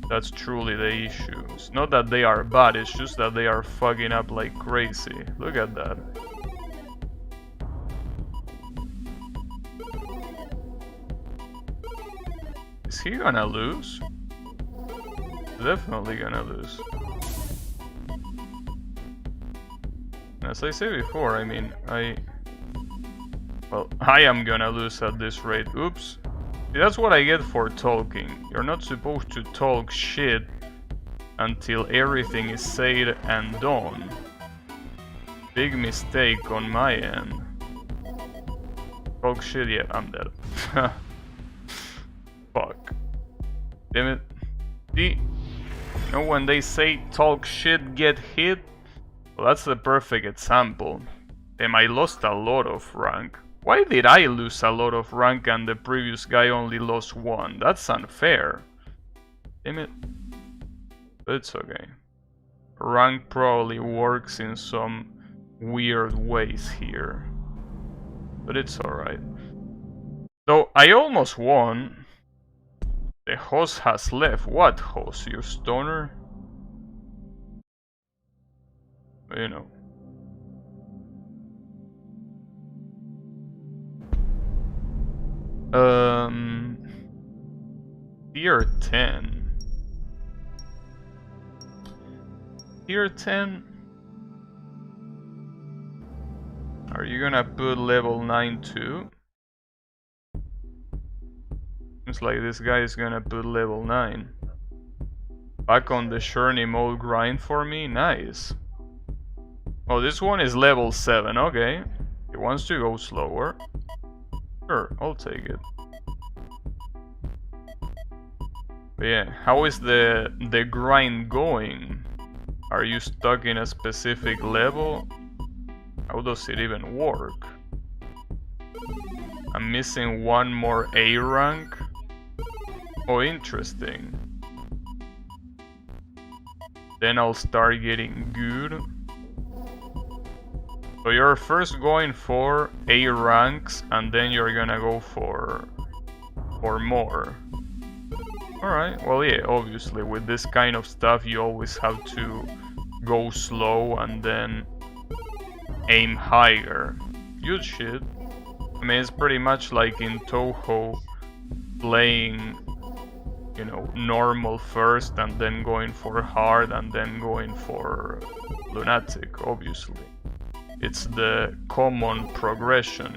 That's truly the issue. It's not that they are bad, it's just that they are fucking up like crazy. Look at that. Is he gonna lose? Definitely gonna lose. As I said before, I mean, well, I am gonna lose at this rate. Oops. See, that's what I get for talking. You're not supposed to talk shit until everything is said and done. Big mistake on my end. Talk shit, yeah, I'm dead. Fuck. Damn it. See? You know when they say talk shit, get hit? Well, that's the perfect example. Damn, I lost a lot of rank. Why did I lose a lot of rank and the previous guy only lost 1? That's unfair. Damn it. But it's okay. Rank probably works in some weird ways here. But it's alright. So, I almost won. The host has left. What host? You stoner? You know. Tier 10. Tier 10? Are you gonna put level 9 too? Seems like this guy is gonna put level 9. Back on the journey mode grind for me? Nice. Oh, this one is level 7, okay. He wants to go slower. Sure, I'll take it. But yeah, how is the grind going? Are you stuck in a specific level? How does it even work? I'm missing 1 more A rank. Oh, interesting. Then I'll start getting good. So you're first going for A ranks, and then you're gonna go for more. Alright, well yeah, obviously with this kind of stuff you always have to go slow and then aim higher. Good shit. I mean, it's pretty much like in Touhou playing, you know, normal first and then going for hard and then going for lunatic, obviously. It's the common progression.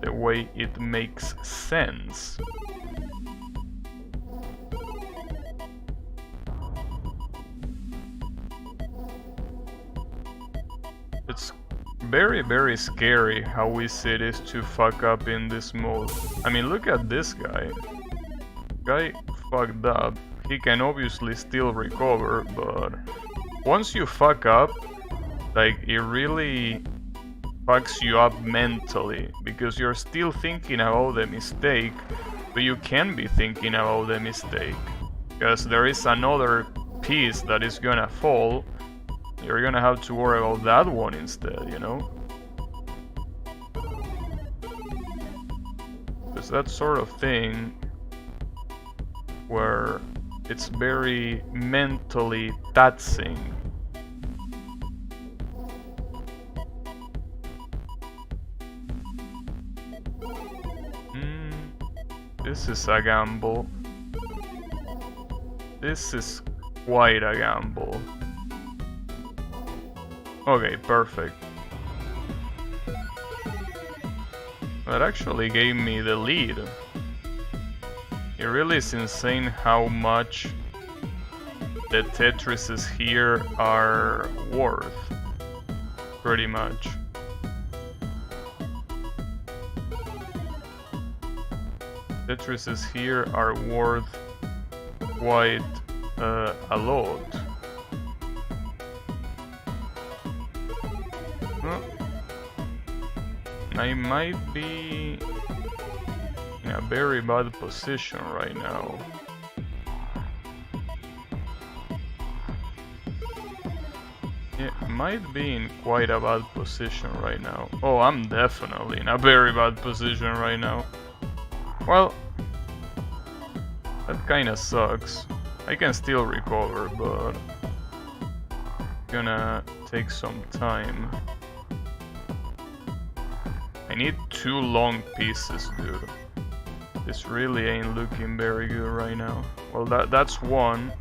The way it makes sense. It's very, very scary how easy it is to fuck up in this mode. I mean, look at this guy. Guy fucked up. He can obviously still recover, but once you fuck up, like, it really fucks you up mentally, because you're still thinking about the mistake, but you can be thinking about the mistake, because there is another piece that is gonna fall. You're gonna have to worry about that one instead, you know? There's that sort of thing where it's very mentally taxing. This is a gamble. This is quite a gamble. Okay, perfect. That actually gave me the lead. It really is insane how much the Tetrises here are worth. Pretty much. Tetrises here are worth quite a lot. I might be in a very bad position right now. Yeah, might be in quite a bad position right now. Oh, I'm definitely in a very bad position right now. Well, that kinda sucks. I can still recover, but gonna take some time. I need 2 long pieces, dude. This really ain't looking very good right now. Well, that's one.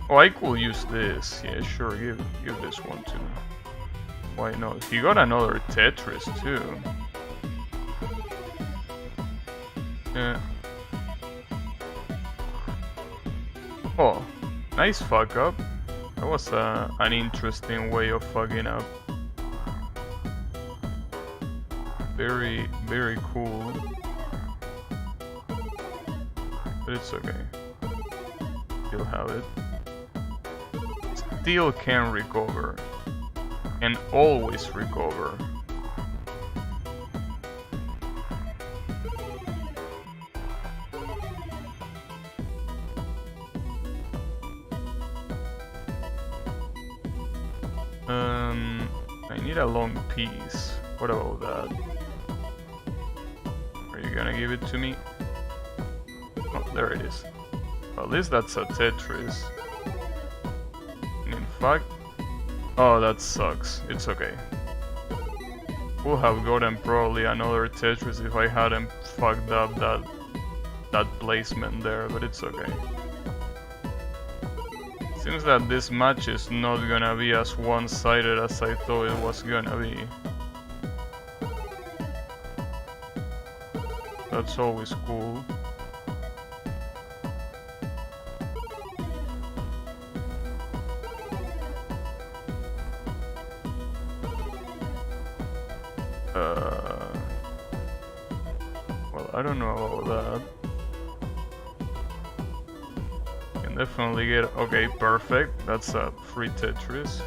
Oh, I could use this. Yeah, sure, give this one to me. Why not? He got another Tetris too. Yeah. Oh, nice fuck up. That was an interesting way of fucking up. Very, very cool. But it's okay. Still have it. Still can recover. And always recover. I need a long piece. What about that? Are you gonna give it to me? Oh, there it is. Well, at least that's a Tetris. And in fact... Oh, that sucks. It's okay. Would have gotten probably another Tetris if I hadn't fucked up that placement there, but it's okay. Seems that this match is not gonna be as one-sided as I thought it was gonna be. That's always cool. Well, I don't know about that. Can definitely get... Okay, perfect. That's a free Tetris.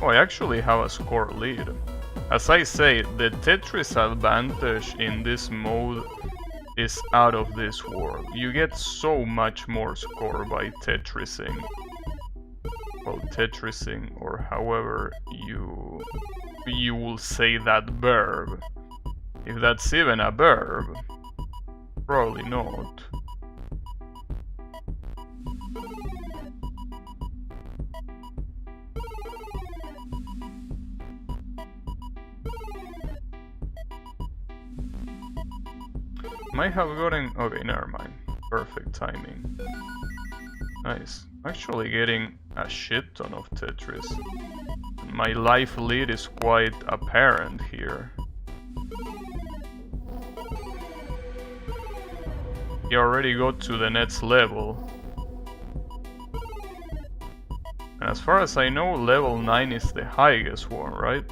Oh, I actually have a score lead. As I say, the Tetris advantage in this mode is out of this world. You get so much more score by Tetrising. Well, Tetrising, or however you will say that verb. If that's even a verb. Probably not. Might have gotten... Okay, never mind. Perfect timing. Nice. Actually getting a shit ton of Tetris. My life lead is quite apparent here. He already got to the next level. And as far as I know, level 9 is the highest one, right?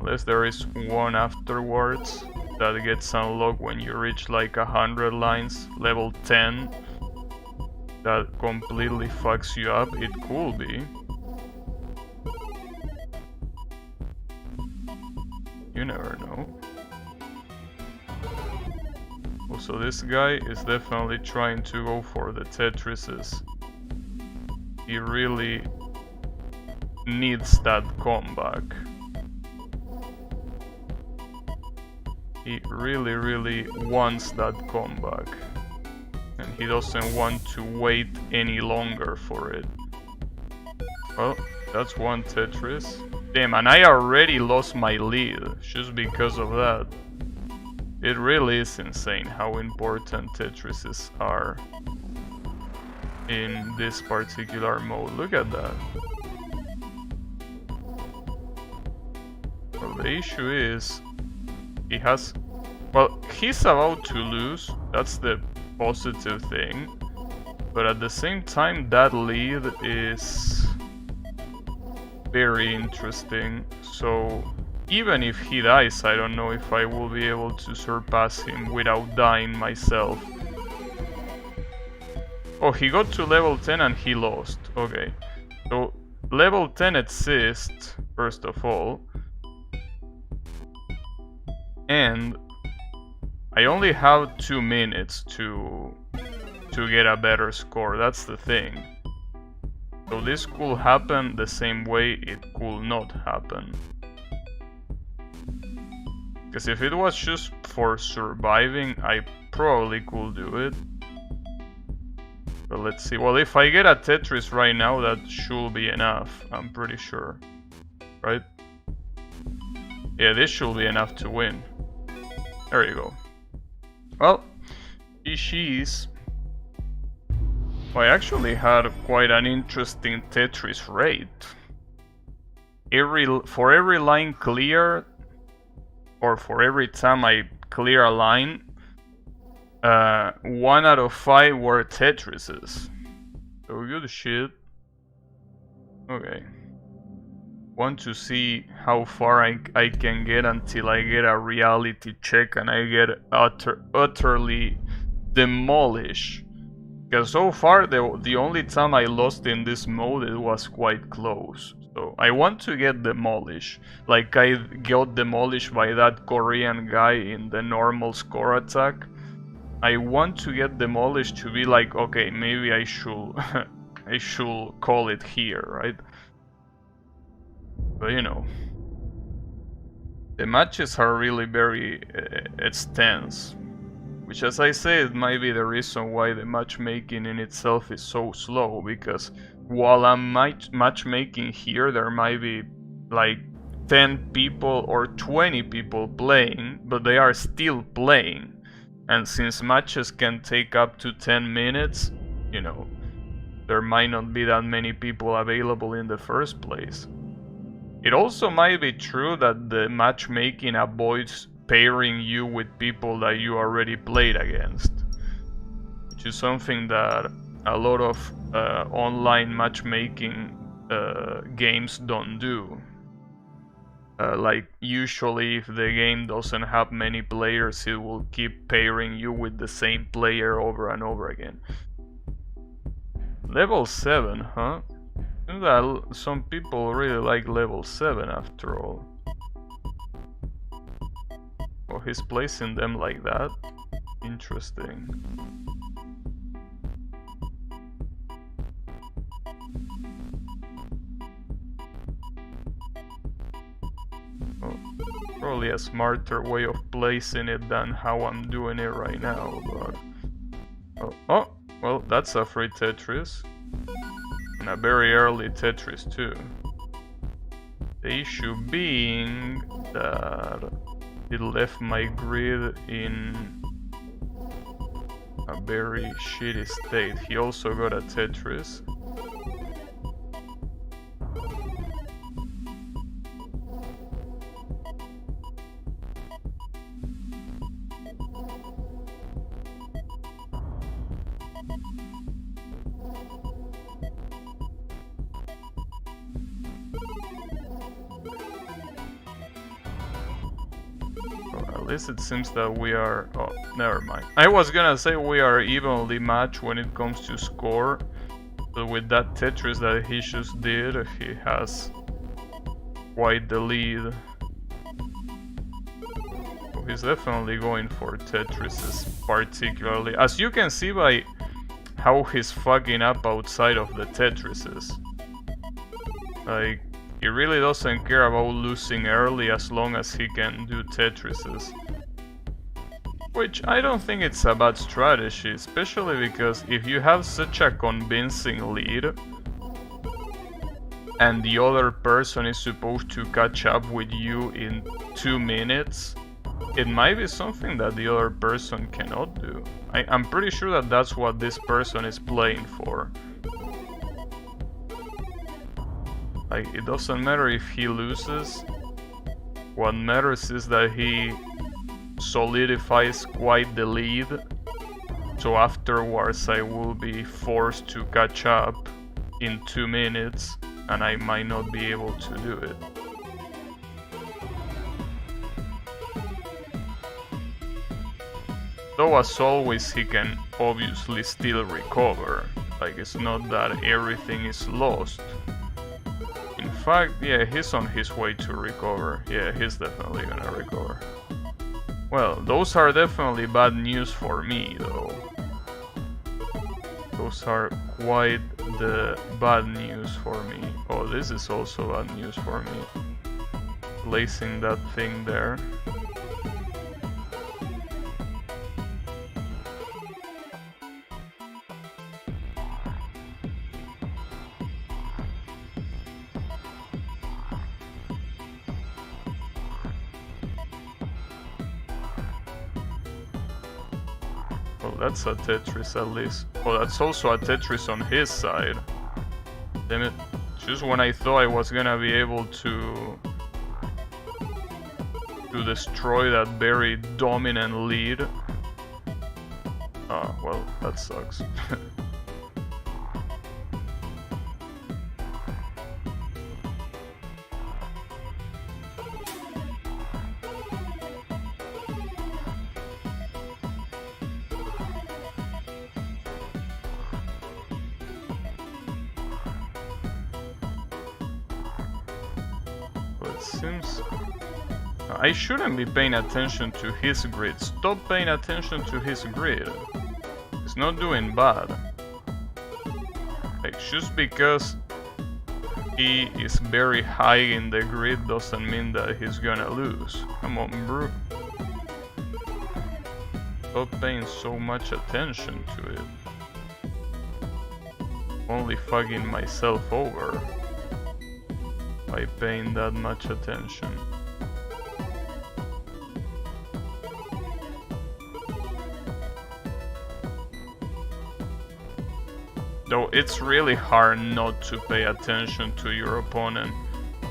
Unless there is one afterwards that gets unlocked when you reach like 100 lines. Level 10 that completely fucks you up. It could be. You never know. Also, this guy is definitely trying to go for the Tetrises. He really needs that comeback. He really wants that comeback. And he doesn't want to wait any longer for it. Well, that's one Tetris. Damn, and I already lost my lead just because of that. It really is insane how important Tetrises are in this particular mode. Look at that. Well, the issue is he has... Well, he's about to lose. That's the positive thing. But at the same time, that lead is very interesting. So even if he dies, I don't know if I will be able to surpass him without dying myself. Oh, he got to level 10 and he lost. Okay. So level 10 exists, first of all. And I only have 2 minutes to get a better score. That's the thing. So this could happen the same way it could not happen. Because if it was just for surviving, I probably could do it. But let's see. Well, if I get a Tetris right now, that should be enough. I'm pretty sure. Right? Yeah, this should be enough to win. There you go. Well, GG's. I actually had quite an interesting Tetris rate. For every line cleared, or for every time I clear a line, 1 out of 5 were Tetrises. So good shit. Okay. Want to see how far I can get until I get a reality check and I get utterly demolished. Because so far the only time I lost in this mode, it was quite close. So I want to get demolished. Like I got demolished by that Korean guy in the normal score attack. I want to get demolished to be like, okay, maybe I should I should call it here, right? But you know, the matches are really very extensive, which, as I said, might be the reason why the matchmaking in itself is so slow, because while I'm matchmaking here, there might be like 10 people or 20 people playing, but they are still playing. And since matches can take up to 10 minutes, you know, there might not be that many people available in the first place. It also might be true that the matchmaking avoids pairing you with people that you already played against, which is something that a lot of online matchmaking games don't do. Like usually if the game doesn't have many players, it will keep pairing you with the same player over and over again. Level 7, huh? That some people really like level 7 after all. Oh, he's placing them like that? Interesting. Oh, probably a smarter way of placing it than how I'm doing it right now, but... Oh, well, that's a free Tetris. And a very early Tetris, too. The issue being that it left my grid in a very shitty state. He also got a Tetris. At least it seems that we are... Oh, never mind. I was gonna say we are evenly matched when it comes to score. But with that Tetris that he just did, he has quite the lead. Oh, he's definitely going for Tetrises, particularly. As you can see by how he's fucking up outside of the Tetrises. Like... He really doesn't care about losing early as long as he can do Tetrises. Which I don't think it's a bad strategy, especially because if you have such a convincing lead and the other person is supposed to catch up with you in 2 minutes, it might be something that the other person cannot do. I'm pretty sure that that's what this person is playing for. Like, it doesn't matter if he loses. What matters is that he solidifies quite the lead. So afterwards I will be forced to catch up in 2 minutes and I might not be able to do it. Though as always he can obviously still recover. Like, it's not that everything is lost. In fact, yeah, he's on his way to recover. Yeah, he's definitely gonna recover. Well, those are definitely bad news for me, though. Those are quite the bad news for me. Oh, this is also bad news for me. Placing that thing there. Oh, that's a Tetris at least. Oh, that's also a Tetris on his side. Damn it. Just when I thought I was gonna be able to destroy that very dominant lead. Ah, well, that sucks. Seems I shouldn't be paying attention to his grid. Stop paying attention to his grid. He's not doing bad. Like, just because he is very high in the grid doesn't mean that he's gonna lose. Come on, bro. Stop paying so much attention to it. Only fucking myself over by paying that much attention. Though it's really hard not to pay attention to your opponent,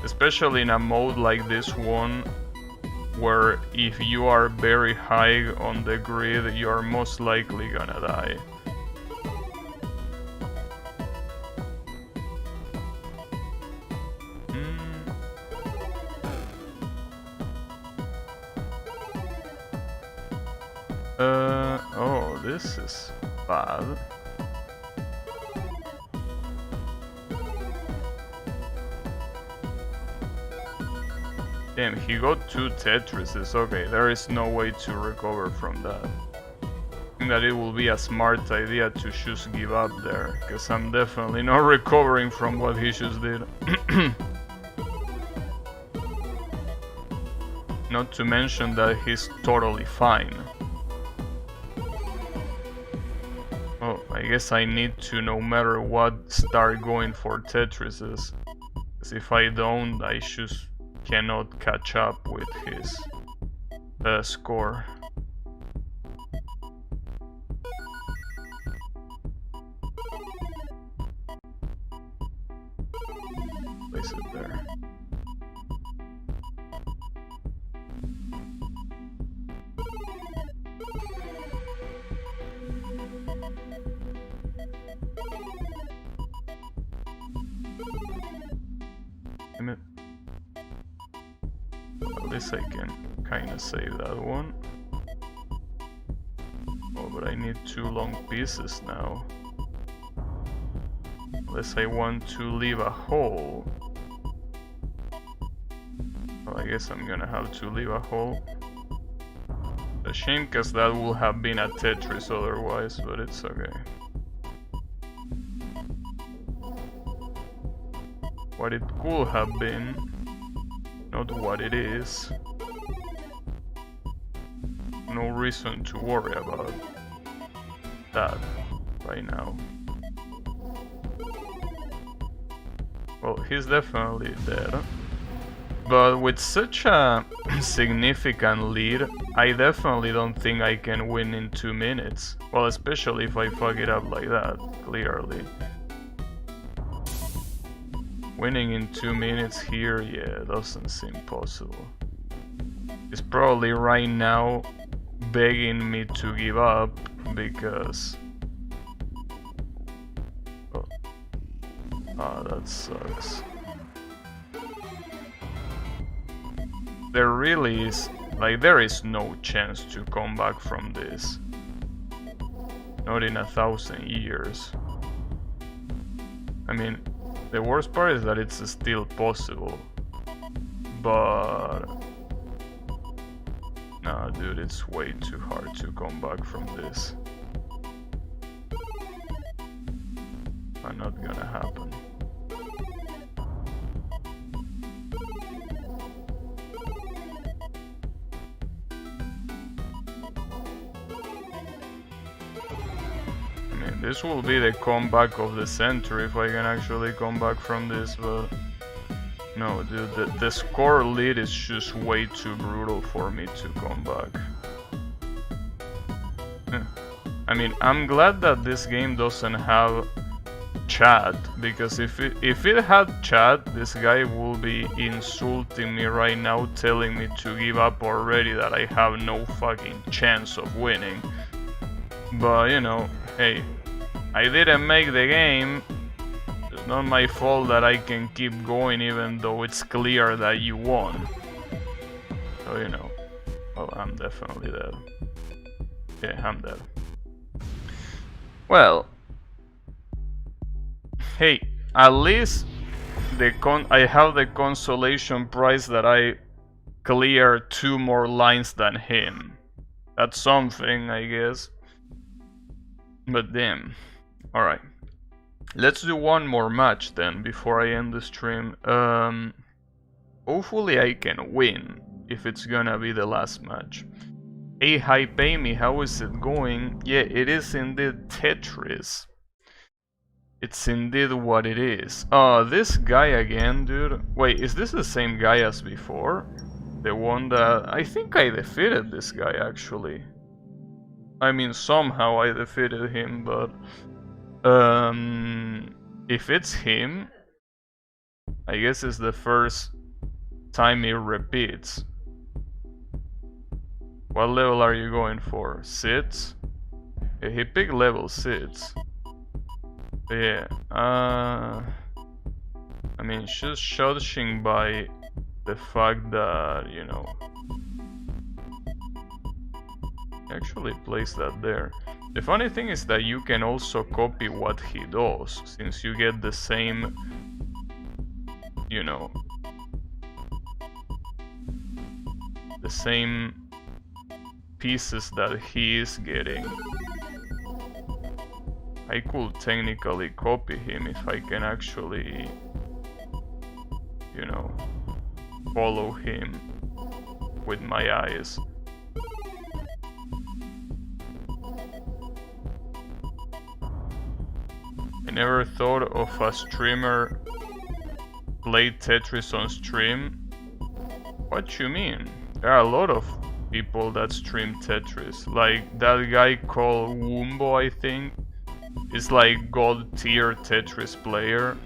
especially in a mode like this one, where if you are very high on the grid, you are most likely gonna die. Oh, this is bad. Damn, he got 2 Tetrises. Okay, there is no way to recover from that. I think that it will be a smart idea to just give up there, because I'm definitely not recovering from what he just did. Not to mention that he's totally fine. Oh, I guess I need to, no matter what, start going for Tetrises. Because if I don't, I just cannot catch up with his score. Place it there. Damn it. At least I can kinda save that one. Oh, but I need 2 long pieces now. Unless I want to leave a hole. Well, I guess I'm gonna have to leave a hole. A shame, cause that would have been a Tetris otherwise, but it's okay. What it could have been, not what it is. No reason to worry about that right now. Well, he's definitely dead. But with such a significant lead, I definitely don't think I can win in 2 minutes. Well, especially if I fuck it up like that, clearly. Winning in 2 minutes here, yeah, doesn't seem possible. He's probably right now begging me to give up because... Oh, that sucks. There really is, like, there is no chance to come back from this. Not in 1,000 years. I mean, the worst part is that it's still possible. But... nah, dude, it's way too hard to come back from this. Not gonna happen. This will be the comeback of the century if I can actually come back from this, but no, dude, the score lead is just way too brutal for me to come back. I mean, I'm glad that this game doesn't have chat, because if it had chat, this guy will be insulting me right now, telling me to give up already, that I have no fucking chance of winning. But, you know, hey, I didn't make the game. It's not my fault that I can keep going even though it's clear that you won. So, you know. Oh, I'm definitely dead. Yeah, I'm dead. Well. Hey, at least I have the consolation prize that I cleared 2 more lines than him. That's something, I guess. But damn. Alright. Let's do one more match then before I end the stream. Hopefully I can win if it's gonna be the last match. Hey, hi, pay me, how is it going? Yeah, it is indeed Tetris. It's indeed what it is. This guy again, dude. Wait, is this the same guy as before? The one that... I think I defeated this guy actually. I mean, somehow I defeated him, but... if it's him, I guess it's the first time it repeats. What level are you going for? 6? Yeah, he picked level 6. Yeah, I mean, just judging by the fact that, you know... Actually place that there. The funny thing is that you can also copy what he does, since you get the same, you know, the same pieces that he is getting. I could technically copy him if I can actually, you know, follow him with my eyes. I never thought of a streamer play Tetris on stream. What you mean? There are a lot of people that stream Tetris. Like that guy called Wumbo, I think, is like god tier Tetris player.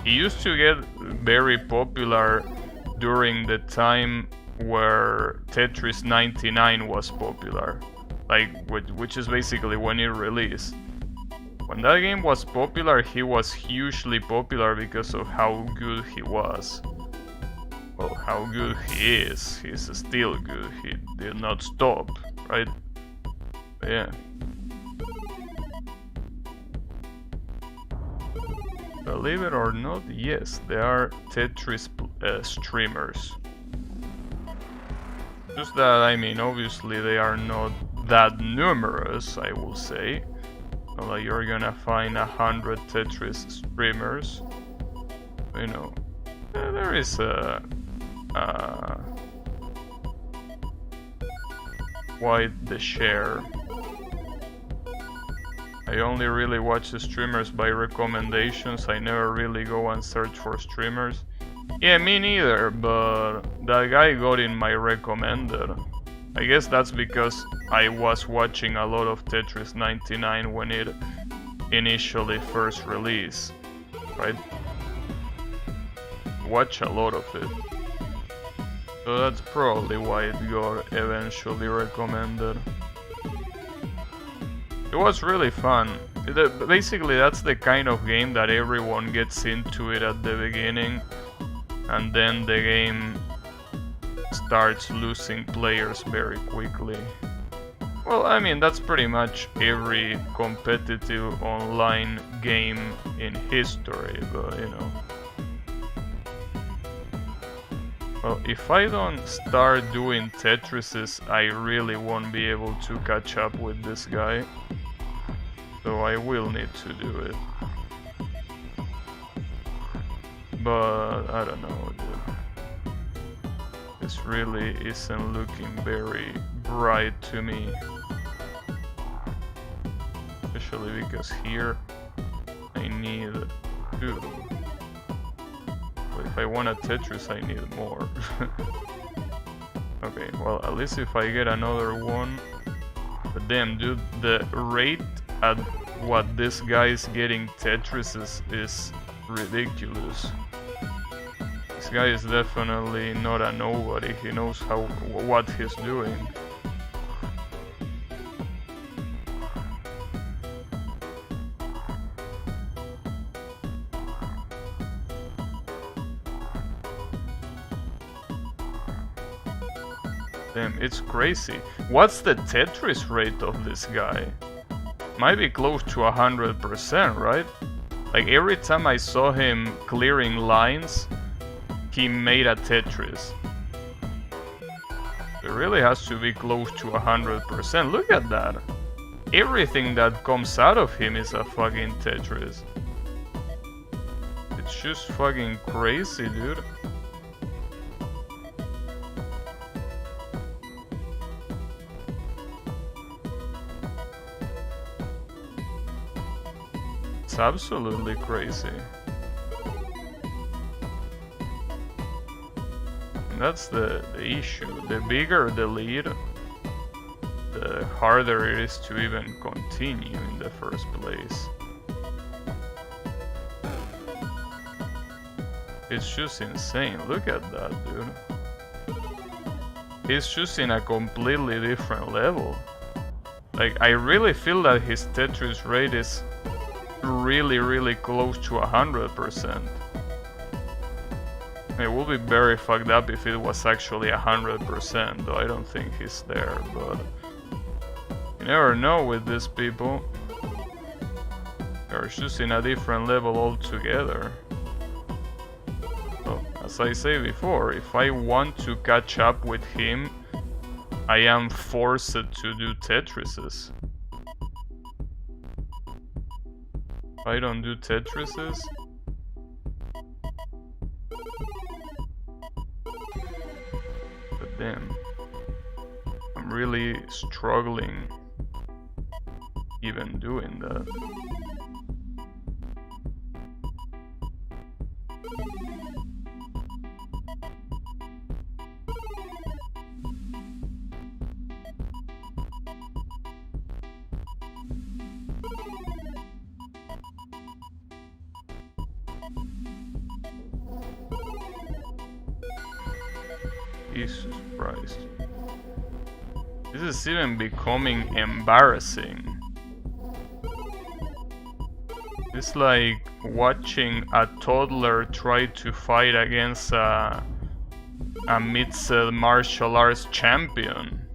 He used to get very popular during the time where Tetris 99 was popular, like which is basically when it released. When that game was popular, he was hugely popular because of how good he was. Well, how good he is. He's still good. He did not stop, right? But yeah. Believe it or not, yes, there are Tetris streamers. Just that, I mean, obviously they are not that numerous, I will say. Like you're gonna find 100 Tetris streamers. You know, there is quite the share. I only really watch the streamers by recommendations. I never really go and search for streamers. Yeah, me neither, but that guy got in my recommended. I guess that's because I was watching a lot of Tetris 99 when it initially first released, right? Watch a lot of it. So that's probably why it got eventually recommended. It was really fun. Basically, that's the kind of game that everyone gets into it at the beginning, and then the game starts losing players very quickly. Well, I mean, that's pretty much every competitive online game in history, but you know. Well, if I don't start doing Tetrises, I really won't be able to catch up with this guy. So I will need to do it. But I don't know, dude. This really isn't looking very bright to me. Especially because here I need 2. But if I want a Tetris, I need more. Okay, well, at least if I get another one. But damn, dude, the rate at what this guy is getting Tetris is ridiculous. This guy is definitely not a nobody. He knows what he's doing. Damn, it's crazy. What's the Tetris rate of this guy? Might be close to 100%, right? Like every time I saw him clearing lines, he made a Tetris. It really has to be close to 100%. Look at that. Everything that comes out of him is a fucking Tetris. It's just fucking crazy, dude. It's absolutely crazy. And that's the issue. The bigger the lead, the harder it is to even continue in the first place. It's just insane. Look at that, dude. He's just in a completely different level. Like, I really feel that his Tetris rate is really close to 100%. It would be very fucked up if it was actually 100%, though I don't think he's there, but you never know with these people. They're just in a different level altogether. So as I say before, if I want to catch up with him, I am forced to do Tetrises. If I don't do Tetrises... But damn. I'm really struggling even doing that. Jesus Christ. This is even becoming embarrassing. It's like watching a toddler try to fight against a mixed martial arts champion.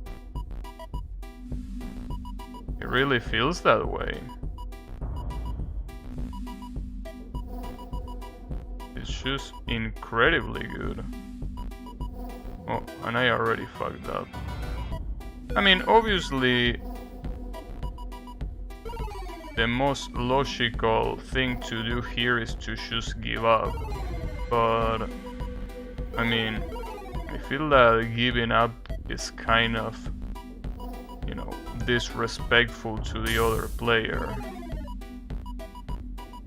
It really feels that way. It's just incredibly good. Oh, and I already fucked up. I mean, obviously, the most logical thing to do here is to just give up. But, I mean, I feel that giving up is kind of, you know, disrespectful to the other player.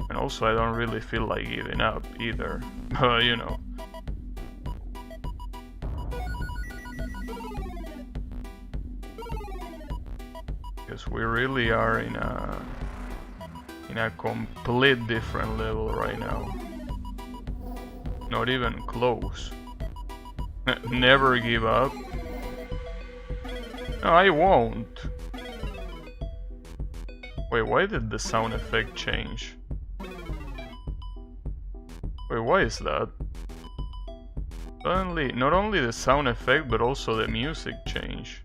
And also, I don't really feel like giving up either. But, you know. Because we really are in a complete different level right now. Not even close. Never give up. No, I won't. Wait, why did the sound effect change? Wait, why is that? Suddenly, not only the sound effect, but also the music change.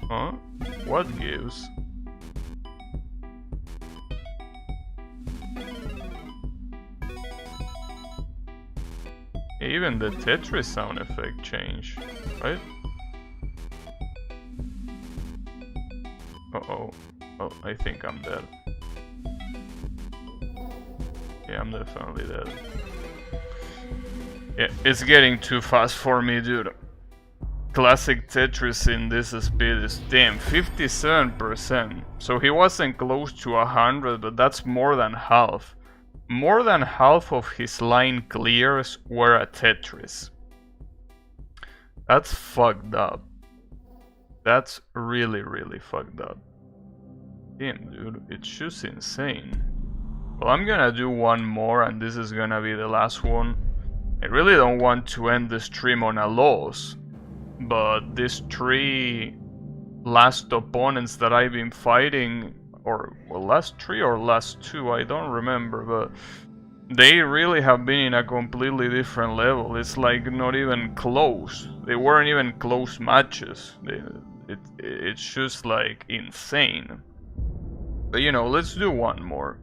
Huh? What gives? Even the Tetris sound effect changed, right? Uh-oh. Oh, I think I'm dead. Yeah, I'm definitely dead. Yeah, it's getting too fast for me, dude. Classic Tetris in this speed is, damn, 57%. So he wasn't close to 100, but that's more than half. More than half of his line clears were a Tetris. That's fucked up. That's really, really fucked up. Damn, dude, it's just insane. Well, I'm gonna do one more, and this is gonna be the last one. I really don't want to end the stream on a loss, but these three last opponents that I've been fighting, or well, last three or last two, I don't remember, but they really have been in a completely different level. It's like not even close. They weren't even close matches. It's just like insane. But you know, let's do one more.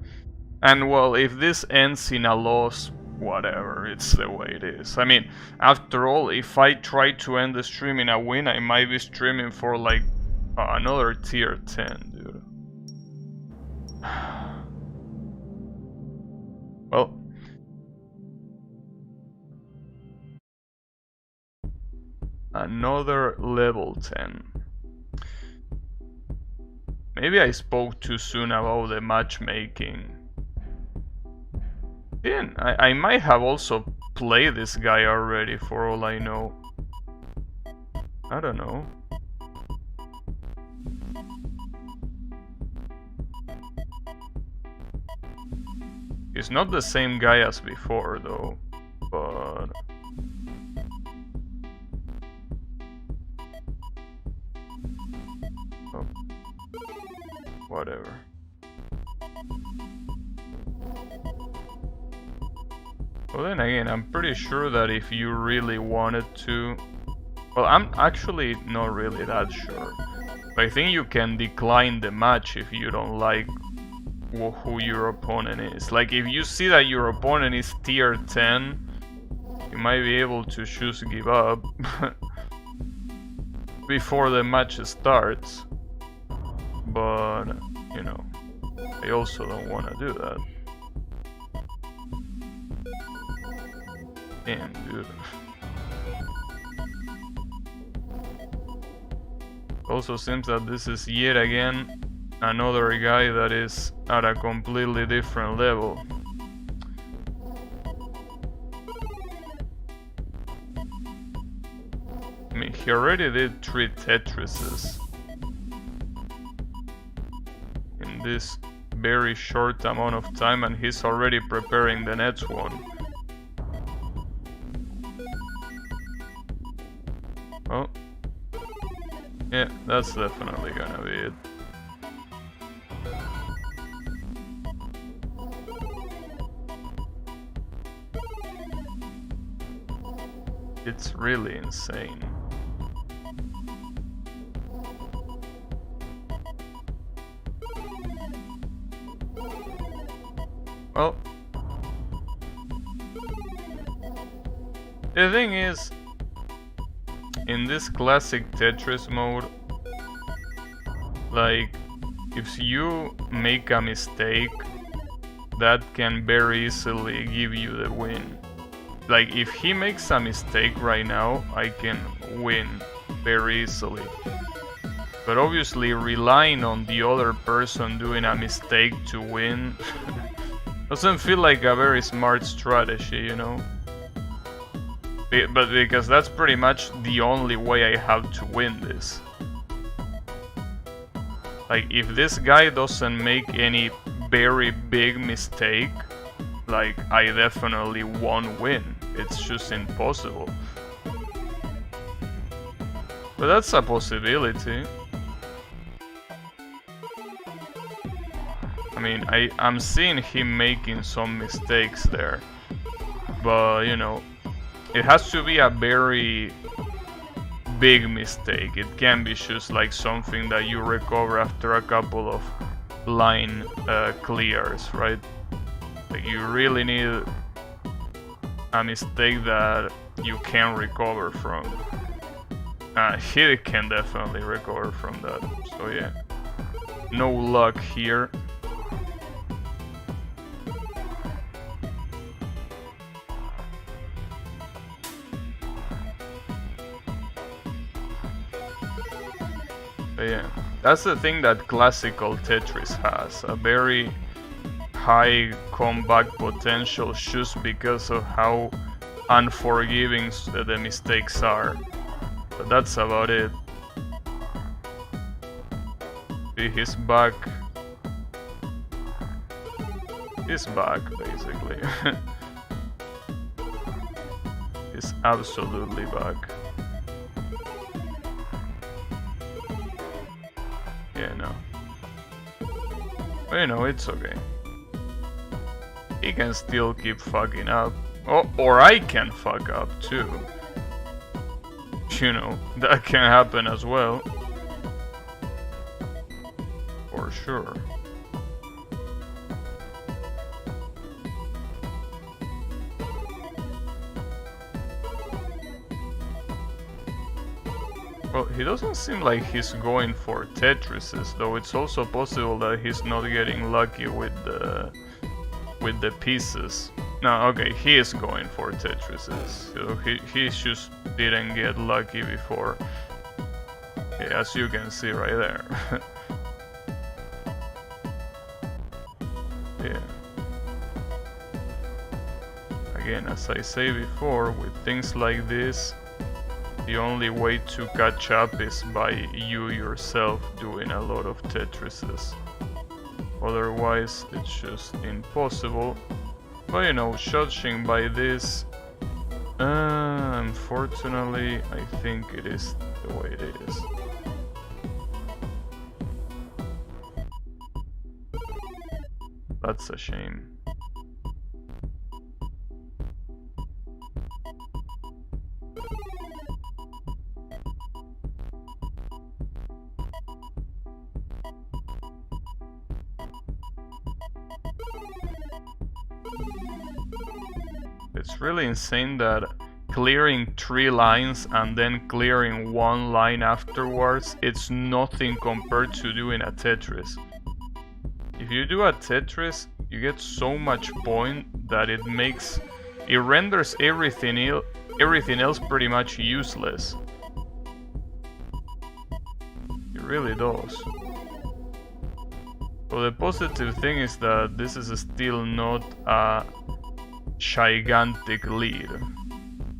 And well, if this ends in a loss, whatever, it's the way it is. I mean, after all, if I try to end the stream in a win, I might be streaming for like another tier 10, dude. Well, another level 10. Maybe I spoke too soon about the matchmaking. Yeah, I might have also played this guy already, for all I know. I don't know. He's not the same guy as before, though, but... Oh. Whatever. Well, then again, I'm pretty sure that if you really wanted to... Well, I'm actually not really that sure. But I think you can decline the match if you don't like who your opponent is. Like, if you see that your opponent is tier 10, you might be able to choose give up before the match starts. But, you know, I also don't want to do that. Damn, dude. Also seems that this is yet again another guy that is at a completely different level. I mean, he already did 3 Tetrises in this very short amount of time, and he's already preparing the next one. Oh. Yeah, that's definitely gonna be it. It's really insane. Well, the thing is, in this classic Tetris mode, like, if you make a mistake, that can very easily give you the win. Like, if he makes a mistake right now, I can win very easily. But obviously, relying on the other person doing a mistake to win doesn't feel like a very smart strategy, you know? But because that's pretty much the only way I have to win this. Like, if this guy doesn't make any very big mistake, like, I definitely won't win. It's just impossible. But that's a possibility. I mean, I'm seeing him making some mistakes there. But, you know, it has to be a very big mistake. It can be just like something that you recover after a couple of line clears, right? Like, you really need a mistake that you can recover from. He can definitely recover from that. So yeah, no luck here. But yeah, that's the thing that classical Tetris has, a very high comeback potential just because of how unforgiving the mistakes are. But that's about it. See, he's back. He's back, basically. He's absolutely back. Yeah, no. But you know, it's okay. He can still keep fucking up. Oh, or I can fuck up too. You know, that can happen as well. For sure. Well, he doesn't seem like he's going for Tetrises, though it's also possible that he's not getting lucky with the pieces. No, okay, he is going for Tetrises. So he just didn't get lucky before. Yeah, as you can see right there. Yeah. Again, as I say before, with things like this, the only way to catch up is by you yourself doing a lot of Tetrises. Otherwise, it's just impossible. But you know, judging by this, unfortunately, I think it is the way it is. That's a shame. It's really insane that clearing 3 lines and then clearing 1 line afterwards, it's nothing compared to doing a Tetris. If you do a Tetris, you get so much point that it renders everything else pretty much useless. It really does. So the positive thing is that this is still not a gigantic lead.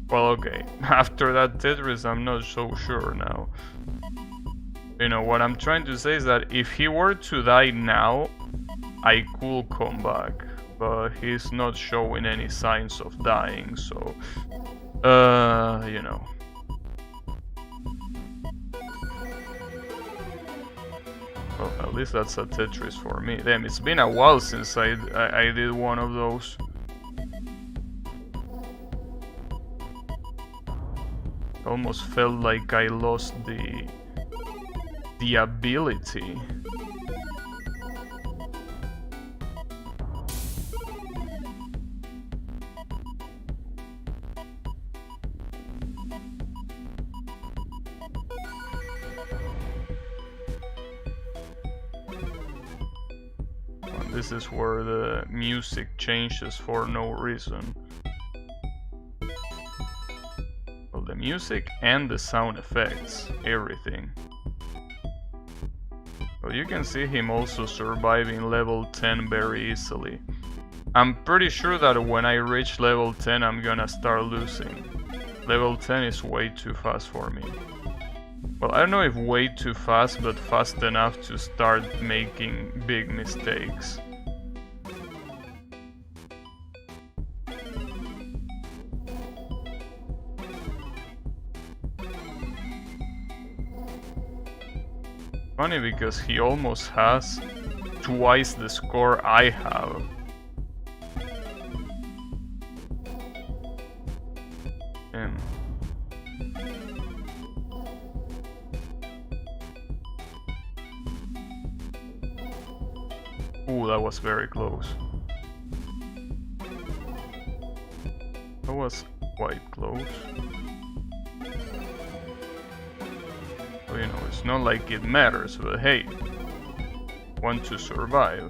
Well, okay, after that Tetris I'm not so sure now. You know, what I'm trying to say is that if he were to die now, I could come back. But he's not showing any signs of dying, so... you know. Well, at least that's a Tetris for me. Damn, it's been a while since I did one of those. Almost felt like I lost the ability. This is where the music changes for no reason. Well, the music and the sound effects, everything. Well, you can see him also surviving level 10 very easily. I'm pretty sure that when I reach level 10 I'm gonna start losing. Level 10 is way too fast for me. Well, I don't know if way too fast, but fast enough to start making big mistakes. Funny because he almost has twice the score I have. And ooh, that was very close. That was quite close. Well, you know, it's not like it matters, but hey, want to survive.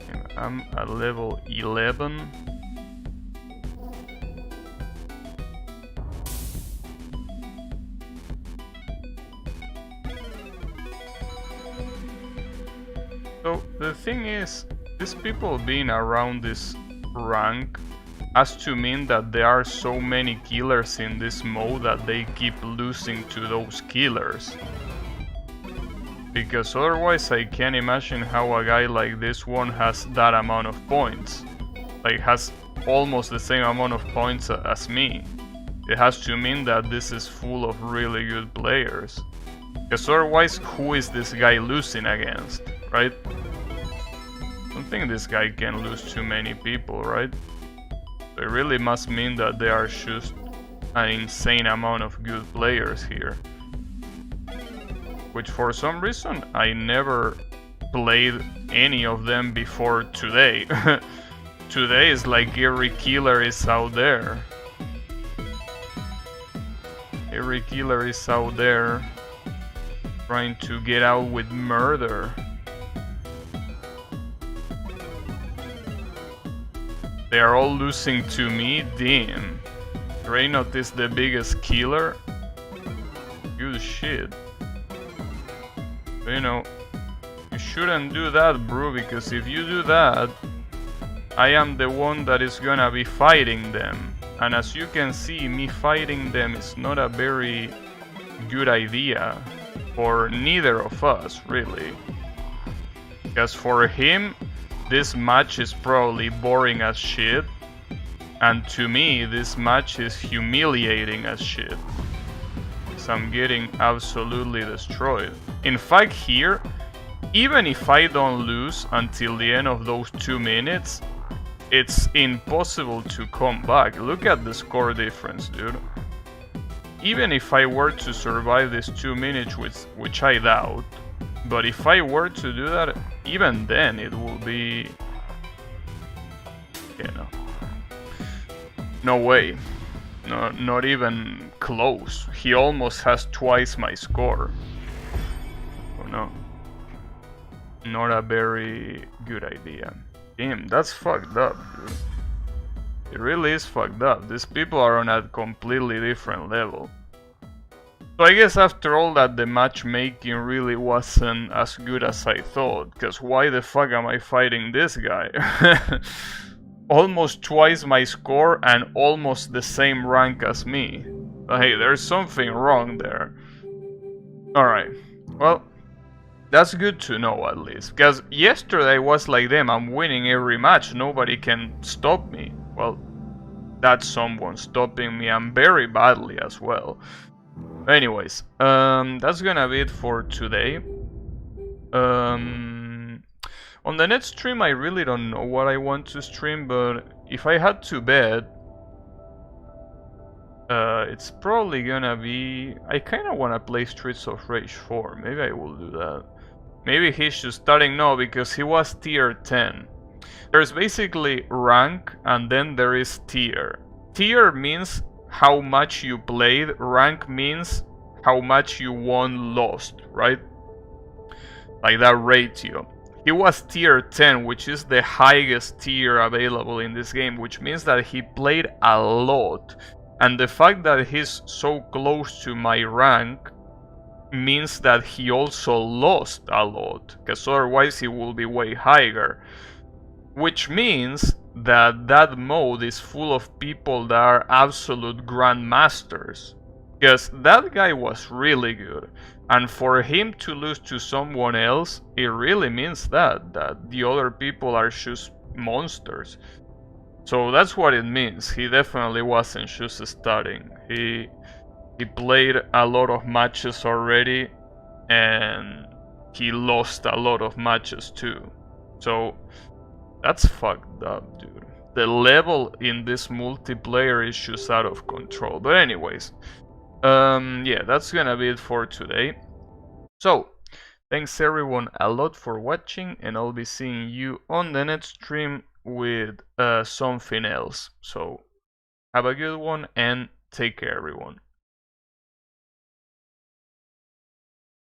And I'm at level 11. So the thing is, these people being around this rank has to mean that there are so many killers in this mode that they keep losing to those killers. Because otherwise I can't imagine how a guy like this one has that amount of points. Like, has almost the same amount of points as me. It has to mean that this is full of really good players. Because otherwise, who is this guy losing against, right? I don't think this guy can lose too many people, right? So it really must mean that there are just an insane amount of good players here. Which for some reason I never played any of them before today. Today is like every killer is out there. Every killer is out there trying to get out with murder. They are all losing to me, damn. Reynolds is the biggest killer? Good shit. But, you know, you shouldn't do that, bro, because if you do that, I am the one that is gonna be fighting them. And as you can see, me fighting them is not a very good idea for neither of us, really. Because for him, this match is probably boring as shit, and to me this match is humiliating as shit, because I'm getting absolutely destroyed. In fact, here, even if I don't lose until the end of those 2 minutes, it's impossible to come back. Look at the score difference, dude. Even if I were to survive this 2 minutes, which I doubt, But if I were to do that, even then it will be... Yeah, no. No way. No, not even close. He almost has twice my score. Oh no. Not a very good idea. Damn, that's fucked up, dude. It really is fucked up. These people are on a completely different level. So I guess after all that, the matchmaking really wasn't as good as I thought, because why the fuck am I fighting this guy? Almost twice my score and almost the same rank as me. Hey, there's something wrong there. Alright, well, that's good to know at least, because yesterday was like, damn, I'm winning every match, nobody can stop me. Well, that's someone stopping me, and very badly as well. Anyways, that's gonna be it for today. On the next stream, I really don't know what I want to stream, but if I had to bet, it's probably gonna be... I kinda wanna play Streets of Rage 4, maybe I will do that. Maybe he should starting now, because he was tier 10. There's basically rank, and then there is tier. Tier means how much you played, rank means how much you won, lost, right? Like that ratio. He was tier 10, which is the highest tier available in this game, which means that he played a lot. And the fact that he's so close to my rank means that he also lost a lot, because otherwise he will be way higher. Which means that that mode is full of people that are absolute grandmasters. Because that guy was really good. And for him to lose to someone else, it really means that the other people are just monsters. So that's what it means. He definitely wasn't just starting. He played a lot of matches already, and he lost a lot of matches too. So that's fucked up, dude. The level in this multiplayer is just out of control. But anyways, yeah, that's gonna be it for today. So, thanks everyone a lot for watching, and I'll be seeing you on the next stream with something else. So, have a good one and take care, everyone.